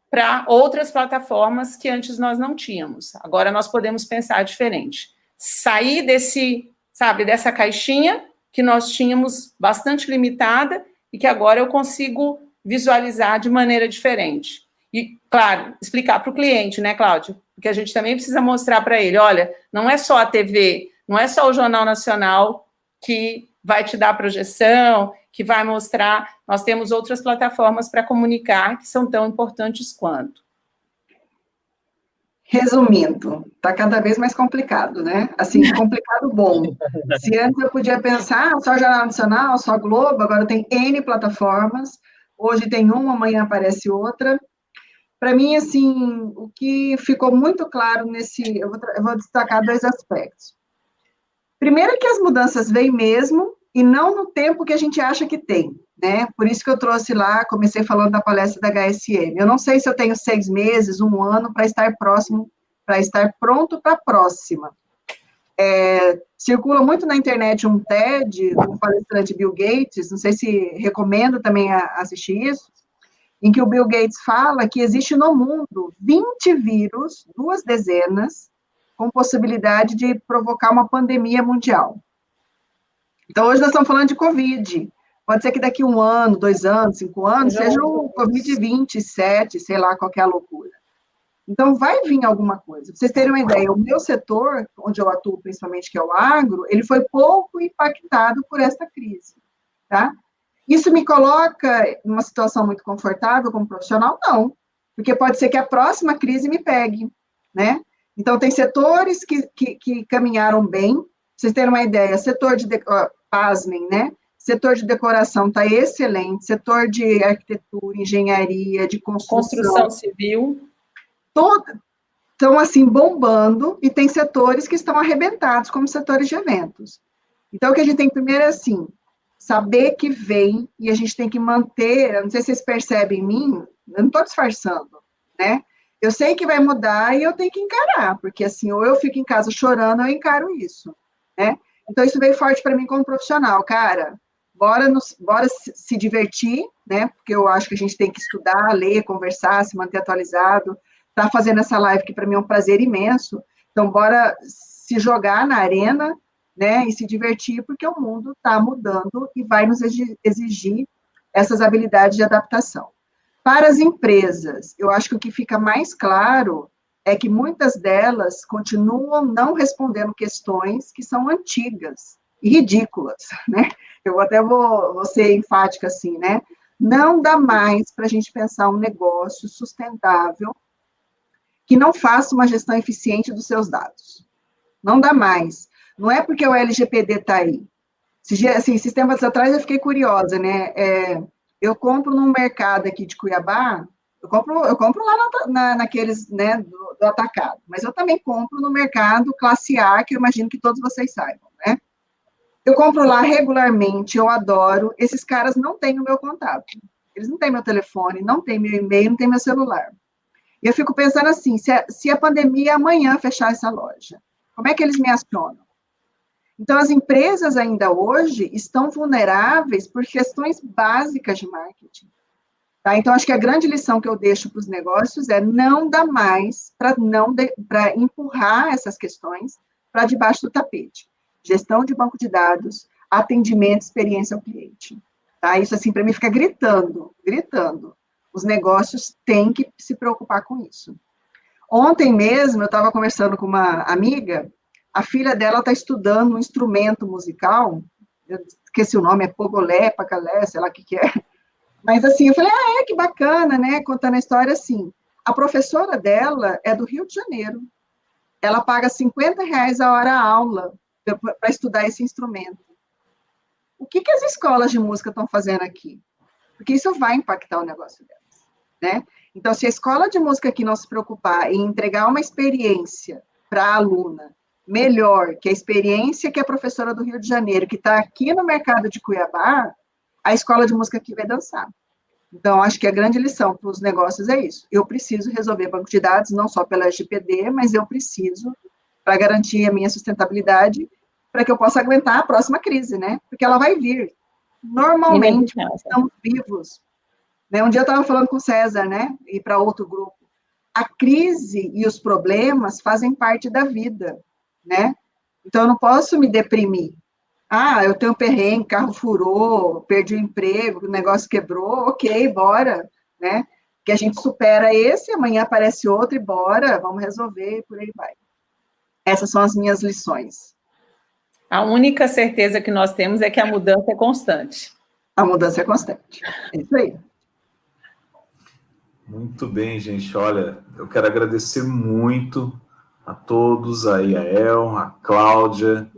para outras plataformas que antes nós não tínhamos. Agora nós podemos pensar diferente. Sair dessa caixinha que nós tínhamos bastante limitada e que agora eu consigo visualizar de maneira diferente. E, claro, explicar para o cliente, né, Cláudio? Porque a gente também precisa mostrar para ele, olha, não é só a TV, não é só o Jornal Nacional que vai te dar projeção, que vai mostrar, nós temos outras plataformas para comunicar que são tão importantes quanto. Resumindo, está cada vez mais complicado, né? Assim, complicado bom. Se antes eu podia pensar, só Jornal Nacional, só Globo, agora tem N plataformas, hoje tem uma, amanhã aparece outra. Para mim, assim, o que ficou muito claro eu vou destacar 2 aspectos. Primeiro é que as mudanças vêm mesmo, e não no tempo que a gente acha que tem, né? Por isso que eu trouxe lá, comecei falando da palestra da HSM. Eu não sei se eu tenho 6 meses, 1 ano, para estar pronto para a próxima. Circula muito na internet um TED, do palestrante Bill Gates, não sei se recomendo também assistir isso, em que o Bill Gates fala que existe no mundo 20 vírus, 2 dezenas, com possibilidade de provocar uma pandemia mundial. Então, hoje nós estamos falando de Covid. Pode ser que daqui 1 ano, 2 anos, 5 anos, seja o Covid-27, sei lá, qualquer loucura. Então, vai vir alguma coisa. Para vocês terem uma ideia, o meu setor, onde eu atuo principalmente, que é o agro, ele foi pouco impactado por esta crise, tá? Isso me coloca numa situação muito confortável como profissional? Não, porque pode ser que a próxima crise me pegue, né? Então, tem setores que caminharam bem. Para vocês terem uma ideia, pasmem, né? Setor de decoração está excelente, setor de arquitetura, engenharia, de construção civil. Estão, assim, bombando, e tem setores que estão arrebentados, como setores de eventos. Então, o que a gente tem primeiro é, assim, saber que vem, e a gente tem que manter, eu não sei se vocês percebem em mim, eu não estou disfarçando, né? Eu sei que vai mudar e eu tenho que encarar, porque, assim, ou eu fico em casa chorando, ou eu encaro isso, né? Então, isso veio forte para mim como profissional, cara, bora se divertir, né? Porque eu acho que a gente tem que estudar, ler, conversar, se manter atualizado, tá fazendo essa live que para mim é um prazer imenso, então bora se jogar na arena, né, e se divertir, porque o mundo está mudando e vai nos exigir essas habilidades de adaptação. Para as empresas, eu acho que o que fica mais claro é que muitas delas continuam não respondendo questões que são antigas e ridículas, né? Eu até vou ser enfática assim, né? Não dá mais para a gente pensar um negócio sustentável que não faça uma gestão eficiente dos seus dados. Não dá mais. Não é porque o LGPD está aí. Assim, esses tempos atrás eu fiquei curiosa, né? Eu compro num mercado aqui de Cuiabá, eu compro lá naqueles, né, do atacado, mas eu também compro no mercado classe A, que eu imagino que todos vocês saibam, né? Eu compro lá regularmente, eu adoro, esses caras não têm o meu contato, eles não têm meu telefone, não têm meu e-mail, não têm meu celular. E eu fico pensando assim, se a pandemia amanhã fechar essa loja, como é que eles me acionam? Então, as empresas ainda hoje estão vulneráveis por questões básicas de marketing. Tá? Então, acho que a grande lição que eu deixo para os negócios é não dar mais para empurrar essas questões para debaixo do tapete. Gestão de banco de dados, atendimento, experiência ao cliente. Tá? Isso, assim, para mim fica gritando. Os negócios têm que se preocupar com isso. Ontem mesmo, eu estava conversando com uma amiga, a filha dela está estudando um instrumento musical, eu esqueci o nome, é pogolé, pacalé, sei lá o que é. Mas assim, eu falei, que bacana, né? Contando a história assim. A professora dela é do Rio de Janeiro. Ela paga R$50 a hora a aula para estudar esse instrumento. O que as escolas de música estão fazendo aqui? Porque isso vai impactar o negócio delas, né? Então, se a escola de música aqui não se preocupar em entregar uma experiência para a aluna melhor que a experiência que a professora do Rio de Janeiro, que está aqui no mercado de Cuiabá, a escola de música aqui vai dançar. Então, acho que a grande lição para os negócios é isso. Eu preciso resolver banco de dados, não só pela LGPD, mas eu preciso para garantir a minha sustentabilidade, para que eu possa aguentar a próxima crise, né? Porque ela vai vir. Normalmente, estamos vivos. Né? Um dia eu estava falando com o César, né? E para outro grupo. A crise e os problemas fazem parte da vida, né? Então, eu não posso me deprimir. Eu tenho um perrengue, carro furou, perdi o emprego, o negócio quebrou, ok, bora, né? Que a gente supera esse, amanhã aparece outro e bora, vamos resolver, e por aí vai. Essas são as minhas lições. A única certeza que nós temos é que a mudança é constante. A mudança é constante. É isso aí. Muito bem, gente. Olha, eu quero agradecer muito a todos, a Yael, a Cláudia,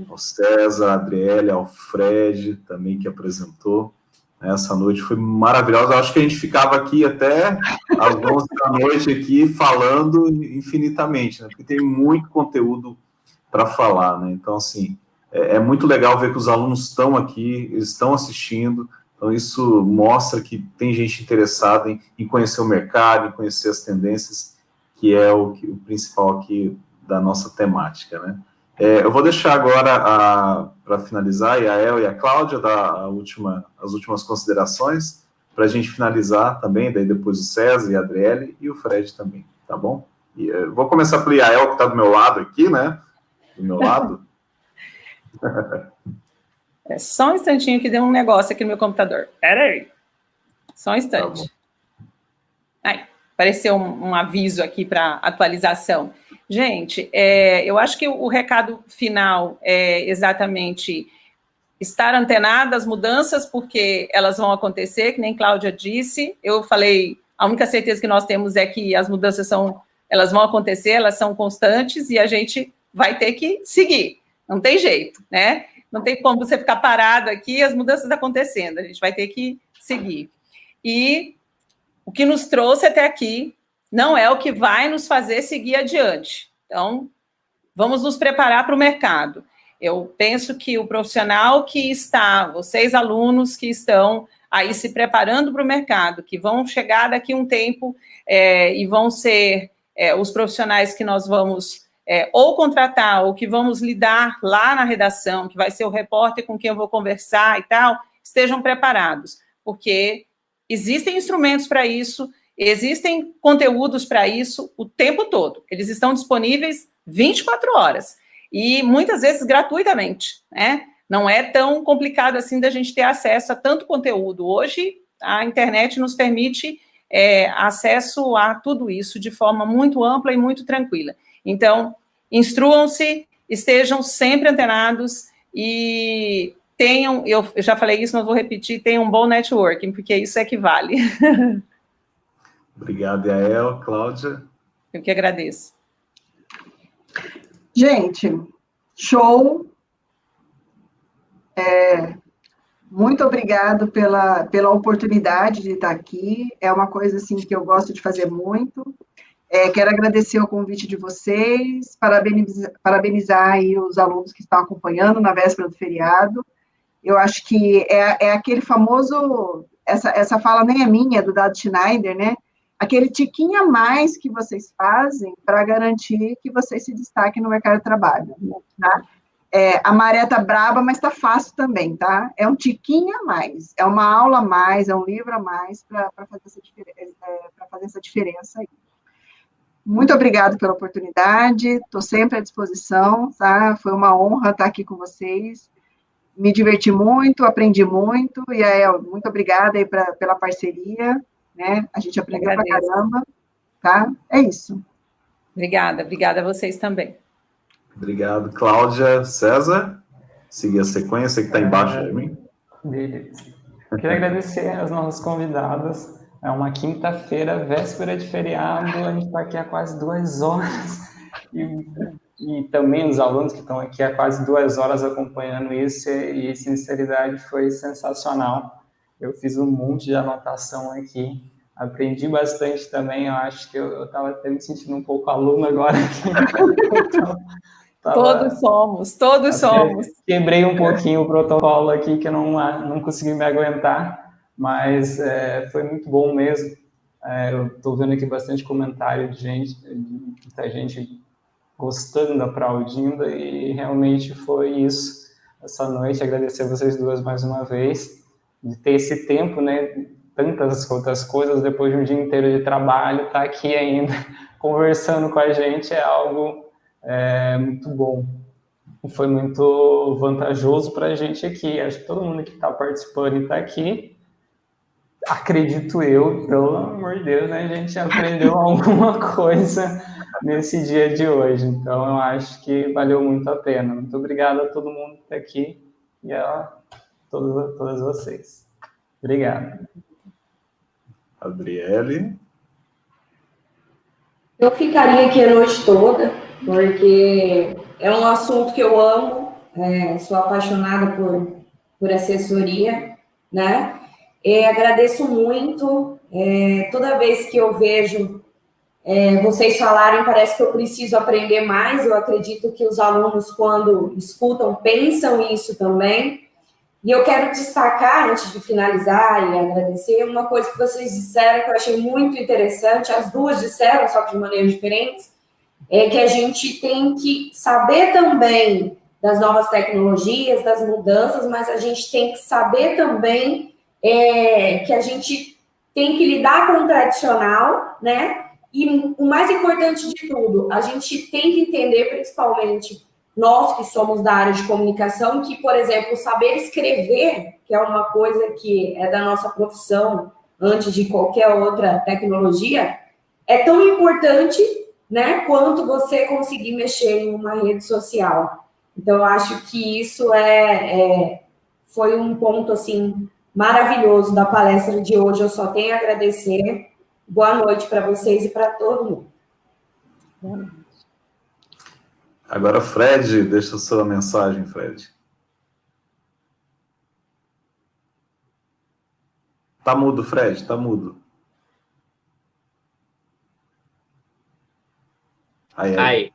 ao César, a Adriele, ao Fred, também que apresentou. Essa noite foi maravilhosa. Eu acho que a gente ficava aqui até às 11 da noite aqui falando infinitamente, né? Porque tem muito conteúdo para falar, né? Então, assim, é muito legal ver que os alunos estão aqui, eles estão assistindo. Então, isso mostra que tem gente interessada em conhecer o mercado, em conhecer as tendências, que é o principal aqui da nossa temática, né? Eu vou deixar agora, para finalizar, a Yael e a Cláudia dar as últimas considerações, para a gente finalizar também, daí depois o César e a Adriele e o Fred também, tá bom? E, vou começar pelo Yael, que está do meu lado aqui, né? Do meu lado. Só um instantinho que deu um negócio aqui no meu computador. Peraí. Só um instante. Tá, apareceu um aviso aqui para atualização. Gente, eu acho que o recado final é exatamente estar antenado às mudanças, porque elas vão acontecer, que nem Cláudia disse. Eu falei, a única certeza que nós temos é que as mudanças elas vão acontecer, elas são constantes, e a gente vai ter que seguir. Não tem jeito, né? Não tem como você ficar parado aqui, as mudanças acontecendo, a gente vai ter que seguir. E o que nos trouxe até aqui não é o que vai nos fazer seguir adiante. Então, vamos nos preparar para o mercado. Eu penso que o profissional que está, vocês alunos que estão aí se preparando para o mercado, que vão chegar daqui a um tempo e vão ser os profissionais que nós vamos ou contratar, ou que vamos lidar lá na redação, que vai ser o repórter com quem eu vou conversar e tal, estejam preparados, porque existem instrumentos para isso, existem conteúdos para isso o tempo todo. Eles estão disponíveis 24 horas e muitas vezes gratuitamente, né? não é tão complicado assim da gente ter acesso a tanto conteúdo. Hoje, a internet nos permite acesso a tudo isso de forma muito ampla e muito tranquila. Então, instruam-se, estejam sempre antenados e tenham, eu já falei isso, mas vou repetir, tenham um bom networking, porque isso é que vale. Obrigado, Yael. Cláudia? Eu que agradeço. Gente, show. Muito obrigado pela oportunidade de estar aqui. É uma coisa assim que eu gosto de fazer muito. Quero agradecer o convite de vocês, parabenizar aí os alunos que estão acompanhando na véspera do feriado. Eu acho que é aquele famoso, essa fala nem é minha, é do Dado Schneider, né? Aquele tiquinho a mais que vocês fazem para garantir que vocês se destaquem no mercado de trabalho, tá? A maré tá braba, mas tá fácil também, tá? É um tiquinho a mais, é uma aula a mais, é um livro a mais para fazer essa diferença aí. Muito obrigada pela oportunidade, estou sempre à disposição, tá? Foi uma honra estar aqui com vocês, me diverti muito, aprendi muito, e muito obrigada aí pela parceria, né? A gente aprendeu pra caramba, tá? É isso. Obrigada a vocês também. Obrigado, Cláudia. César, seguir a sequência que está embaixo de mim. Beleza. Queria agradecer as nossas convidadas. É uma quinta-feira, véspera de feriado, a gente está aqui há quase 2 horas. E também os alunos que estão aqui há quase 2 horas acompanhando isso, e sinceridade, foi sensacional. Eu fiz um monte de anotação aqui, aprendi bastante também. Eu acho que eu estava até me sentindo um pouco aluno agora aqui. Então, todos somos. Quebrei um pouquinho o protocolo aqui, que eu não consegui me aguentar, mas foi muito bom mesmo. Eu estou vendo aqui bastante comentário de muita gente gostando, aplaudindo, e realmente foi isso essa noite. Agradecer a vocês duas mais uma vez, de ter esse tempo, né, tantas outras coisas, depois de um dia inteiro de trabalho, estar aqui ainda conversando com a gente é algo muito bom. Foi muito vantajoso para a gente aqui. Acho que todo mundo que está participando e está aqui, acredito eu, pelo amor de Deus, né, a gente aprendeu alguma coisa nesse dia de hoje. Então, eu acho que valeu muito a pena. Muito obrigado a todo mundo que está aqui e a todas vocês. Obrigado. Adriele? Eu ficaria aqui a noite toda, porque é um assunto que eu amo, sou apaixonada por assessoria, né? Agradeço muito, toda vez que eu vejo vocês falarem, parece que eu preciso aprender mais. Eu acredito que os alunos, quando escutam, pensam isso também. E eu quero destacar, antes de finalizar e agradecer, uma coisa que vocês disseram que eu achei muito interessante, as duas disseram, só que de maneiras diferentes, que a gente tem que saber também das novas tecnologias, das mudanças, mas a gente tem que saber também que a gente tem que lidar com o tradicional, né? E o mais importante de tudo, a gente tem que entender, principalmente nós que somos da área de comunicação, que, por exemplo, saber escrever, que é uma coisa que é da nossa profissão, antes de qualquer outra tecnologia, é tão importante, né, quanto você conseguir mexer em uma rede social. Então, eu acho que isso foi um ponto, assim, maravilhoso da palestra de hoje. Eu só tenho a agradecer. Boa noite para vocês e para todo mundo. Boa noite. Agora, Fred, deixa a sua mensagem, Fred. Tá mudo, Fred, tá mudo. Aí.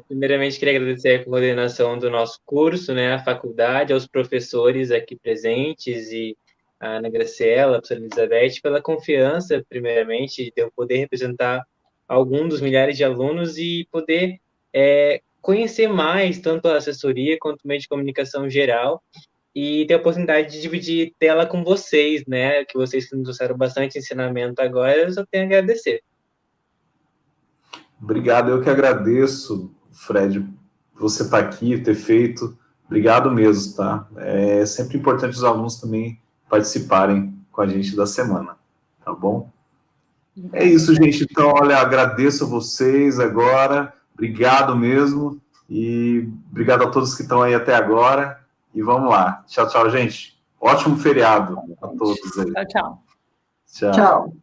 Primeiramente, queria agradecer a coordenação do nosso curso, né, a faculdade, aos professores aqui presentes e a Ana Graciela, a professora Elizabeth, pela confiança, primeiramente, de eu poder representar algum dos milhares de alunos e poder conhecer mais tanto a assessoria quanto o meio de comunicação geral e ter a oportunidade de dividir tela com vocês, né, que vocês nos trouxeram bastante ensinamento agora, eu só tenho a agradecer. Obrigado, eu que agradeço, Fred, você estar aqui, ter feito Obrigado mesmo, tá? É sempre importante os alunos também participarem com a gente da semana, tá bom? É isso, gente. Então, olha, agradeço a vocês agora. Obrigado mesmo. E obrigado a todos que estão aí até agora. E vamos lá. Tchau, tchau, gente. Ótimo feriado a todos aí. Tchau, tchau. Tchau. Tchau.